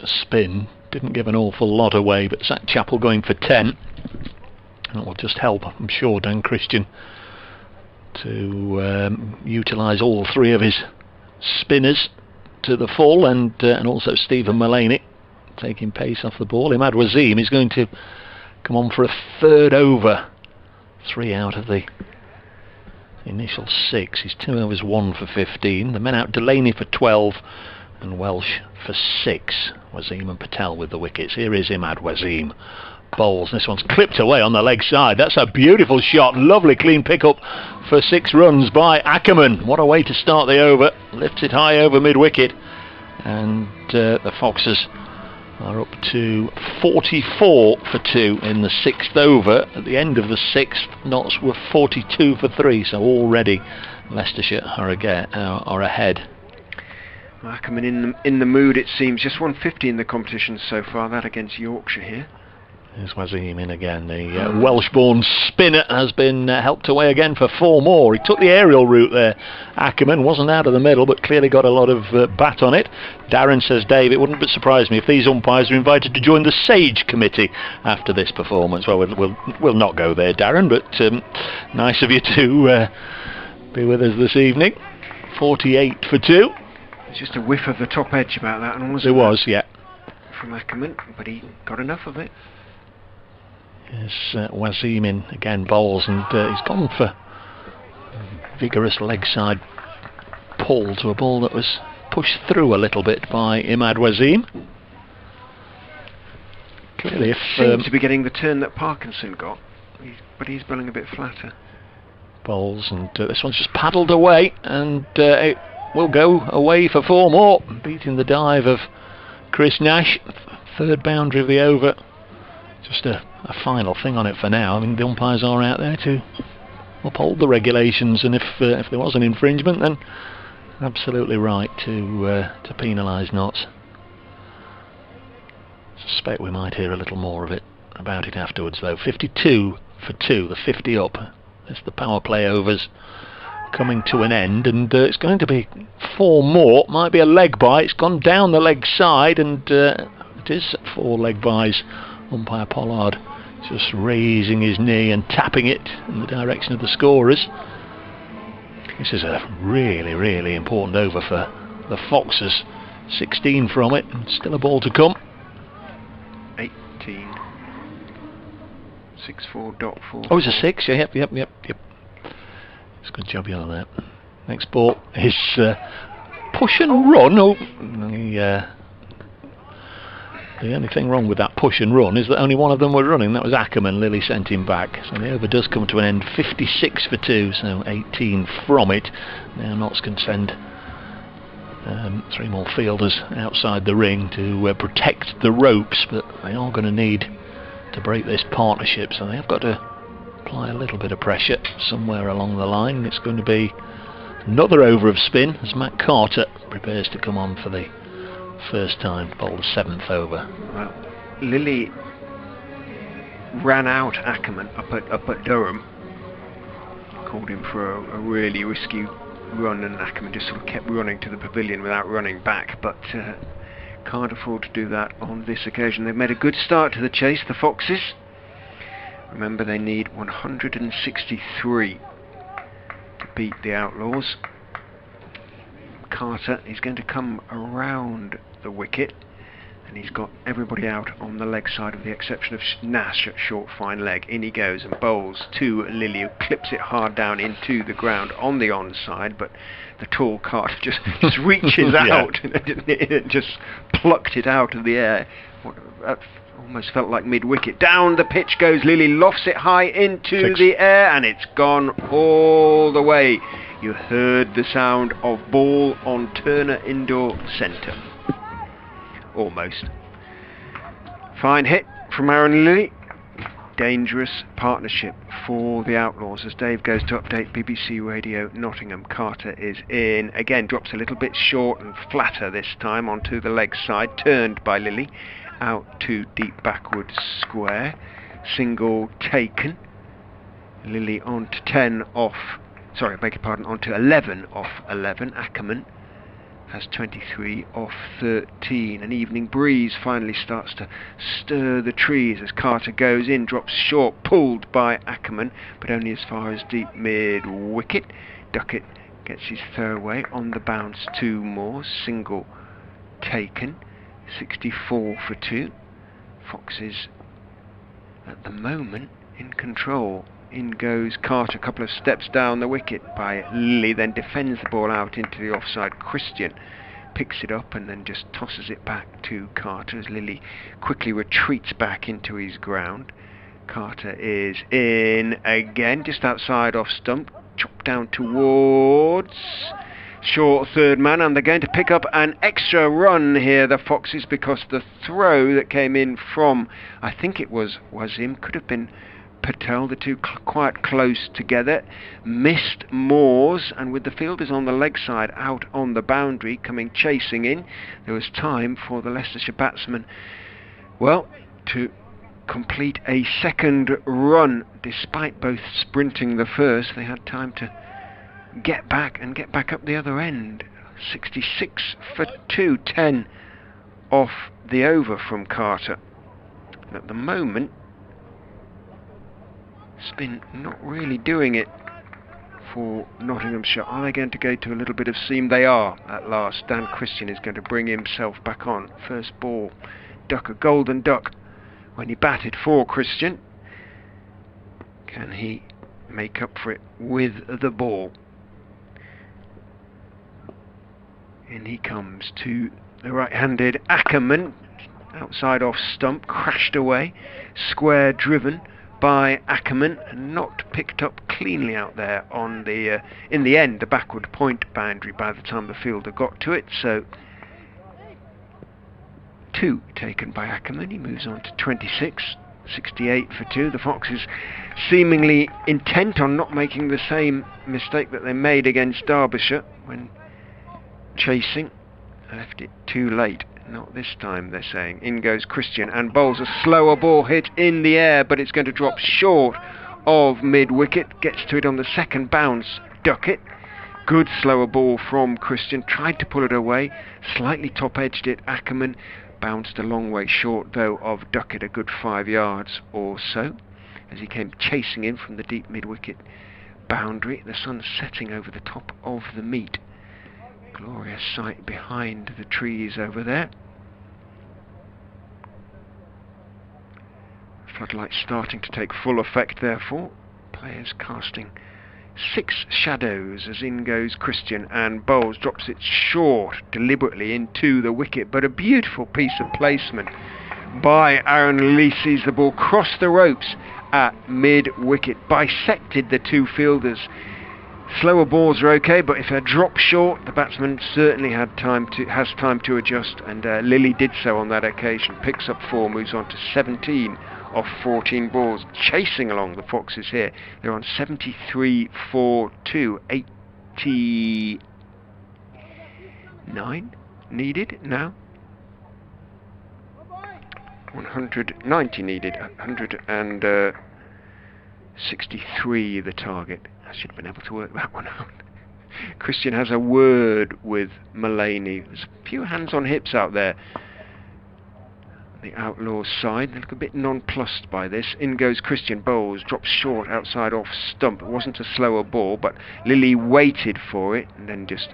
spin didn't give an awful lot away, but Zach Chappell going for 10. That will just help, I'm sure, Dan Christian to utilise all 3 of his spinners to the full, and also Stephen Mullaney taking pace off the ball. Imad Wasim is going to come on for a 3rd over. 3 out of the initial 6. He's 2 overs 1 for 15. The men out: Delany for 12 and Welch for 6. Wasim and Patel with the wickets. Here is Imad Wasim. Bowls. This one's clipped away on the leg side. That's a beautiful shot. Lovely clean pick-up for 6 runs by Ackermann. What a way to start the over. Lifts it high over mid-wicket. And the Foxes are up to 44 for 2 in the 6th over. At the end of the 6th, Notts were 42 for 3. So already Leicestershire are ahead. Ackermann in the mood, it seems. Just 150 in the competition so far, that against Yorkshire here. There's Wasim in again. The Welsh-born spinner has been helped away again for 4 more. He took the aerial route there. Ackermann wasn't out of the middle, but clearly got a lot of bat on it. Darren says, Dave, it wouldn't surprise me if these umpires are invited to join the Sage Committee after this performance. Well, we'll not go there, Darren, but nice of you to be with us this evening. 48 for 2. It's just a whiff of the top edge about that, and there was, yeah, from Ackermann, but he got enough of it. Yes, Wasim in again, bowls, and he's gone for a vigorous leg side pull to a ball that was pushed through a little bit by Imad Wasim. Clearly, seems to be getting the turn that Parkinson got, but he's bowling a bit flatter. Bowls, and this one's just paddled away, and it will go away for 4 more, beating the dive of Chris Nash. 3rd boundary of the over. Just a final thing on it for now. I mean, the umpires are out there to uphold the regulations, and if there was an infringement, then absolutely right to penalise Notts. Suspect we might hear a little more of it about it afterwards, though. 52 for 2, the 50 up. As the power play overs coming to an end, and it's going to be 4 more. Might be a leg bye. It's gone down the leg side, and it is 4 leg byes. Umpire Pollard just raising his knee and tapping it in the direction of the scorers. This is a really, really important over for the Foxes. 16 from it, and still a ball to come. 18. 6-4.4. Oh, it's a 6. Yep. It's a good job you on that. Next ball is push and run. Oh, the only thing wrong with that push and run is that only one of them were running. That was Ackermann. Lilley sent him back. So the over does come to an end. 56 for 2, so 18 from it. Now Notts can send 3 more fielders outside the ring to protect the ropes, but they are going to need to break this partnership, so they have got to apply a little bit of pressure somewhere along the line. It's going to be another over of spin as Matt Carter prepares to come on for the first time, bowled the 7th over. Well, Lilley ran out Ackermann up at Durham, called him for a really risky run, and Ackermann just sort of kept running to the pavilion without running back, but can't afford to do that on this occasion. They've made a good start to the chase, the Foxes. Remember, they need 163 to beat the Outlaws. Carter is going to come around the wicket, and he's got everybody out on the leg side, with the exception of Nash at short fine leg. In he goes and bowls to Lilley, who clips it hard down into the ground on the onside, but the tall Carter just reaches out and just plucked it out of the air. That almost felt like mid-wicket. Down the pitch goes Lilley, lofts it high into the air, and it's gone all the way. You heard the sound of ball on Turner Indoor Centre. Almost. Fine hit from Arron and Lilley. Dangerous partnership for the Outlaws as Dave goes to update BBC Radio Nottingham. Carter is in. Again, drops a little bit short and flatter this time onto the leg side. Turned by Lilley. Out to deep backward square. Single taken. Lilley on to 10 off. Sorry, I beg your pardon, on to 11 off 11. Ackermann has 23 off 13. An evening breeze finally starts to stir the trees as Carter goes in, drops short, pulled by Ackermann, but only as far as deep mid-wicket. Duckett gets his throwaway on the bounce, 2 more. Single taken. 64 for 2. Foxes at the moment in control. In goes Carter, a couple of steps down the wicket by Lilley, then defends the ball out into the offside. Christian picks it up and then just tosses it back to Carter as Lilley quickly retreats back into his ground. Carter is in again, just outside off stump, chopped down towards short third man, and they're going to pick up an extra run here, the Foxes, because the throw that came in from, I think it was Wasim, could have been Patel, the two quite close together. Missed Moores, and with the fielders on the leg side out on the boundary coming chasing in, there was time for the Leicestershire batsmen, well, to complete a second run. Despite both sprinting the first, they had time to get back and get back up the other end. 66 for 2, 10 off the over from Carter. And at the moment, spin not really doing it for Nottinghamshire. Are they going to go to a little bit of seam? They are at last. Dan Christian is going to bring himself back on. First ball, duck, a golden duck when he batted for Christian. Can he make up for it with the ball? In he comes to the right-handed Ackermann, outside off stump, crashed away, square driven by Ackermann, and not picked up cleanly out there on the in the end, the backward point boundary by the time the fielder got to it. So 2 taken by Ackermann. He moves on to 26, 68 for 2. The Foxes seemingly intent on not making the same mistake that they made against Derbyshire when chasing. Left it too late. Not this time, they're saying. In goes Christian and bowls a slower ball hit in the air, but it's going to drop short of mid-wicket. Gets to it on the second bounce, Duckett. Good slower ball from Christian. Tried to pull it away. Slightly top-edged it. Ackermann bounced a long way short, though, of Duckett, a good 5 yards or so, as he came chasing in from the deep mid-wicket boundary. The sun setting over the top of the meet. Glorious sight behind the trees over there. Floodlights starting to take full effect, therefore. Players casting 6 shadows as in goes Christian and bowls. Drops it short deliberately into the wicket, but a beautiful piece of placement by Arron. Lilley sees the ball cross the ropes at mid-wicket, bisected the two fielders. Slower balls are okay, but if they drop short, the batsman certainly has time to adjust, and Lilley did so on that occasion. Picks up 4, moves on to 17 off 14 balls. Chasing along the Foxes here. They're on 73 for 2. 89 needed now. 190 needed. 163 the target. I should have been able to work that one out. Christian has a word with Mullaney. There's a few hands on hips out there. The Outlaws side, they look a bit nonplussed by this. In goes Christian, bowls, drops short outside off stump. It wasn't a slower ball, but Lilley waited for it and then just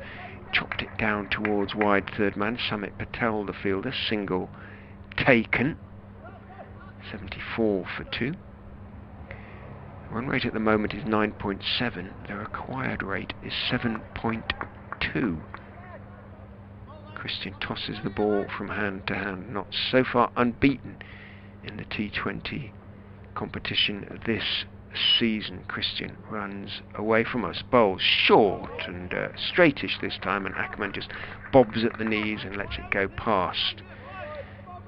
chopped it down towards wide third man. Samit Patel, the fielder, single taken. 74 for 2. Run rate at the moment is 9.7. The required rate is 7.2. Christian tosses the ball from hand to hand. Not so far unbeaten in the T20 competition this season. Christian runs away from us. Bowls short and straightish this time, and Ackermann just bobs at the knees and lets it go past.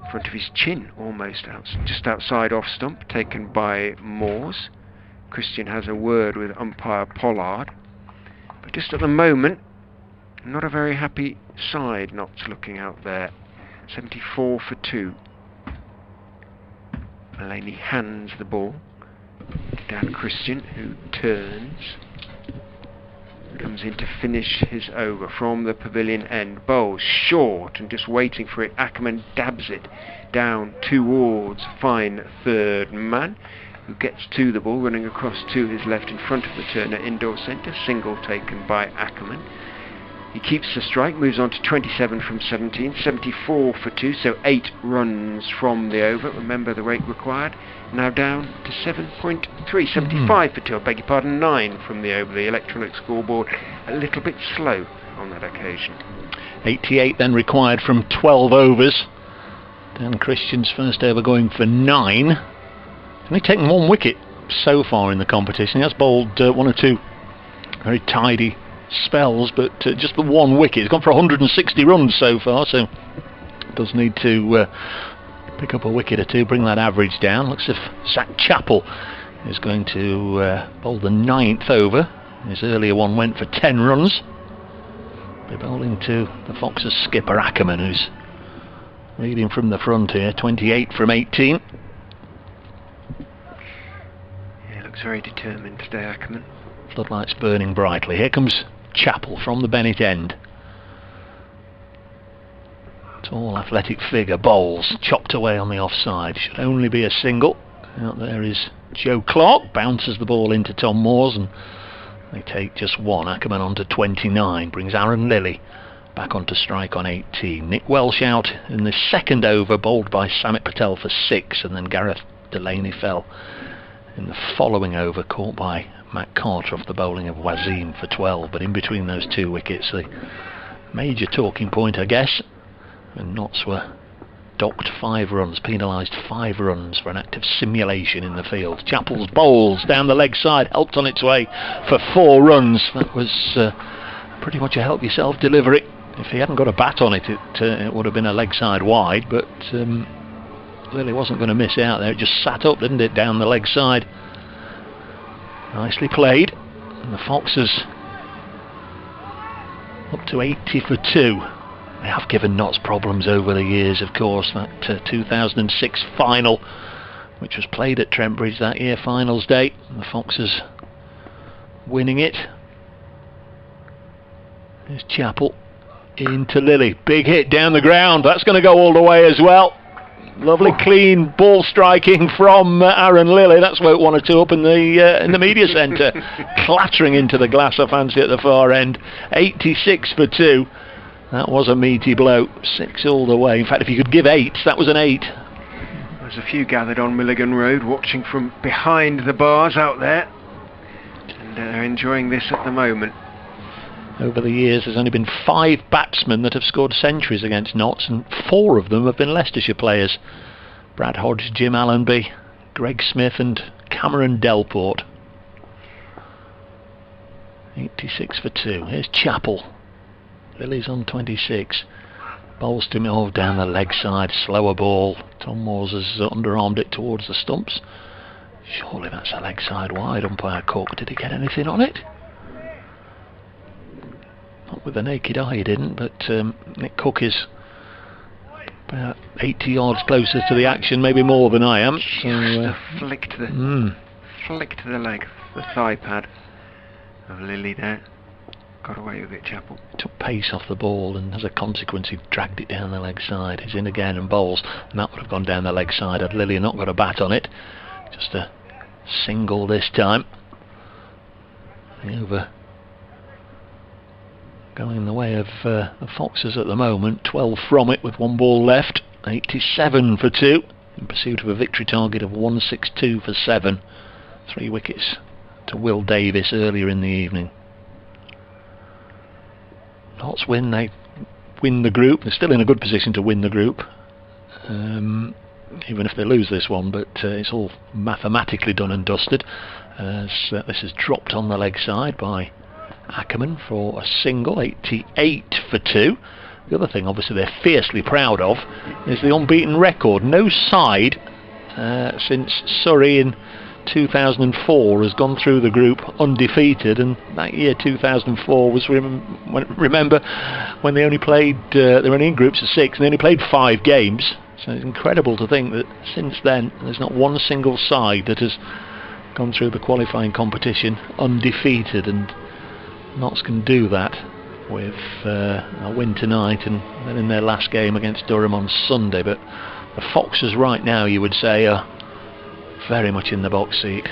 In front of his chin, almost just outside off stump, taken by Moores. Christian has a word with umpire Pollard, but just at the moment, not a very happy side. Notts looking out there. 74 for 2. Mullaney hands the ball to Dan Christian, who turns, comes in to finish his over from the pavilion end. Bowls short and just waiting for it. Ackermann dabs it down towards fine third man, who gets to the ball, running across to his left in front of the Turner indoor centre. Single taken by Ackermann. He keeps the strike, moves on to 27 from 17, 74 for 2, so 8 runs from the over. Remember the rate required, now down to 7.3, 75 for 2, I beg your pardon, 9 from the over. The electronic scoreboard a little bit slow on that occasion. 88 then required from 12 overs. Dan Christian's first over going for 9. Only taken 1 wicket so far in the competition. He has bowled 1 or 2 very tidy spells, but just the 1 wicket. He's gone for 160 runs so far, so does need to pick up a wicket or 2, bring that average down. Looks as if Chappell is going to bowl the 9th over. His earlier one went for 10 runs. They're bowling to the Foxes skipper Ackermann, who's leading from the front here, 28 from 18. Yeah, looks very determined today, Ackermann. Floodlights burning brightly. Here comes Chappell from the Bennett end. Tall athletic figure, bowls, chopped away on the offside. Should only be a single. Out there is Joe Clarke, bounces the ball into Tom Moore's, and they take just one. Ackermann on to 29, brings Arron Lilley back onto strike on 18. Nick Welch out in the 2nd over, bowled by Samit Patel for 6, and then Gareth Delany fell in the following over, caught by Matt Carter off the bowling of Wasim for 12. But in between those 2 wickets, the major talking point, I guess, and Notts were docked 5 runs, penalised 5 runs for an act of simulation in the field. Chappell's bowls down the leg side, helped on its way for 4 runs. That was pretty much a help yourself delivery. If he hadn't got a bat on it, it would have been a leg side wide, but Lilley wasn't going to miss out there. It just sat up, didn't it, down the leg side. Nicely played. And the Foxes up to 80 for 2. They have given Notts problems over the years, of course. That 2006 final, which was played at Trent Bridge that year, finals day, and the Foxes winning it. There's Chappell into Lilley. Big hit down the ground. That's going to go all the way as well. Lovely clean ball striking from Arron Lilley. That's worked 1 or 2 up in the media centre. Clattering into the glass, I fancy, at the far end. 86 for 2. That was a meaty blow. 6 all the way. In fact, if you could give 8, that was an 8. There's a few gathered on Milligan Road watching from behind the bars out there, and they're enjoying this at the moment. Over the years, there's only been 5 batsmen that have scored centuries against Notts, and 4 of them have been Leicestershire players. Brad Hodge, Jim Allenby, Greg Smith and Cameron Delport. 86 for 2. Here's Chappell. Lilley's on 26. Bowls to me down the leg side. Slower ball. Tom Moore's has underarmed it towards the stumps. Surely that's a leg side wide. Umpire Cook, did he get anything on it? Not with the naked eye, he didn't, but Nick Cook is about 80 yards closer to the action, maybe more than I am. Just a flick to the leg, the thigh pad of Lilley there. Got away with it, Chappell. Took pace off the ball, and as a consequence he dragged it down the leg side. He's in again and bowls, and that would have gone down the leg side had Lilley not got a bat on it. Just a single this time. The over going the way of the Foxes at the moment. 12 from it with 1 ball left. 87 for 2 in pursuit of a victory target of 162 for 7. 3 wickets to Will Davis earlier in the evening. Notts win, they win the group. They're still in a good position to win the group, even if they lose this one, but it's all mathematically done and dusted, as this is dropped on the leg side by Ackermann for a single. 88 for 2. The other thing obviously they're fiercely proud of is the unbeaten record. No side since Surrey in 2004 has gone through the group undefeated, and that year 2004 was remember when they only played they were in groups of 6 and they only played 5 games. So it's incredible to think that since then there's not one single side that has gone through the qualifying competition undefeated, and Notts can do that with a win tonight and then in their last game against Durham on Sunday. But the Foxes right now, you would say, are very much in the box seat.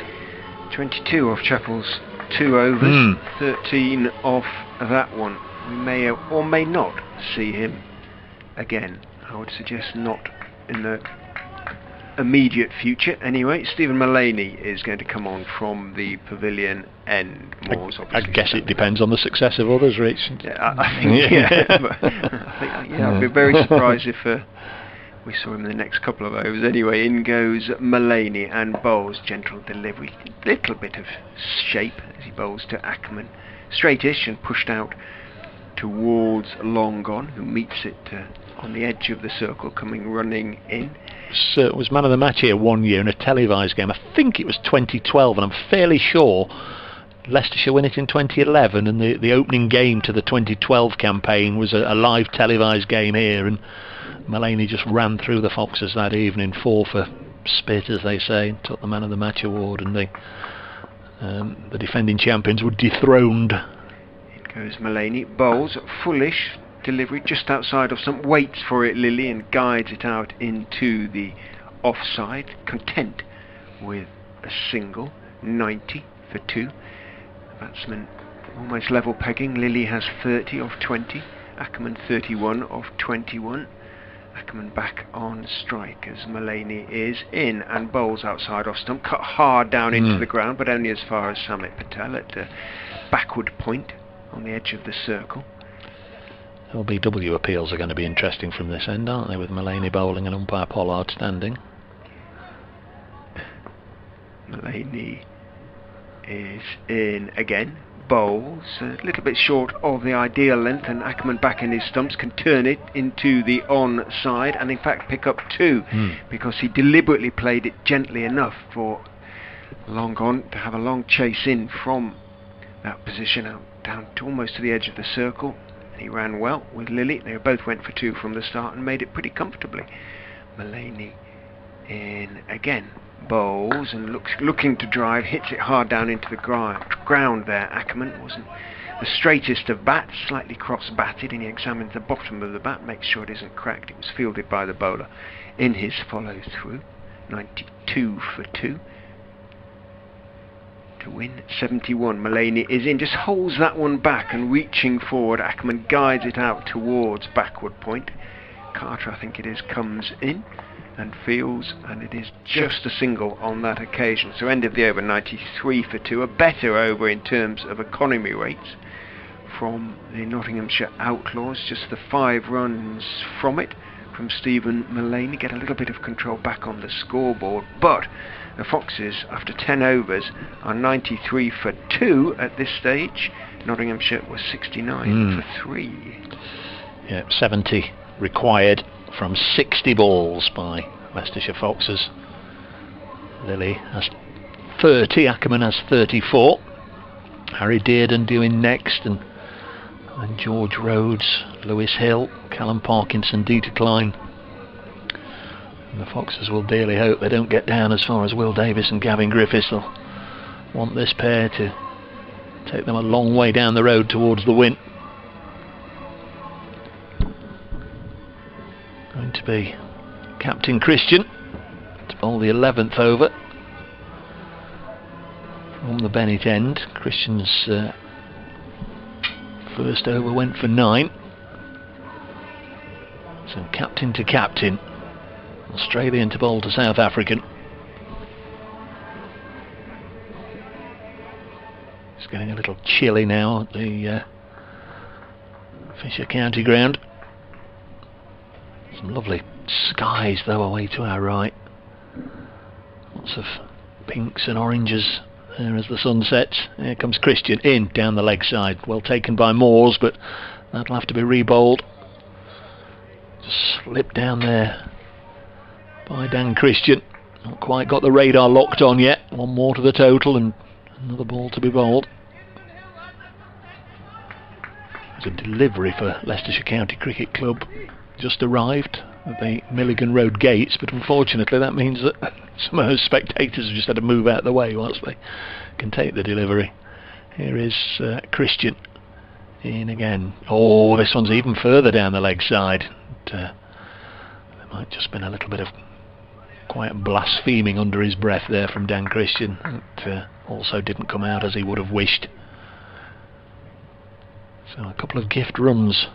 22 off Chappell's 2 overs, 13 off that one. We may or may not see him again. I would suggest not in the immediate future anyway. Stephen Mullaney is going to come on from the pavilion end. I guess it depends on the success of others, Rich. Yeah, I think I'd be very surprised if we saw him in the next couple of overs. Anyway, in goes Mullaney and bowls. Gentle delivery, little bit of shape as he bowls to Ackermann. Straightish and pushed out towards Long Gone, who meets it on the edge of the circle, coming running in. was man of the match here one year in a televised game. I think it was 2012, and I'm fairly sure Leicestershire win it in 2011, and the opening game to the 2012 campaign was a live televised game here, and Mullaney just ran through the Foxes that evening, 4 for spit, as they say, and took the man of the match award, and the defending champions were dethroned. In goes Mullaney, bowls, fullish delivery just outside of some, waits for it Lilley and guides it out into the offside, content with a single, 90 for 2. The batsman almost level pegging. Lilley has 30 of 20, Ackermann 31 of 21. Ackermann back on strike as Mullaney is in and bowls outside off stump, cut hard down into the ground, but only as far as Samit Patel at a backward point on the edge of the circle. LBW appeals are going to be interesting from this end, aren't they, with Mullaney bowling and umpire Pollard standing. Mullaney is in again, bowls a little bit short of the ideal length, and Ackermann back in his stumps can turn it into the onside and in fact pick up 2 because he deliberately played it gently enough for long on to have a long chase in from that position out down to almost to the edge of the circle. He ran well with Lilley. They both went for 2 from the start and made it pretty comfortably. Mullaney in again, bowls and looking to drive, hits it hard down into the ground there. Ackermann wasn't the straightest of bats, slightly cross-batted, and he examines the bottom of the bat, makes sure it isn't cracked. It was fielded by the bowler in his follow-through. 92 for 2. To win 71. Mullaney is in, just holds that one back and reaching forward. Ackermann guides it out towards backward point. Carter, I think it is, comes in and fields, and it is just a single on that occasion. So end of the over, 93 for 2. A better over in terms of economy rates from the Nottinghamshire Outlaws. Just the 5 runs from it from Stephen Mullaney. Get a little bit of control back on the scoreboard, but the Foxes, after 10 overs, are 93 for 2 at this stage. Nottinghamshire was 69 for 3. Yeah, 70 required from 60 balls by Leicestershire Foxes. Lilley has 30, Ackermann has 34. Harry Dearden doing next, and George Rhodes, Lewis Hill, Callum Parkinson, Klein. And the Foxes will dearly hope they don't get down as far as Will Davis and Gavin Griffiths. They'll want this pair to take them a long way down the road towards the win. Going to be Captain Christian to bowl the 11th over from the Bennett end. Christian's first over went for 9. So captain to captain. Australian to bowl to South African. It's getting a little chilly now at the Fisher County ground. Some lovely skies though away to our right. Lots of pinks and oranges there as the sun sets. Here comes Christian in down the leg side. Well taken by Moores, but that'll have to be re-bowled. Just slipped down there by Dan Christian. Not quite got the radar locked on yet. 1 more to the total and another ball to be bowled. There's a delivery for Leicestershire County Cricket Club. Just arrived at the Milligan Road gates, but unfortunately that means that some of those spectators have just had to move out of the way whilst they can take the delivery. Here is Christian in again. Oh, this one's even further down the leg side. There might just been a little bit of quiet blaspheming under his breath there from Dan Christian. It also didn't come out as he would have wished. So a couple of gift runs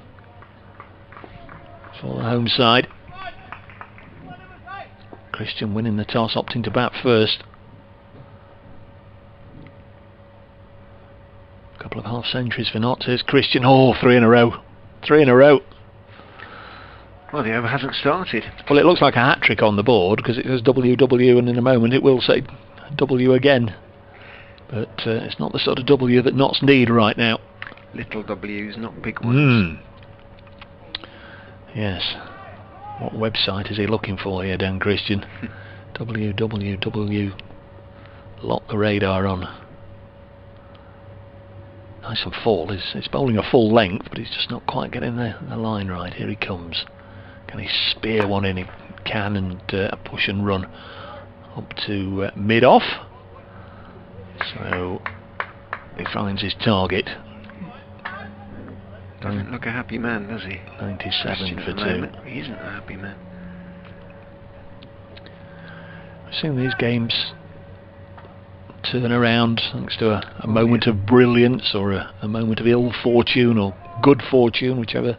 for the home side. Christian winning the toss, opting to bat first. A couple of half centuries for Notts. Here's Christian. Oh, 3 in a row. 3 in a row. Well, the over hasn't started. Well, it looks like a hat-trick on the board because it says WW, and in a moment it will say W again. But it's not the sort of W that Notts need right now. Little W's, not big ones. Yes. What website is he looking for here, Dan Christian? www. Lock the radar on. Nice and full. He's bowling a full length, but he's just not quite getting the line right. Here he comes. Can he spear one in? He can, and push and run up to mid-off. So he finds his target. Doesn't look a happy man, does he? 97 for 2. He isn't a happy man. I've seen these games turn around thanks to a moment of brilliance, or a moment of ill fortune, or good fortune, whichever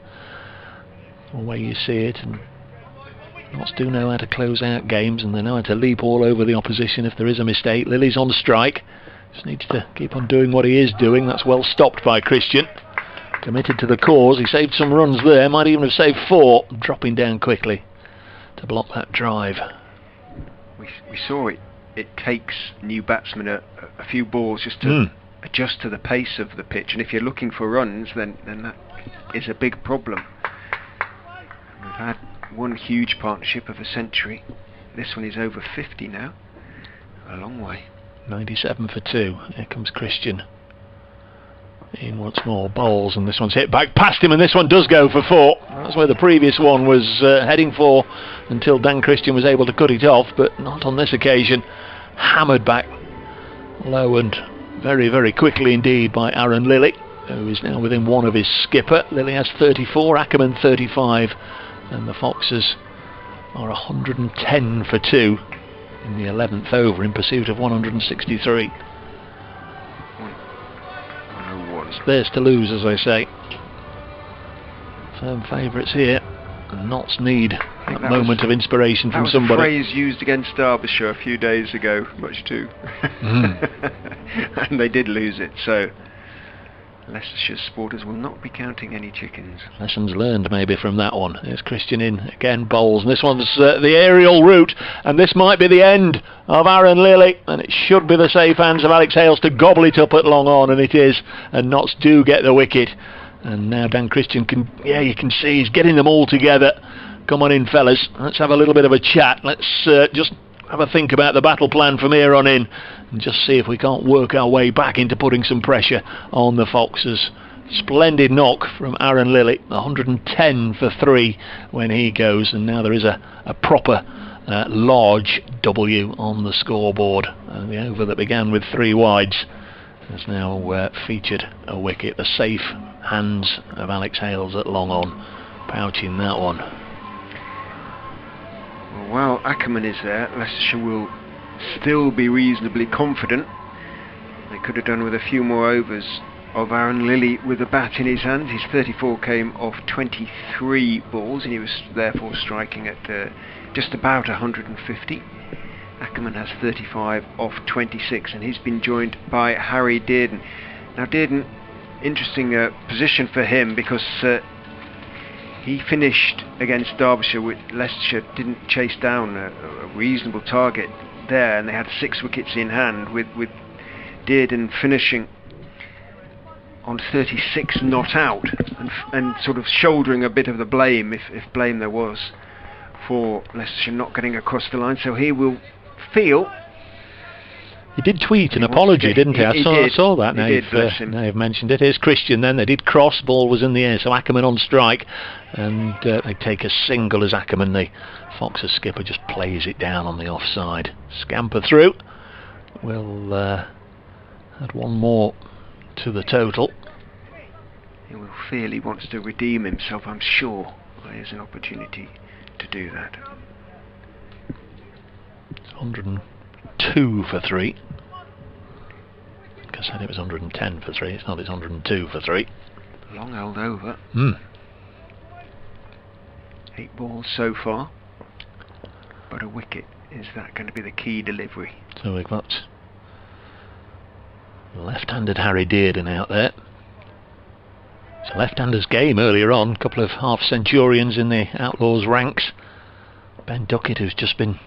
way you see it. And Notts do know how to close out games, and they know how to leap all over the opposition if there is a mistake. Lilley's on strike. Just needs to keep on doing what he is doing. That's well stopped by Christian. Committed to the cause. He saved some runs there. Might even have saved 4. Dropping down quickly to block that drive. We saw it. It takes new batsmen a few balls just to adjust to the pace of the pitch, and if you're looking for runs, then that is a big problem. We've had one huge partnership of a century. This one is over 50 now. A long way. 97 for 2. Here comes Christian. In once more, bowls, and this one's hit back past him, and this one does go for 4. That's where the previous one was heading for until Dan Christian was able to cut it off, but not on this occasion. Hammered back low and very, very quickly indeed by Arron Lilley, who is now within 1 of his skipper. Lilley has 34, Ackermann 35, and the Foxes are 110 for 2 in the 11th over in pursuit of 163. It's theirs to lose, as I say. Firm favourites here, and Notts need that moment of inspiration from somebody. That was a phrase used against Derbyshire a few days ago, much too. And they did lose it, so Leicestershire supporters will not be counting any chickens. Lessons learned maybe from that one. There's Christian in again, bowls, and this one's the aerial route, and this might be the end of Arron Lilley, and it should be the safe hands of Alex Hales to gobble it up at long on, and it is, and Notts do get the wicket. And now Dan Christian can, you can see he's getting them all together. Come on in, fellas, let's have a little bit of a chat. Let's just have a think about the battle plan from here on in, and just see if we can't work our way back into putting some pressure on the Foxes. Splendid knock from Arron Lilley, 110 for 3 when he goes, and now there is a proper large W on the scoreboard. The over that began with 3 wides has now featured a wicket. The safe hands of Alex Hales at long on, pouching that one. While Ackermann is there, Leicestershire will still be reasonably confident. They could have done with a few more overs of Arron Lilley with the bat in his hand. His 34 came off 23 balls, and he was therefore striking at just about 150. Ackermann has 35 off 26, and he's been joined by Harry Dearden. Now Dearden, interesting position for him, because he finished against Derbyshire with Leicestershire didn't chase down a reasonable target there, and they had 6 wickets in hand, with Dearden finishing on 36 not out, and sort of shouldering a bit of the blame, if blame there was, for Leicestershire not getting across the line. So he will feel. He did tweet an apology, didn't he? I saw that. Now you've mentioned it. Here's Christian then. They did cross, ball was in the air, so Ackermann on strike, and they take a single as Ackermann, the Foxes skipper, just plays it down on the offside. Scamper through. We'll add 1 more to the total. He will feel he wants to redeem himself, I'm sure. There's an opportunity to do that. It's 102 for 3. I said it was 110 for 3. It's not, it's 102 for 3. Long held over. 8 balls so far, but a wicket. Is that going to be the key delivery? So we've got left-handed Harry Dearden out there. It's a left-hander's game earlier on. A couple of half-centurions in the Outlaws ranks. Ben Duckett, who's just been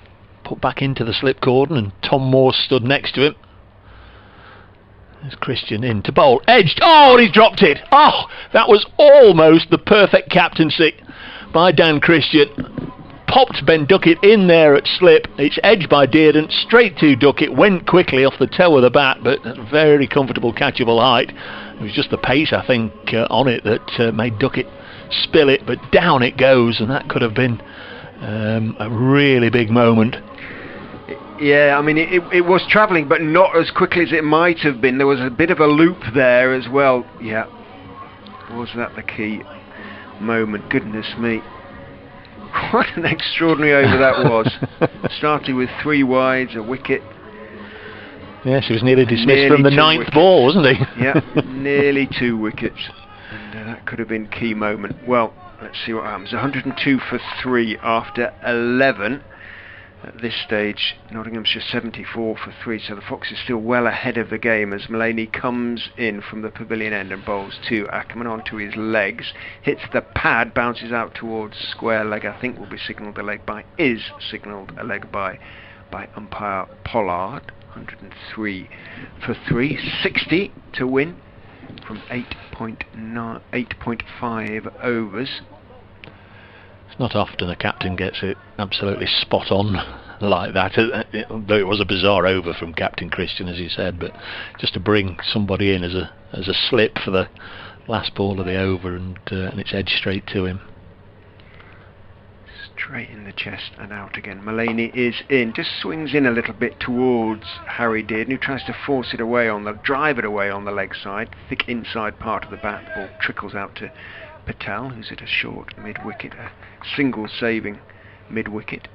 put back into the slip cordon, and Tom Moore stood next to him. There's Christian in to bowl. Edged. Oh, and he's dropped it. Oh, that was almost the perfect captaincy by Dan Christian. popped Ben Duckett in there at slip. It's edged by Dearden, straight to Duckett, went quickly off the toe of the bat, but at very comfortable catchable height. It was just the pace, I think, on it that made Duckett spill it, but down it goes, and that could have been a really big moment. Yeah, I mean, it was travelling, but not as quickly as it might have been. There was a bit of a loop there as well. Yeah, was that the key moment? Goodness me. What an extraordinary over that was. Started with 3 wides, a wicket. Yes, he was nearly dismissed from the 9th ball, wasn't he? Yeah, nearly 2 wickets. And that could have been key moment. Well, let's see what happens. 102 for 3 after 11. At this stage, Nottinghamshire 74 for 3, so the Fox is still well ahead of the game as Mullaney comes in from the pavilion end and bowls to Ackermann onto his legs, hits the pad, bounces out towards square leg. I think will be signalled a leg by, is signalled a leg by umpire Pollard. 103 for 3, 60 to win from 8.5 overs. It's not often a captain gets it absolutely spot on like that, though it was a bizarre over from Captain Christian, as you said, but just to bring somebody in as a slip for the last ball of the over, and it's edged straight to him. Straight in the chest and out again. Mullaney is in, just swings in a little bit towards Harry Dearden, who tries to force it away drive it away on the leg side, thick inside part of the bat. The ball trickles out to Patel, who's at a short mid-wicket, a single saving mid-wicket.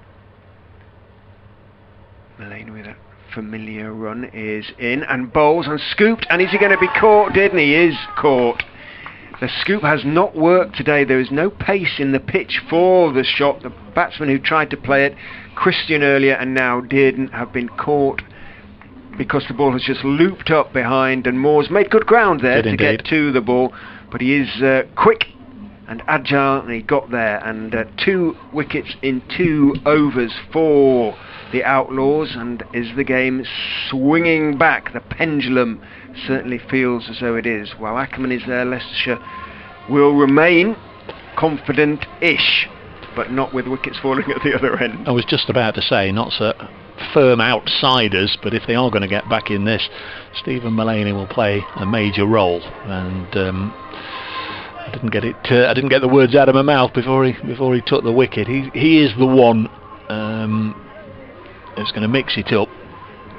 Mullaney with a familiar run is in and bowls and scooped, and is he going to be caught? Dearden, he is caught. The scoop has not worked today. There is no pace in the pitch for the shot. The batsman who tried to play it, Christian earlier and now Dearden, have been caught because the ball has just looped up behind, and Moore's made good ground there to get to the ball, but he is quick and agile, and he got there, and 2 wickets in 2 overs for the Outlaws. And is the game swinging back? The pendulum certainly feels as though it is. While Ackermann is there, Leicestershire will remain confident-ish, but not with wickets falling at the other end. I was just about to say, not so firm outsiders, but if they are going to get back in this, Stephen Mullaney will play a major role. And I didn't get the words out of my mouth before he took the wicket. He is the one who's going to mix it up,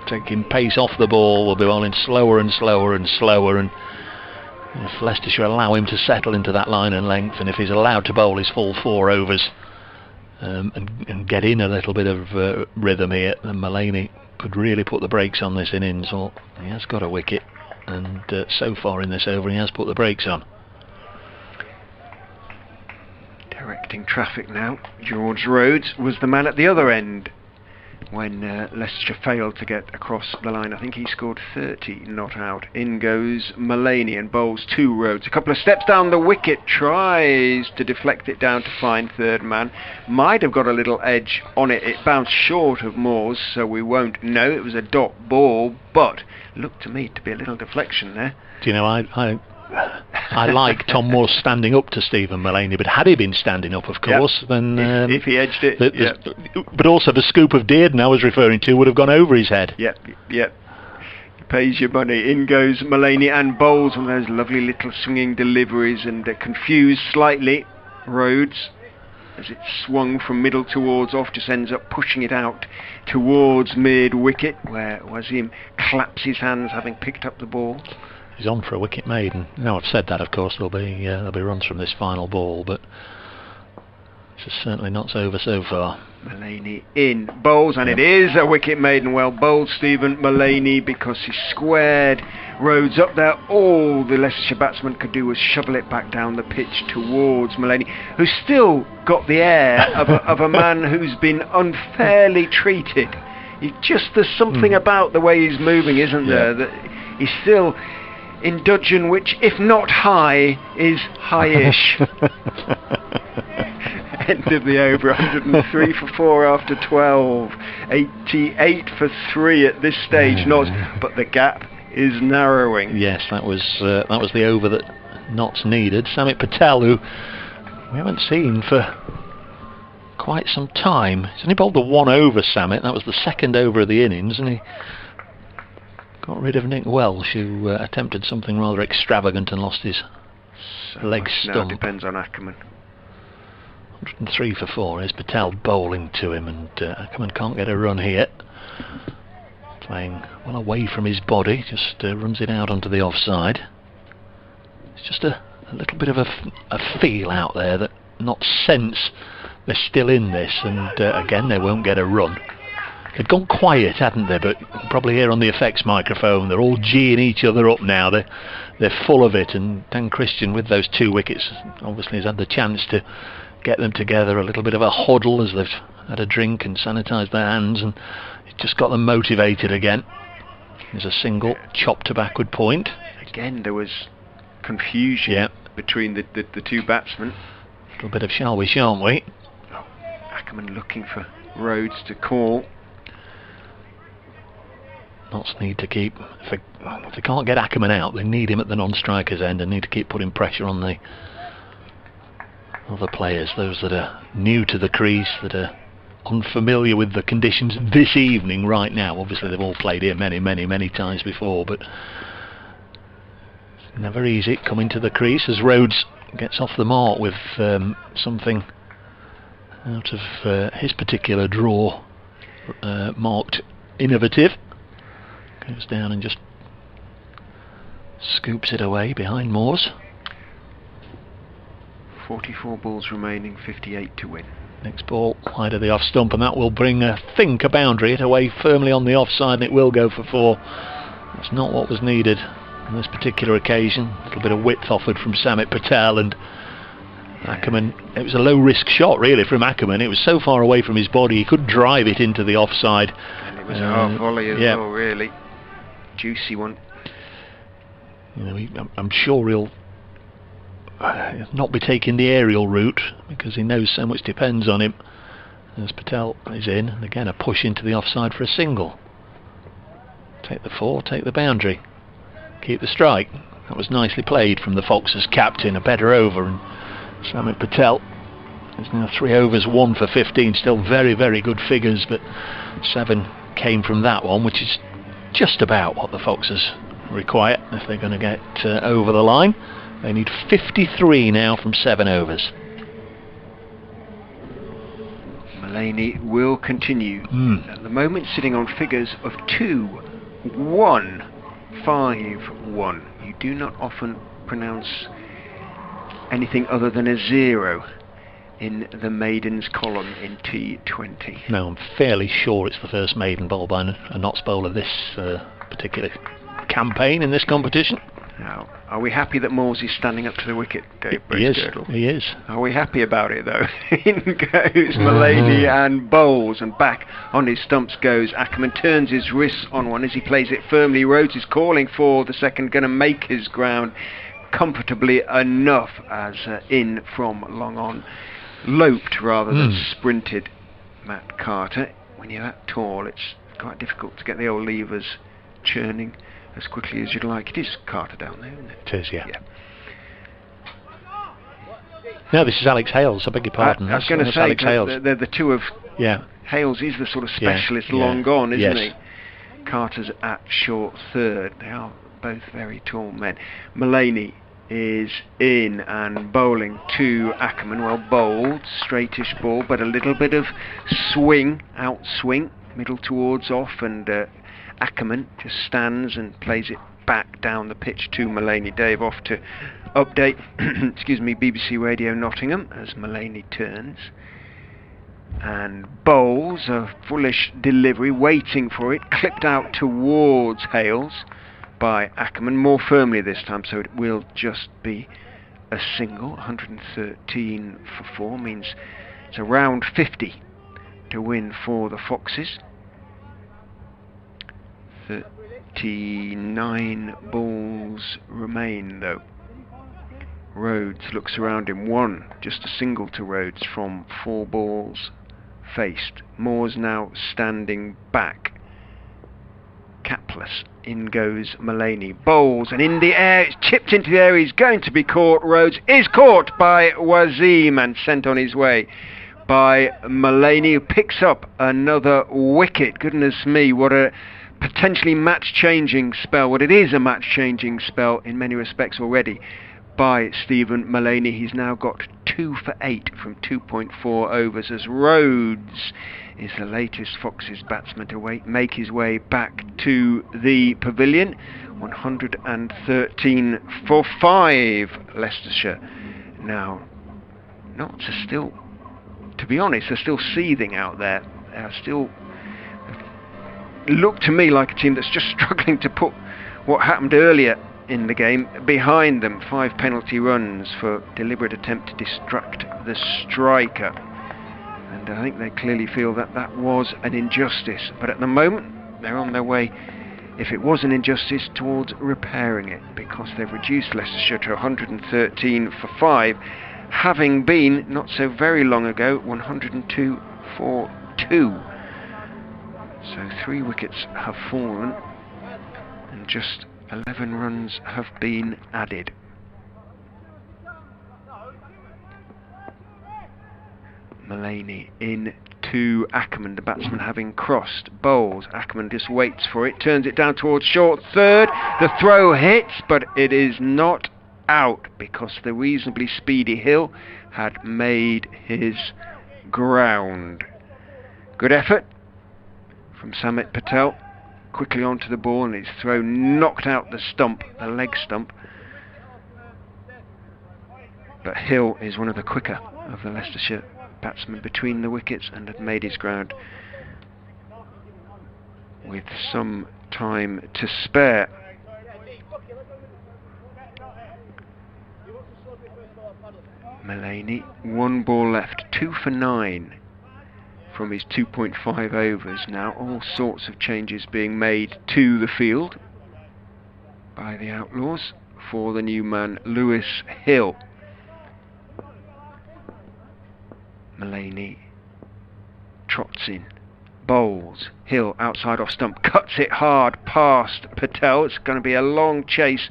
taking pace off the ball. Will be bowling slower and slower and slower, and if Leicestershire allow him to settle into that line and length, and if he's allowed to bowl his full 4 overs and get in a little bit of rhythm here, then Mullaney could really put the brakes on this innings. Well, he has got a wicket, and so far in this over he has put the brakes on. Directing traffic now, George Rhodes was the man at the other end when Leicestershire failed to get across the line. I think he scored 30 not out. In goes Mullaney and bowls to Rhodes. A couple of steps down the wicket, tries to deflect it down to find third man. Might have got a little edge on it. It bounced short of Moore's, so we won't know. It was a dot ball, but looked to me to be a little deflection there. Do you know, I like Tom Moore standing up to Stephen Mullaney, but had he been standing up, of course, then if he edged it, but also the scoop of Dearden I was referring to would have gone over his head. Yep. He pays your money. In goes Mullaney and bowls one of those lovely little swinging deliveries, and confused slightly Rhodes as it swung from middle towards off, just ends up pushing it out towards mid-wicket, where Wasim claps his hands having picked up the ball. He's on for a wicket made, and now I've said that, of course, there'll be runs from this final ball, but it's certainly not over so far. Mullaney in, bowls, and it is a wicket made, and well bowled Stephen Mullaney, because he squared Rhodes up there. All the Leicestershire batsman could do was shovel it back down the pitch towards Mullaney, who's still got the air of a man who's been unfairly treated. There's something about the way he's moving, isn't there, that he's still in dudgeon, which, if not high, is high-ish. End of the over. 103 for 4 after 12. 88 for 3 at this stage. But the gap is narrowing. Yes, that was the over that Notts needed. Samit Patel, who we haven't seen for quite some time. He's only bowled the one over, Samit. That was the second over of the innings, and he got rid of Nick Welch, who attempted something rather extravagant and lost his leg stump. Depends on Ackermann. 103 for 4. Here's Patel bowling to him, and Ackermann can't get a run here. Playing well away from his body, just runs it out onto the offside. It's just a little bit of a feel out there that not sense they're still in this, and again they won't get a run. They'd gone quiet, hadn't they? But probably here on the effects microphone, they're all geeing each other up now. They're full of it, and Dan Christian, with those 2 wickets, obviously has had the chance to get them together. A little bit of a huddle as they've had a drink and sanitised their hands, and it just got them motivated again. There's a single, chopped to backward point. Again, there was confusion between the 2 batsmen. A little bit of shall we, shan't we? Ackermann looking for Rhodes to call. Notts need to keep, if they can't get Ackermann out, they need him at the non-striker's end and need to keep putting pressure on the other players, those that are new to the crease, that are unfamiliar with the conditions this evening right now. Obviously they've all played here many times before, but it's never easy coming to the crease as Rhodes gets off the mark with something out of his particular draw, marked innovative. Goes down and just scoops it away behind Moores. 44 balls remaining, 58 to win. Next ball wide of the off stump, and that will bring a boundary. It away firmly on the offside, and it will go for 4. That's not what was needed on this particular occasion. A little bit of width offered from Samit, Patel, and Ackermann. It was a low risk shot really from Ackermann. It was so far away from his body he could drive it into the offside. And it was a half volley as well, really. Juicy one. You know, I'm sure he'll not be taking the aerial route because he knows so much depends on him. As Patel is in, and again a push into the offside for a single. Take the 4, take the boundary, keep the strike. That was nicely played from the Foxes captain. A better over, and Samit Patel is now 3 overs, 1 for 15. Still very good figures, but 7 came from that one, which is just about what the Foxes require if they're going to get over the line. They need 53 now from 7 overs. Mullaney will continue. At the moment sitting on figures of 2, 1, 5, 1. You do not often pronounce anything other than a 0 in the maidens column in T20. No, I'm fairly sure it's the first maiden bowl by a Notts bowler this particular campaign in this competition. Now, are we happy that Moores is standing up to the wicket, Dave? He is. Are we happy about it, though? In goes Mullaney and bowls, and back on his stumps goes Ackermann. Turns his wrists on one as he plays it firmly. Rhodes is calling for the second, going to make his ground comfortably enough as in from long on. Loped rather than sprinted Matt Carter. When you're that tall, it's quite difficult to get the old levers churning as quickly as you'd like. It is Carter down there, isn't it? It is, yeah. No, this is Alex Hales, I beg your pardon. I was going to say, they're the two of... Yeah. Hales is the sort of specialist long gone, isn't he? Carter's at short third. They are both very tall men. Mullaney is in and bowling to Ackermann. Well bowled, straightish ball, but a little bit of swing, outswing, middle towards off, and Ackermann just stands and plays it back down the pitch to Mullaney. Dave off to update excuse me, BBC Radio Nottingham as Mullaney turns and bowls a foolish delivery, waiting for it, clipped out towards Hales by Ackermann, more firmly this time, so it will just be a single. 113 for 4 means it's around 50 to win for the Foxes. 39 balls remain though. Rhodes looks around him. 1, just a single to Rhodes from 4 balls faced. Moores now standing back, capless. In goes Mullaney, bowls, and in the air, it's chipped into the air. He's going to be caught. Rhodes is caught by Wasim and sent on his way. by Mullaney, who picks up another wicket. Goodness me, what a potentially match-changing spell. What it is a match-changing spell in many respects already by Stephen Mullaney. He's now got 2 for 8 from 2.4 overs as Rhodes is the latest Foxes batsman to make his way back to the pavilion. 113 for 5, Leicestershire. Now, Notts are still, to be honest, they're still seething out there. They are still look to me like a team that's just struggling to put what happened earlier in the game behind them. 5 penalty runs for deliberate attempt to distract the striker, and I think they clearly feel that that was an injustice, but at the moment they're on their way, if it was an injustice, towards repairing it, because they've reduced Leicestershire to 113 for 5, having been, not so very long ago, 102 for 2. So 3 wickets have fallen and just 11 runs have been added. Mullaney in to Ackermann, the batsman having crossed. Bowls. Ackermann just waits for it, turns it down towards short third. The throw hits, but it is not out because the reasonably speedy Hill had made his ground. Good effort from Samit Patel. Quickly onto the ball, and his throw knocked out the stump, the leg stump. But Hill is one of the quicker of the Leicestershire batsmen between the wickets and had made his ground with some time to spare. Mullaney, 1 ball left, 2 for 9 from his 2.5 overs. Now all sorts of changes being made to the field by the Outlaws for the new man Lewis Hill. Mullaney trots in, bowls. Hill outside off stump, cuts it hard past Patel. It's going to be a long chase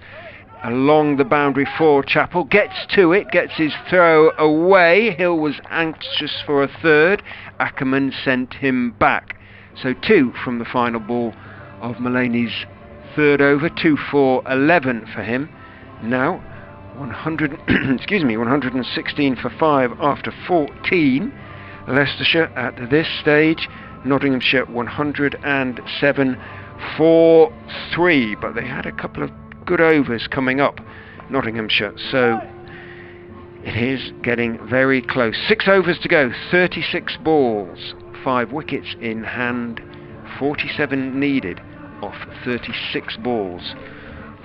along the boundary for Chappell. Gets to it, gets his throw away. Hill was anxious for a third. Ackermann sent him back. So 2 from the final ball of Mullaney's third over. 2 for 11 for him. Now 116 for 5 after 14. Leicestershire at this stage. Nottinghamshire 107 for 3, but they had a couple of good overs coming up, Nottinghamshire, so it is getting very close. 6 overs to go, 36 balls, 5 wickets in hand, 47 needed off 36 balls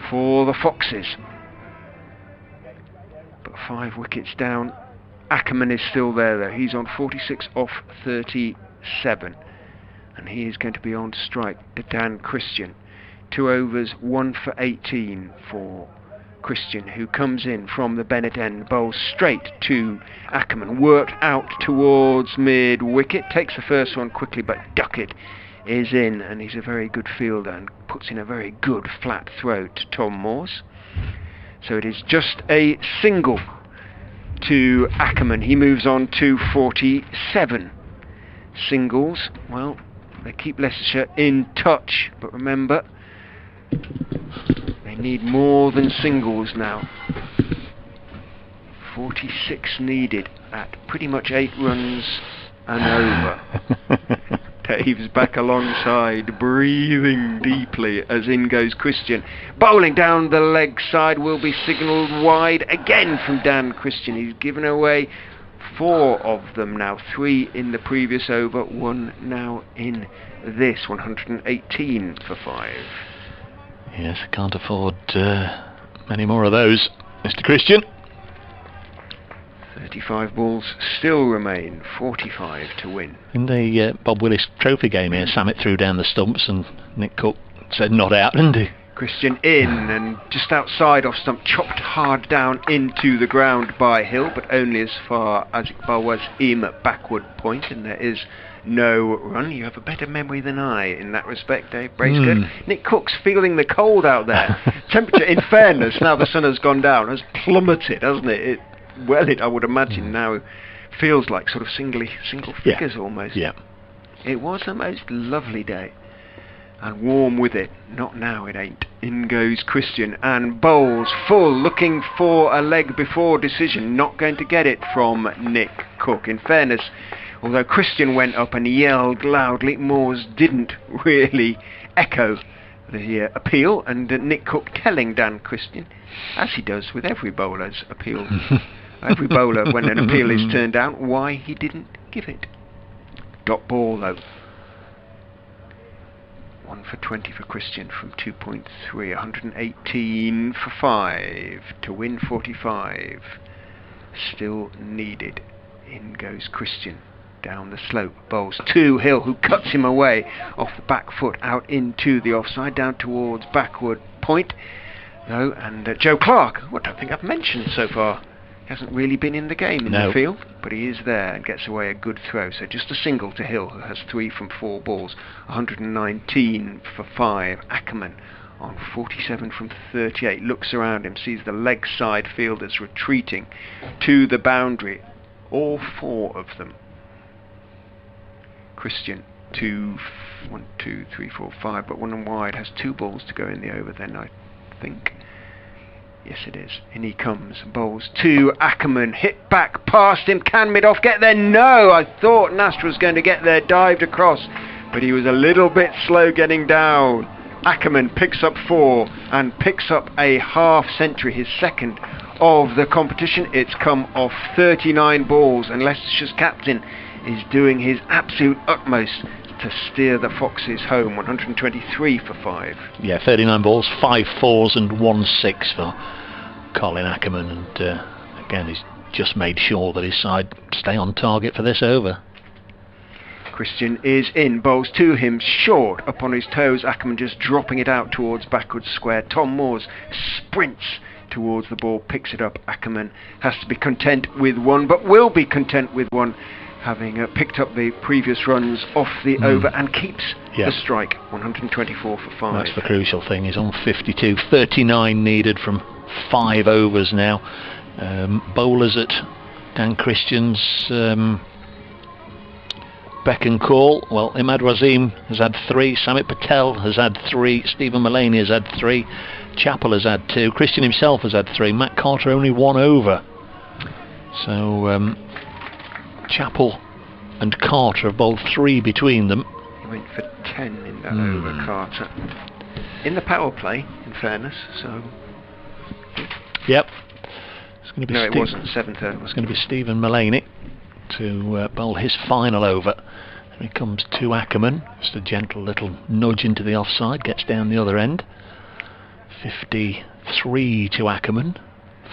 for the Foxes. But 5 wickets down. Ackermann is still there though. He's on 46 off 37, and he is going to be on strike. Dan Christian, 2 overs, 1 for 18 for Christian, who comes in from the Bennett end, bowls straight to Ackermann, worked out towards mid-wicket, takes the first one quickly, but Duckett is in, and he's a very good fielder and puts in a very good flat throw to Tom Morse. So it is just a single to Ackermann. He moves on to 47. Singles, well, they keep Leicestershire in touch, but remember, they need more than singles now. 46 needed at pretty much 8 runs and over. Dave's back alongside, breathing deeply as in goes Christian. Bowling down the leg side will be signalled wide again from Dan Christian. He's given away 4 of them now, 3 in the previous over, 1 now in this. 118 for 5. Yes, can't afford many more of those, Mr. Christian. 35 balls still remain, 45 to win. In the Bob Willis Trophy game here, Samit threw down the stumps and Nick Cook said not out, didn't he? Christian in and just outside off stump, chopped hard down into the ground by Hill, but only as far as Iqbal Wasim at backward point, and there is no run. You have a better memory than I in that respect, Dave Bracegood. Nick Cook's feeling the cold out there. Temperature, in fairness, now the sun has gone down, has plummeted, hasn't it? I would imagine now feels like sort of single figures almost. Yeah. It was a most lovely day, and warm with it. Not now, it ain't. In goes Christian, and bowls full, looking for a leg before decision. Not going to get it from Nick Cook. In fairness, although Christian went up and yelled loudly, Moores didn't really echo the appeal, and Nick Cook telling Dan Christian, as he does with every bowler's appeal, every bowler when an appeal is turned down, why he didn't give it. Dot ball though. 1 for 20 for Christian from 2.3, 118 for 5 to win 45. Still needed. In goes Christian. Down the slope, bowls to Hill, who cuts him away off the back foot out into the offside, down towards backward point. No, and Joe Clarke, what I don't think I've mentioned so far. He hasn't really been in the game in the field, but he is there and gets away a good throw. So just a single to Hill, who has 3 from 4 balls, 119 for 5. Ackermann on 47 from 38, looks around him, sees the leg side fielders retreating to the boundary, all 4 of them. Christian 1, 2, 3, 4, 5, but 1 and wide, has 2 balls to go in the over then, I think. Yes, it is. In he comes, bowls to Ackermann, hit back past him, can mid-off get there? No, I thought Nash was going to get there, dived across, but he was a little bit slow getting down. Ackermann picks up 4 and picks up a half century, his second of the competition. It's come off 39 balls, and Leicestershire's captain is doing his absolute utmost to steer the Foxes home. 123 for 5. Yeah, 39 balls, 5 fours and 1 6 for Colin Ackermann, and again he's just made sure that his side stay on target for this over. Christian is in, bowls to him, short, up on his toes. Ackermann just dropping it out towards backward square. Tom Moores sprints towards the ball, picks it up. Ackermann has to be content with 1, but will be content with 1, having picked up the previous runs off the over, and keeps the strike. 124 for 5. That's the crucial thing. He's on 52, 39 needed from 5 overs now. Bowlers at Dan Christian's beck and call. Well, Imad Wasim has had 3, Samit Patel has had 3, Stephen Mullaney has had 3, Chappell has had 2, Christian himself has had 3, Matt Carter only 1 over. So Chappell and Carter have bowled 3 between them. He went for 10 in that over, Carter. In the power play, in fairness, so... Yep. It's going to be no, it wasn't 7th over. It's going to be Stephen Mullaney to bowl his final over. And he comes to Ackermann. Just a gentle little nudge into the offside, gets down the other end. 53 to Ackermann.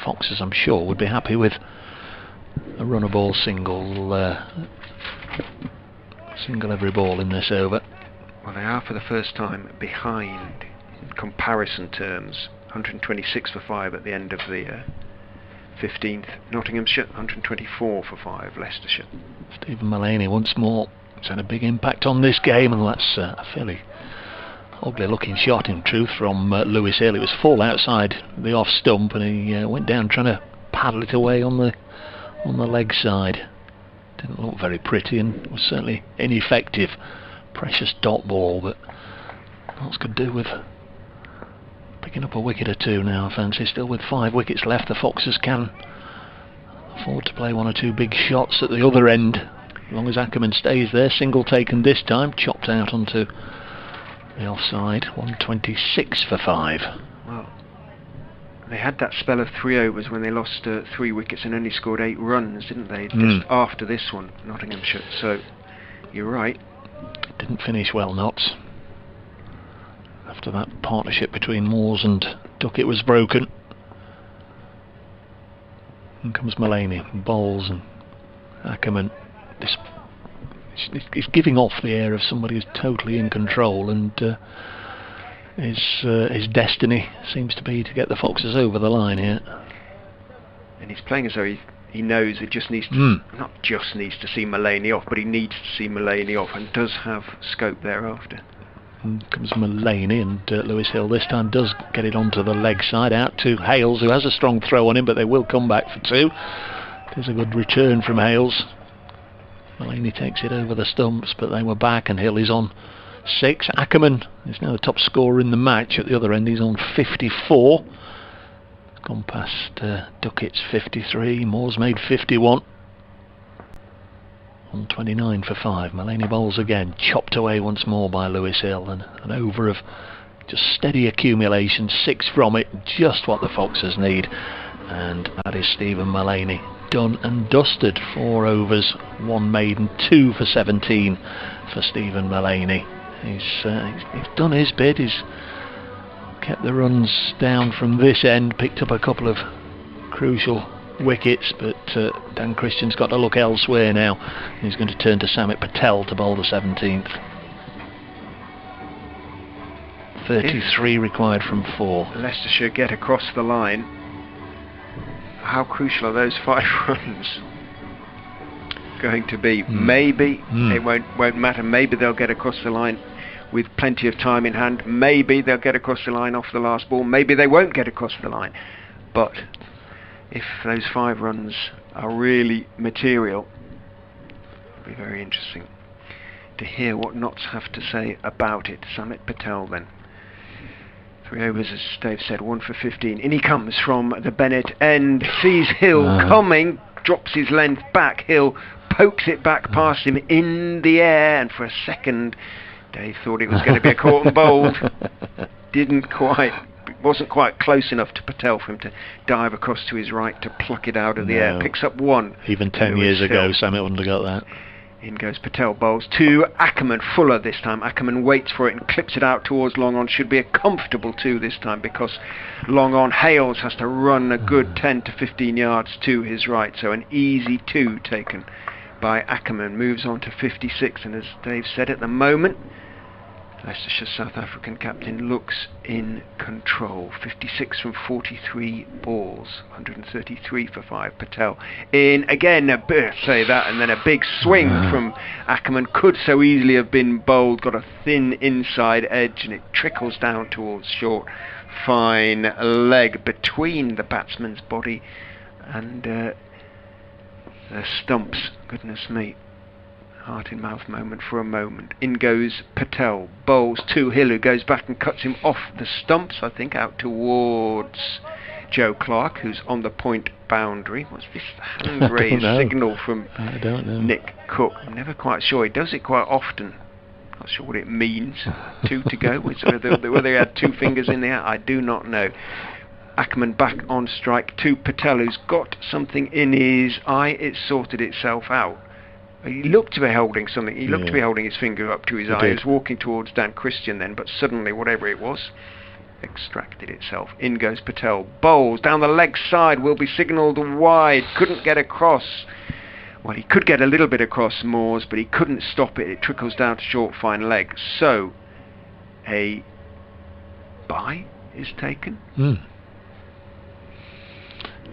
Foxes, I'm sure, would be happy with a runner ball single every ball in this over. Well, they are for the first time behind in comparison terms. 126 for 5 at the end of the 15th. Nottinghamshire 124 for 5. Leicestershire. Stephen Mullaney once more. It's had a big impact on this game, and that's a fairly ugly looking shot in truth from Lewis Hill. It was full outside the off stump, and he went down trying to paddle it away on the leg side. Didn't look very pretty, and was certainly ineffective. Precious dot ball, but what's could do with picking up a wicket or 2 now, I fancy. Still with 5 wickets left, the Foxes can afford to play 1 or 2 big shots at the other end, as long as Ackermann stays there. Single taken this time, chopped out onto the offside. 126 for 5. Well, they had that spell of 3 overs when they lost 3 wickets and only scored 8 runs, didn't they? Just after this one, Nottinghamshire. So you're right. Didn't finish well, Notts. After that partnership between Moores and Duckett was broken. In comes Mullaney, bowls, and Ackermann. He's giving off the air of somebody who's totally in control, and his destiny seems to be to get the Foxes over the line here. And he's playing as though he knows it just needs to, not just needs to see Mullaney off, but he needs to see Mullaney off, and does have scope thereafter. And comes Mullaney, and Lewis Hill this time does get it onto the leg side, out to Hales, who has a strong throw on him, but they will come back for 2. There's a good return from Hales. Mullaney takes it over the stumps, but they were back, and Hill is on 6. Ackermann is now the top scorer in the match. At the other end, he's on 54. Gone past Duckett's 53. Moore's made 51. On 29 for 5. Mullaney bowls again. Chopped away once more by Lewis Hill, and an over of just steady accumulation. 6 from it, just what the Foxes need. And that is Stephen Mullaney done and dusted. 4 overs, 1 maiden, 2 for 17 for Stephen Mullaney. He's done his bit. He's kept the runs down from this end, picked up a couple of crucial wickets, but Dan Christian's got to look elsewhere now. He's going to turn to Samit Patel to bowl the 17th. 33 required from 4. Leicestershire get across the line. How crucial are those 5 runs going to be? Maybe it won't matter. Maybe they'll get across the line with plenty of time in hand. Maybe they'll get across the line off the last ball. Maybe they won't get across the line. But if those 5 runs are really material, it'll be very interesting to hear what Notts have to say about it. Samit Patel then. 3 overs, as Dave said, 1 for 15. In he comes from the Bennett end, sees Hill coming, drops his length back. Hill pokes it back past him in the air, and for a second Dave thought it was going to be a caught and bowled. Wasn't quite close enough to Patel for him to dive across to his right to pluck it out of the air. Picks up 1. Even 10 years ago, Samit wouldn't have got that. In goes Patel, bowls to Ackermann, fuller this time. Ackermann waits for it and clips it out towards long on. Should be a comfortable 2 this time, because long on Hales has to run a good 10 to 15 yards to his right. So an easy 2 taken by Ackermann. Moves on to 56, and as Dave said, at the moment Leicestershire South African captain looks in control. 56 from 43 balls, 133 for 5. Patel in again, say that, and then a big swing from Ackermann. Could so easily have been bowled, got a thin inside edge, and it trickles down towards short. Fine leg between the batsman's body and the stumps. Goodness me. Heart in mouth moment for a moment. In goes Patel, bowls to Hill, who goes back and cuts him off the stumps, I think, out towards Joe Clarke, who's on the point boundary. What's this hand raised signal from Nick Cook? I'm never quite sure. He does it quite often. Not sure what it means. 2 to go. Whether he had 2 fingers in the air, I do not know. Ackermann back on strike to Patel, who's got something in his eye. It's sorted itself out. He looked to be holding something. He looked to be holding his finger up to his eye. He was walking towards Dan Christian then, but suddenly, whatever it was, extracted itself. In goes Patel. Bowls down the leg side, will be signalled wide. Couldn't get across. Well, he could get a little bit across Moore's, but he couldn't stop it. It trickles down to short, fine leg. So, a bye is taken.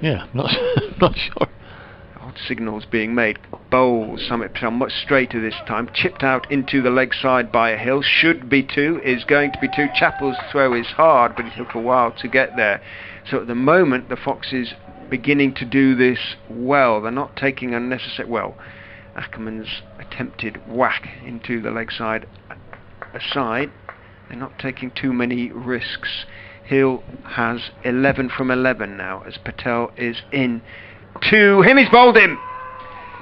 Yeah, not sure. Odd signals being made. Bowls, Samit Patel much straighter this time. Chipped out into the leg side by a Hill. Should be 2, is going to be 2. Chappell's throw is hard, but it took a while to get there. So at the moment, the Foxes beginning to do this well. They're not taking unnecessary... Well, Ackermann's attempted whack into the leg side aside. They're not taking too many risks. Hill has 11 from 11 now, as Patel is in to him. He's bowled him.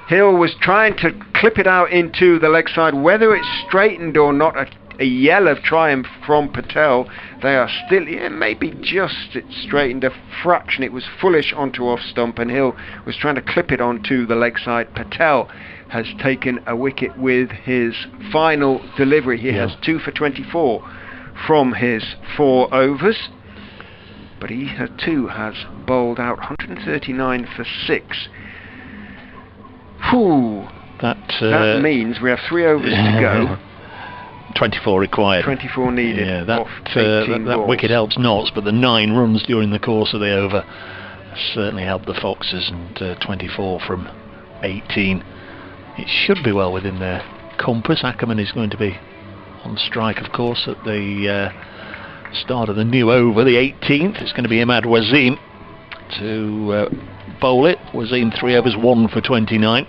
Hill was trying to clip it out into the leg side. Whether it's straightened or not, a yell of triumph from Patel. They are still, maybe just it straightened a fraction. It was fullish onto off stump, and Hill was trying to clip it onto the leg side. Patel has taken a wicket with his final delivery. He has 2 for 24 from his 4 overs. But he too has bowled out 139 for 6. Whew. That means we have 3 overs to go. 24 required. 24 needed. Yeah, that wicket helps Notts, but the 9 runs during the course of the over certainly helped the Foxes, and 24 from 18. It should be well within their compass. Ackermann is going to be on strike, of course, at the start of the new over, the 18th. It's going to be Imad Wasim to bowl it. Wasim 3 overs 1 for 29.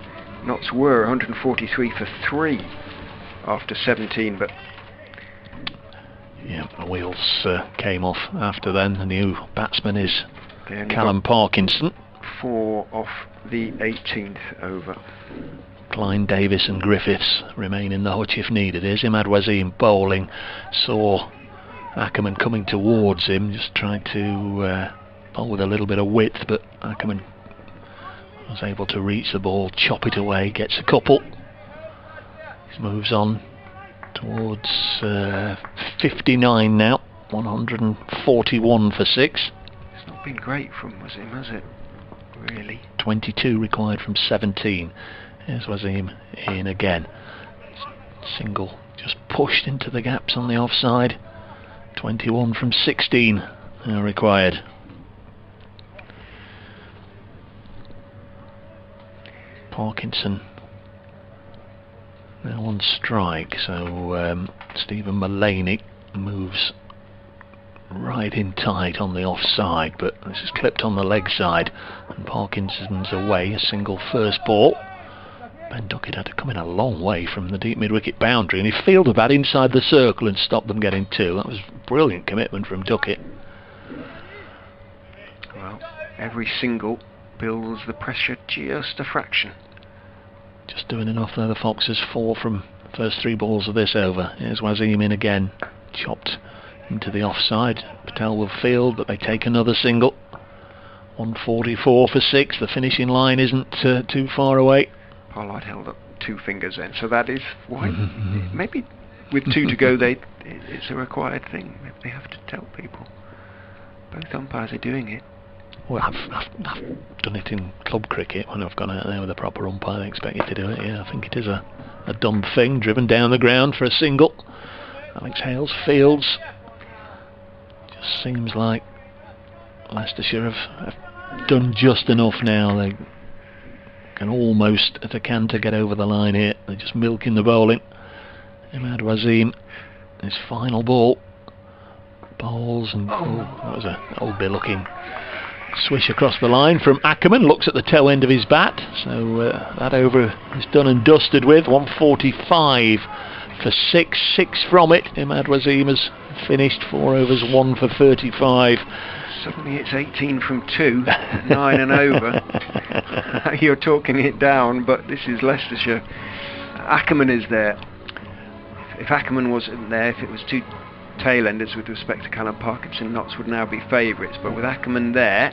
Knots were 143 for 3 after 17, but yeah, the wheels came off after then. The new batsman is they only Callum got Parkinson. 4 off the 18th over. Klein, Davis and Griffiths remain in the hutch if needed. Here's Imad Wasim bowling. Saw Ackermann coming towards him, just tried to bowl with a little bit of width, but Ackermann was able to reach the ball, chop it away, gets a couple. He moves on towards 59 now, 141 for 6. It's not been great from Wasim, has it? Really? 22 required from 17. Here's Wasim in again. Single just pushed into the gaps on the offside. 21 from 16 required. Parkinson now on strike, so Stephen Mullaney moves right in tight on the offside, but this is clipped on the leg side and Parkinson's away. A single first ball. Ben Duckett had to come in a long way from the deep mid-wicket boundary, and he fielded that inside the circle and stopped them getting 2. That was brilliant commitment from Duckett. Well, every single builds the pressure just a fraction. Just doing enough there. The Foxes 4 from the first 3 balls of this over. Here's Wasim in again, chopped into the offside. Patel will field, but they take another single. 144 for 6. The finishing line isn't too far away. Pollard held up 2 fingers then, so that is why maybe with 2 to go it's a required thing. Maybe they have to tell people. Both umpires are doing it. Well, I've done it in club cricket when I've gone out there with a proper umpire. They expect you to do it. Yeah, I think it is a dumb thing. Driven down the ground for a single. Alex Hales fields. Just seems like Leicestershire have done just enough now. They can almost at a canter get over the line here. They're just milking the bowling. Imad Wasim, his final ball. Bowls and that was a old bit looking swish across the line from Ackermann. Looks at the toe end of his bat, so that over is done and dusted with. 145 for 6, 6 from it. Imad Wasim has finished 4 overs 1 for 35. Suddenly it's 18 from 2, 9 and over. You're talking it down, but this is Leicestershire. Ackermann is there. If Ackermann wasn't there, if it was 2 tail-enders with respect to Callum Parkinson, knots would now be favourites, but with Ackermann there,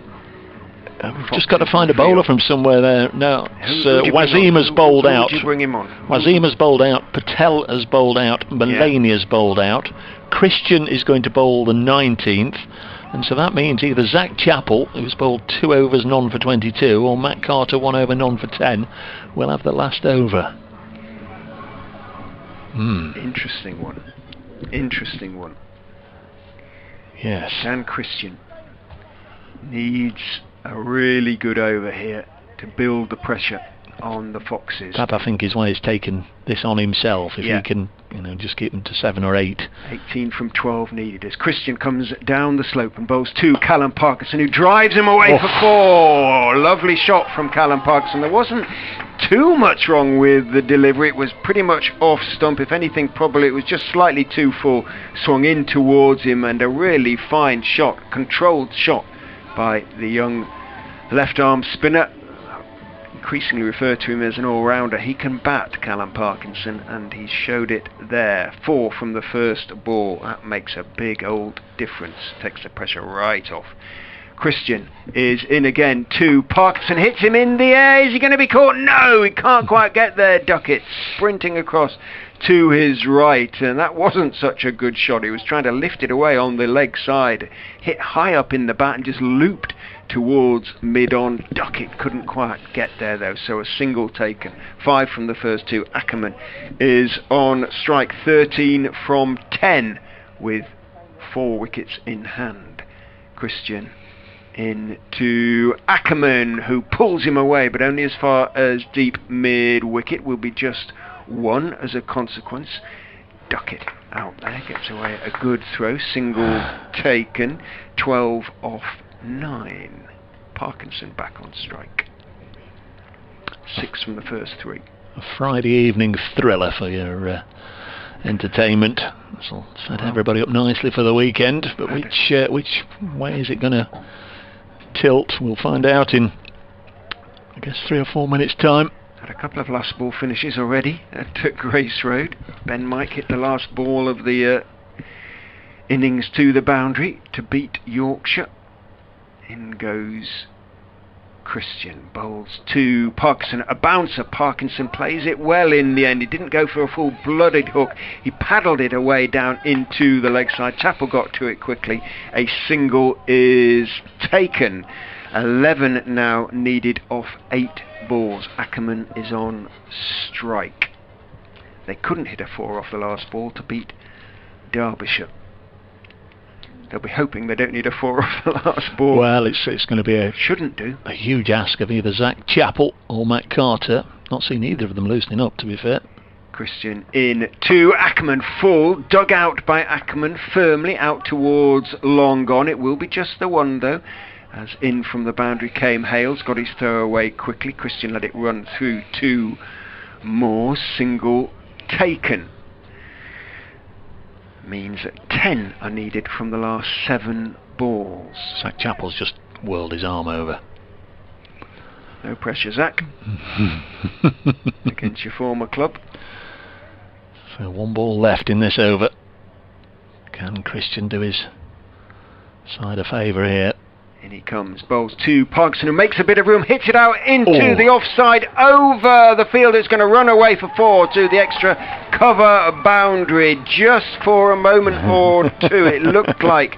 we've just got to find a bowler from somewhere there. No, Wasim has bowled out. Bring him on. Wasim has bowled out. Patel has bowled out. Mullaney has bowled out. Christian is going to bowl the 19th, and so that means either Zach Chappell, who's bowled 2 overs none for 22, or Matt Carter 1 over none for 10, will have the last over. Interesting one. Interesting one. Yes. Dan Christian needs a really good over here to build the pressure on the Foxes. That, I think, is why he's taken this on himself. If he can, just keep them to 7 or 8. 18 from 12 needed as Christian comes down the slope and bowls to Callum Parkinson, who drives him away for 4. Lovely shot from Callum Parkinson. There wasn't too much wrong with the delivery. It was pretty much off stump. If anything, probably it was just slightly too full. Swung in towards him, and a really fine shot, controlled shot by the young left arm spinner. Increasingly referred to him as an all-rounder. He can bat, Callum Parkinson, and he showed it there. 4 from the first ball. That makes a big old difference. Takes the pressure right off. Christian is in again. 2. Parkinson hits him in the air. Is he going to be caught? No, he can't quite get there. Duckett sprinting across to his right, and that wasn't such a good shot. He was trying to lift it away on the leg side. Hit high up in the bat and just looped towards mid-on. Duckett couldn't quite get there though, so a single taken. 5 from the first 2. Ackermann is on strike. 13 from 10 with 4 wickets in hand. Christian in to Ackermann, who pulls him away, but only as far as deep mid-wicket. Will be just 1 as a consequence. Duckett out there, gets away a good throw. Single taken. 12 off 9. Parkinson back on strike. 6 from the first 3. A Friday evening thriller for your entertainment. So set everybody up nicely for the weekend. But which way is it going to tilt? We'll find out in, I guess, 3 or 4 minutes' time. Had a couple of last ball finishes already at Grace Road. Ben might hit the last ball of the innings to the boundary to beat Yorkshire. In goes Christian, bowls to Parkinson, a bouncer. Parkinson plays it well in the end. He didn't go for a full-blooded hook. He paddled it away down into the leg side. Chappell got to it quickly. A single is taken. 11 now needed off 8 balls. Ackermann is on strike. They couldn't hit a 4 off the last ball to beat Derbyshire. They'll be hoping they don't need a 4 off the last ball. Well, it's going to be a huge ask of either Zach Chappell or Matt Carter. Not seen either of them loosening up, to be fair. Christian in to Ackermann, full, dug out by Ackermann, firmly out towards long on. It will be just the one though, as in from the boundary came Hales, got his throw away quickly. Christian let it run through 2 more, single taken. Means that 10 are needed from the last 7 balls. Zach Chappell's just whirled his arm over. No pressure, Zach. Against your former club. So 1 ball left in this over. Can Christian do his side a favour here? In he comes, bowls to Parkinson, who makes a bit of room, hits it out into the offside, over the field. It's going to run away for 4 to the extra cover boundary. Just for a moment or two, it looked like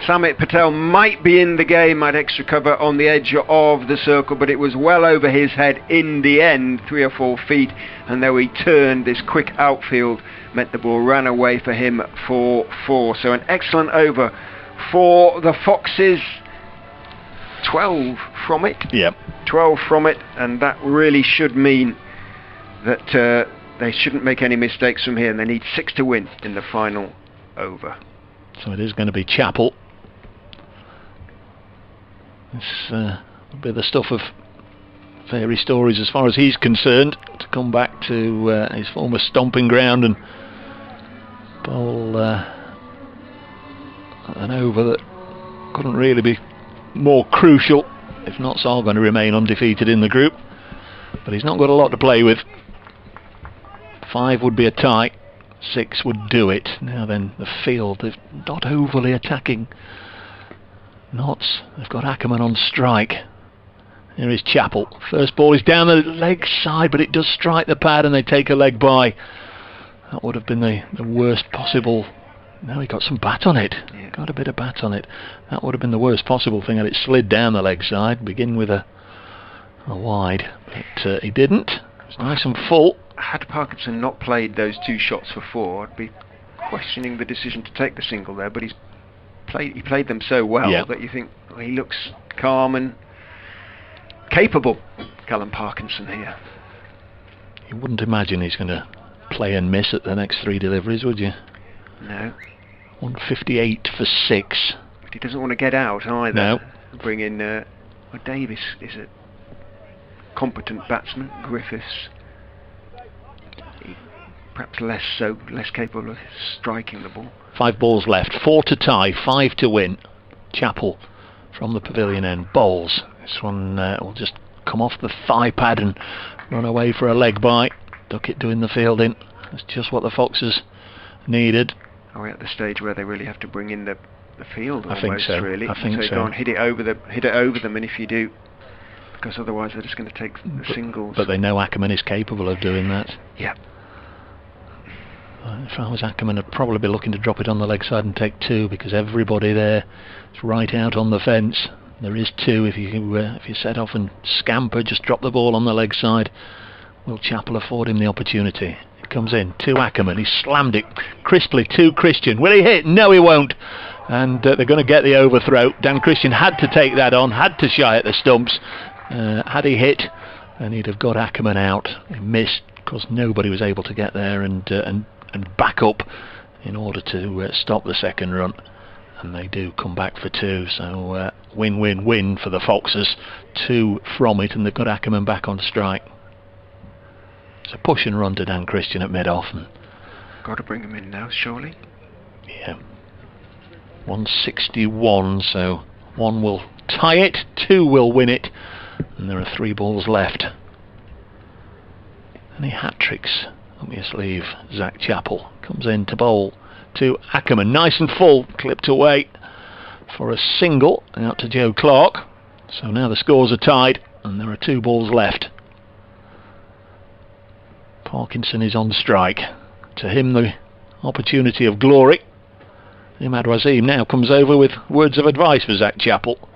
Samit Patel might be in the game at extra cover on the edge of the circle, but it was well over his head in the end, 3 or 4 feet, and though he turned, this quick outfield meant the ball ran away for him for 4. So an excellent over for the Foxes. 12 from it. Yep. 12 from it, and that really should mean that they shouldn't make any mistakes from here, and they need 6 to win in the final over. So it is going to be Chappell. This will be the stuff of fairy stories as far as he's concerned, to come back to his former stomping ground and bowl an over that couldn't really be more crucial. If not, so going to remain undefeated in the group, but he's not got a lot to play with. 5 would be a tie, 6 would do it. Now then, the field, they're not overly attacking knots. They've got Ackermann on strike. Here is Chappell. First ball is down the leg side, but it does strike the pad and they take a leg by. That would have been the worst possible. Now he got some bat on it. Yeah. Got a bit of bat on it. That would have been the worst possible thing had it slid down the leg side, begin with a wide. But he didn't. It was nice and full. Had Parkinson not played those 2 shots for 4, I'd be questioning the decision to take the single there, but he played them so well that you think, well, he looks calm and capable, Callum Parkinson here. You wouldn't imagine he's going to play and miss at the next 3 deliveries, would you? No. 158 for 6. But he doesn't want to get out either. No. Bring in Davis is a competent batsman. Griffiths, perhaps less capable of striking the ball. 5 balls left, 4 to tie, 5 to win. Chappell from the pavilion end bowls. This one will just come off the thigh pad and run away for a leg by. Duckett doing the fielding. That's just what the Foxes needed. Are we at the stage where they really have to bring in the field? I think so. Really. I think so. Go and hit it over them, and if you do, because otherwise they're just going to take the singles. But they know Ackermann is capable of doing that. Yeah. If I was Ackermann, I'd probably be looking to drop it on the leg side and take 2, because everybody there is right out on the fence. There is 2. If you set off and scamper, just drop the ball on the leg side. Will Chappell afford him the opportunity? Comes in to Ackermann. He slammed it crisply to Christian. Will he hit? No, he won't. And they're going to get the overthrow. Dan Christian had to take that on, had to shy at the stumps. Had he hit, then he'd have got Ackermann out. He missed because nobody was able to get there and back up in order to stop the second run. and they do come back for 2, so win-win-win for the Foxes, 2 from it, and they've got Ackermann back on strike. It's a push and run to Dan Christian at mid-off. Got to bring him in now, surely. Yeah. 161, so 1 will tie it, 2 will win it, and there are 3 balls left. Any hat-tricks up your sleeve? Zach Chappell comes in to bowl to Ackermann, nice and full, clipped away for a single out to Joe Clarke. So now the scores are tied and there are 2 balls left. Parkinson is on strike. To him the opportunity of glory. Imad Wasim now comes over with words of advice for Zach Chappell.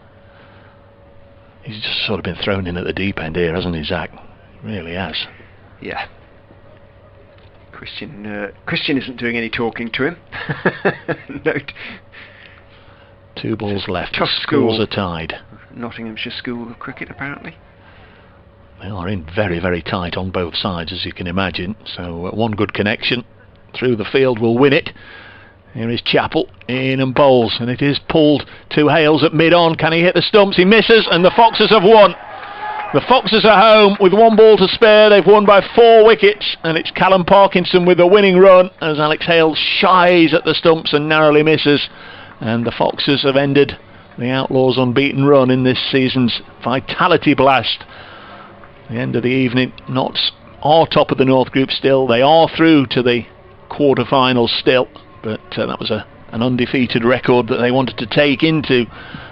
He's just sort of been thrown in at the deep end here, hasn't he, Zach? He really has. Yeah. Christian isn't doing any talking to him. No. 2 balls left. Tough Scores school. are tied. Nottinghamshire School of Cricket, apparently. They are in very, very tight on both sides, as you can imagine. So 1 good connection through the field will win it. Here is Chappell in and bowls, and it is pulled to Hales at mid-on. Can he hit the stumps? He misses, and the Foxes have won. The Foxes are home with 1 ball to spare. They've won by 4 wickets, and it's Callum Parkinson with the winning run as Alex Hales shies at the stumps and narrowly misses. And the Foxes have ended the Outlaws' unbeaten run in this season's Vitality Blast. The end of the evening, Notts are top of the North Group still. They are through to the quarter-finals still, but that was an undefeated record that they wanted to take into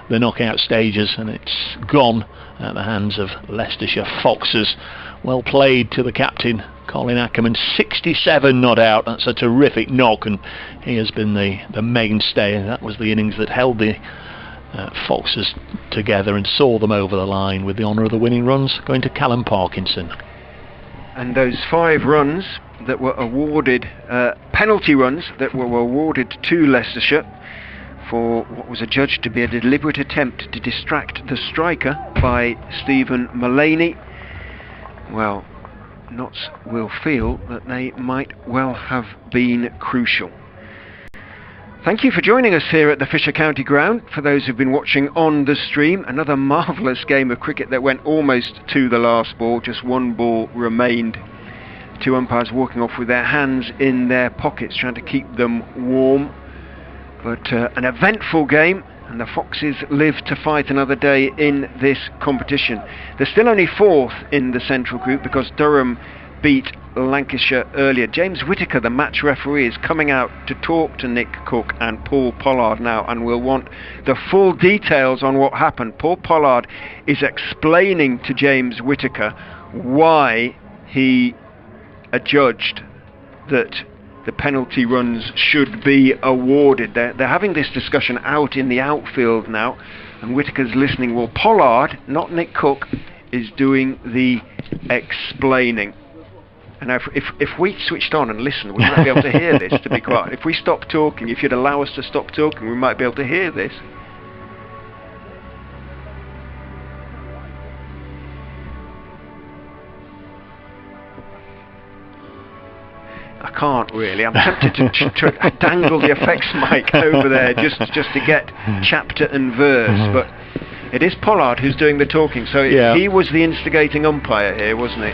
the knockout stages, and it's gone at the hands of Leicestershire Foxes. Well played to the captain, Colin Ackermann. 67 not out. That's a terrific knock, and he has been the mainstay, and that was the innings that held the Foxes together and saw them over the line, with the honour of the winning runs going to Callum Parkinson. And those 5 runs that were awarded, penalty runs that were awarded to Leicestershire for what was adjudged to be a deliberate attempt to distract the striker by Stephen Mullaney. Well, Notts will feel that they might well have been crucial. Thank you for joining us here at the Fisher County Ground. For those who've been watching on the stream, another marvellous game of cricket that went almost to the last ball. Just 1 ball remained. 2 umpires walking off with their hands in their pockets, trying to keep them warm. But an eventful game, and the Foxes live to fight another day in this competition. They're still only 4th in the Central Group because Durham beat Lancashire earlier. James Whittaker, the match referee, is coming out to talk to Nick Cook and Paul Pollard now, and we'll want the full details on what happened. Paul Pollard is explaining to James Whittaker why he adjudged that the penalty runs should be awarded. They're having this discussion out in the outfield now, and Whittaker's listening. Well, Pollard, not Nick Cook, is doing the explaining. And if we switched on and listened, we might be able to hear this, to be quiet. If we stop talking, if you'd allow us to stop talking, we might be able to hear this. I can't really. I'm tempted to dangle the effects mic over there just to get chapter and verse, but it is Pollard who's doing the talking, so yeah. He was the instigating umpire here, wasn't he?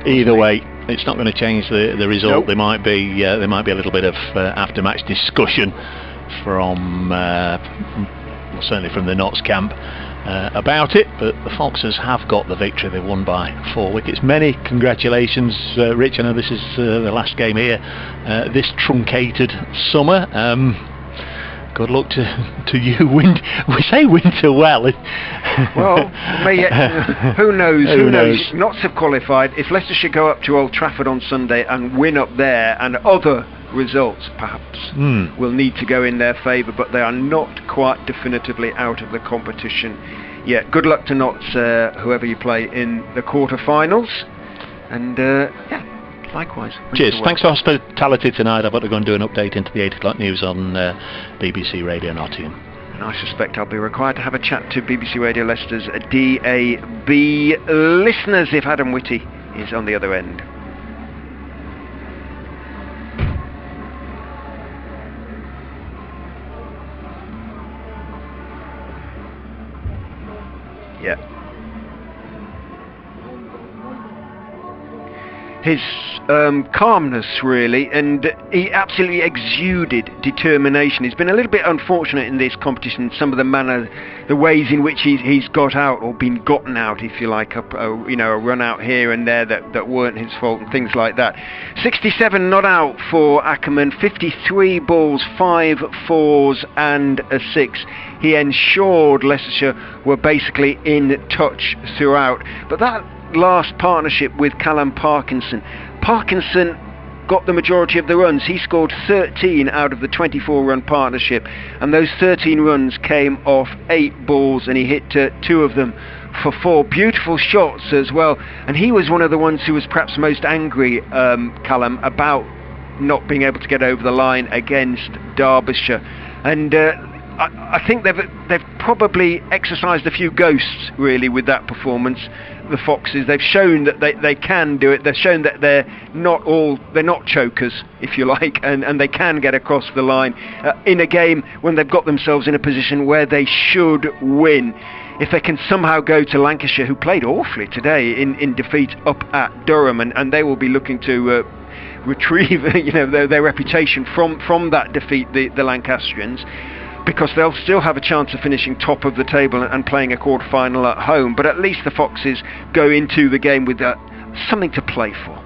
Either way, it's not going to change the result. Nope. There might be a little bit of after-match discussion from certainly from the Notts camp about it, but the Foxes have got the victory. They won by 4 wickets. Many congratulations, Rich. I know this is the last game here this truncated summer. Good luck to you. We say winter well. Well, who knows? Who knows? Notts have qualified. If Leicestershire go up to Old Trafford on Sunday and win up there, and other results perhaps will need to go in their favour, but they are not quite definitively out of the competition yet. Good luck to Notts, whoever you play in the quarter-finals, and likewise. Cheers. Thanks for hospitality tonight. I've got to go and do an update into the 8 o'clock news on BBC Radio Nottingham. And I suspect I'll be required to have a chat to BBC Radio Leicester's DAB listeners if Adam Whitty is on the other end. his calmness, really, and he absolutely exuded determination. He's been a little bit unfortunate in this competition, some of the ways in which he's got out, or been gotten out, if you like, a run out here and there that weren't his fault and things like that. 67 not out for Ackermann, 53 balls, 5 fours and a 6. He ensured Leicestershire were basically in touch throughout. But that last partnership with Callum Parkinson got the majority of the runs. He scored 13 out of the 24-run partnership, and those 13 runs came off 8 balls, and he hit 2 of them for 4. Beautiful shots as well, and he was one of the ones who was perhaps most angry, Callum, about not being able to get over the line against Derbyshire. And I think they've probably exercised a few ghosts, really, with that performance. The Foxes, they've shown that they can do it. They've shown that they're not chokers, if you like, and they can get across the line in a game when they've got themselves in a position where they should win. If they can somehow go to Lancashire, who played awfully today in defeat up at Durham, and they will be looking to retrieve their reputation from that defeat, the Lancastrians, because they'll still have a chance of finishing top of the table and playing a quarter-final at home. But at least the Foxes go into the game with something to play for.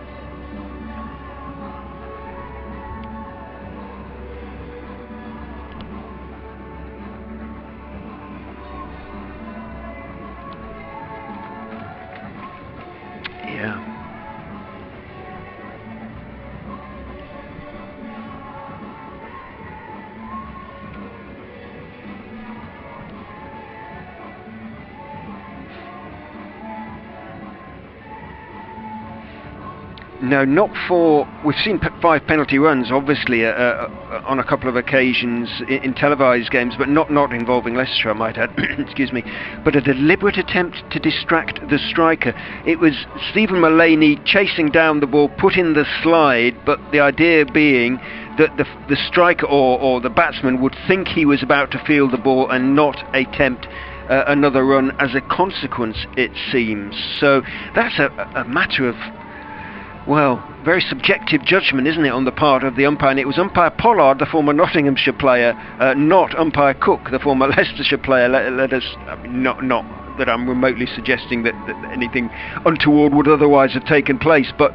Yeah. No, not for... We've seen 5 penalty runs, obviously, on a couple of occasions in televised games, but not involving Leicestershire, I might add. Excuse me. But a deliberate attempt to distract the striker. It was Stephen Mullaney chasing down the ball, put in the slide, but the idea being that the striker or the batsman would think he was about to field the ball and not attempt another run as a consequence, it seems. So that's a matter of... well, very subjective judgment, isn't it, on the part of the umpire? And it was umpire Pollard, the former Nottinghamshire player, not umpire Cook, the former Leicestershire player. Let us, not that I'm remotely suggesting that anything untoward would otherwise have taken place, but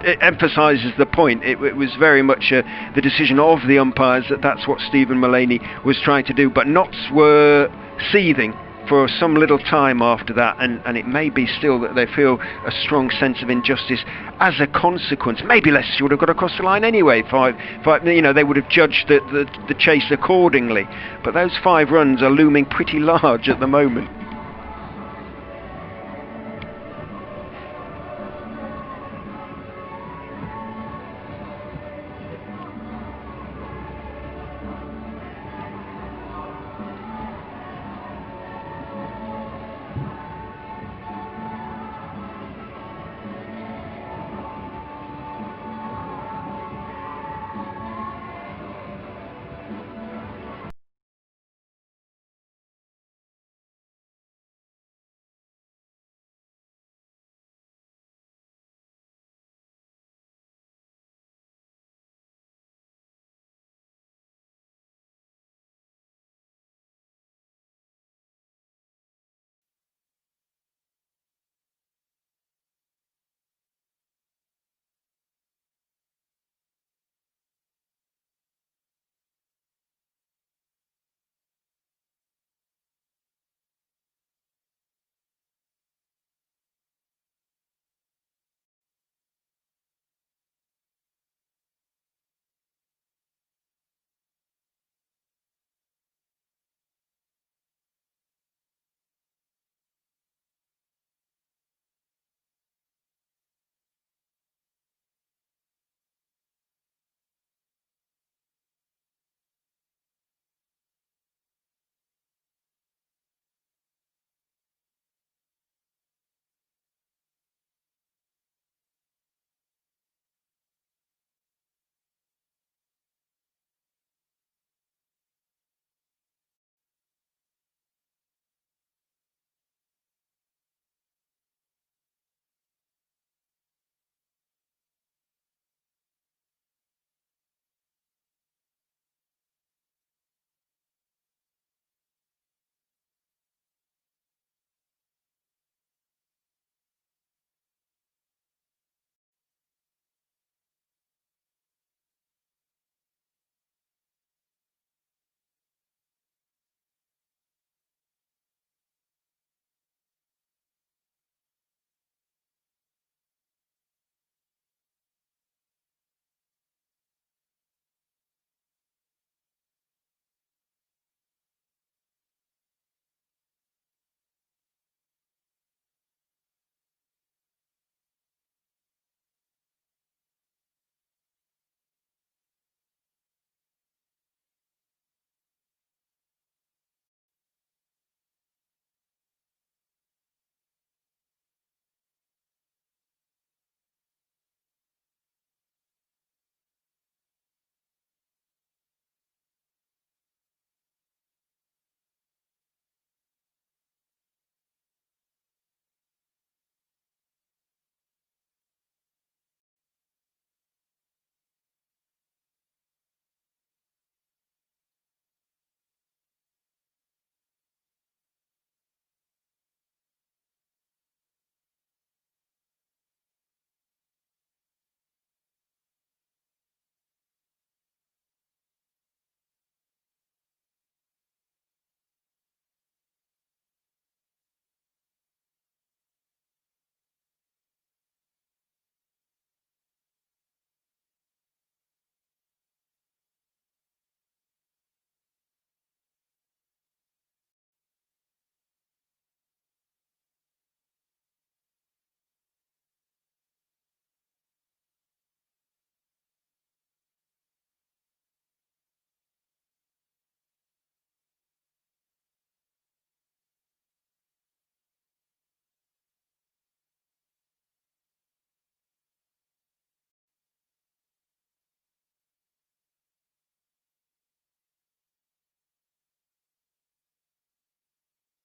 it emphasises the point. It was very much the decision of the umpires that's what Stephen Mullaney was trying to do. But knots were seething for some little time after that, and it may be still that they feel a strong sense of injustice as a consequence. Maybe Leicester would have got across the line anyway. They would have judged the chase accordingly. But those 5 runs are looming pretty large at the moment.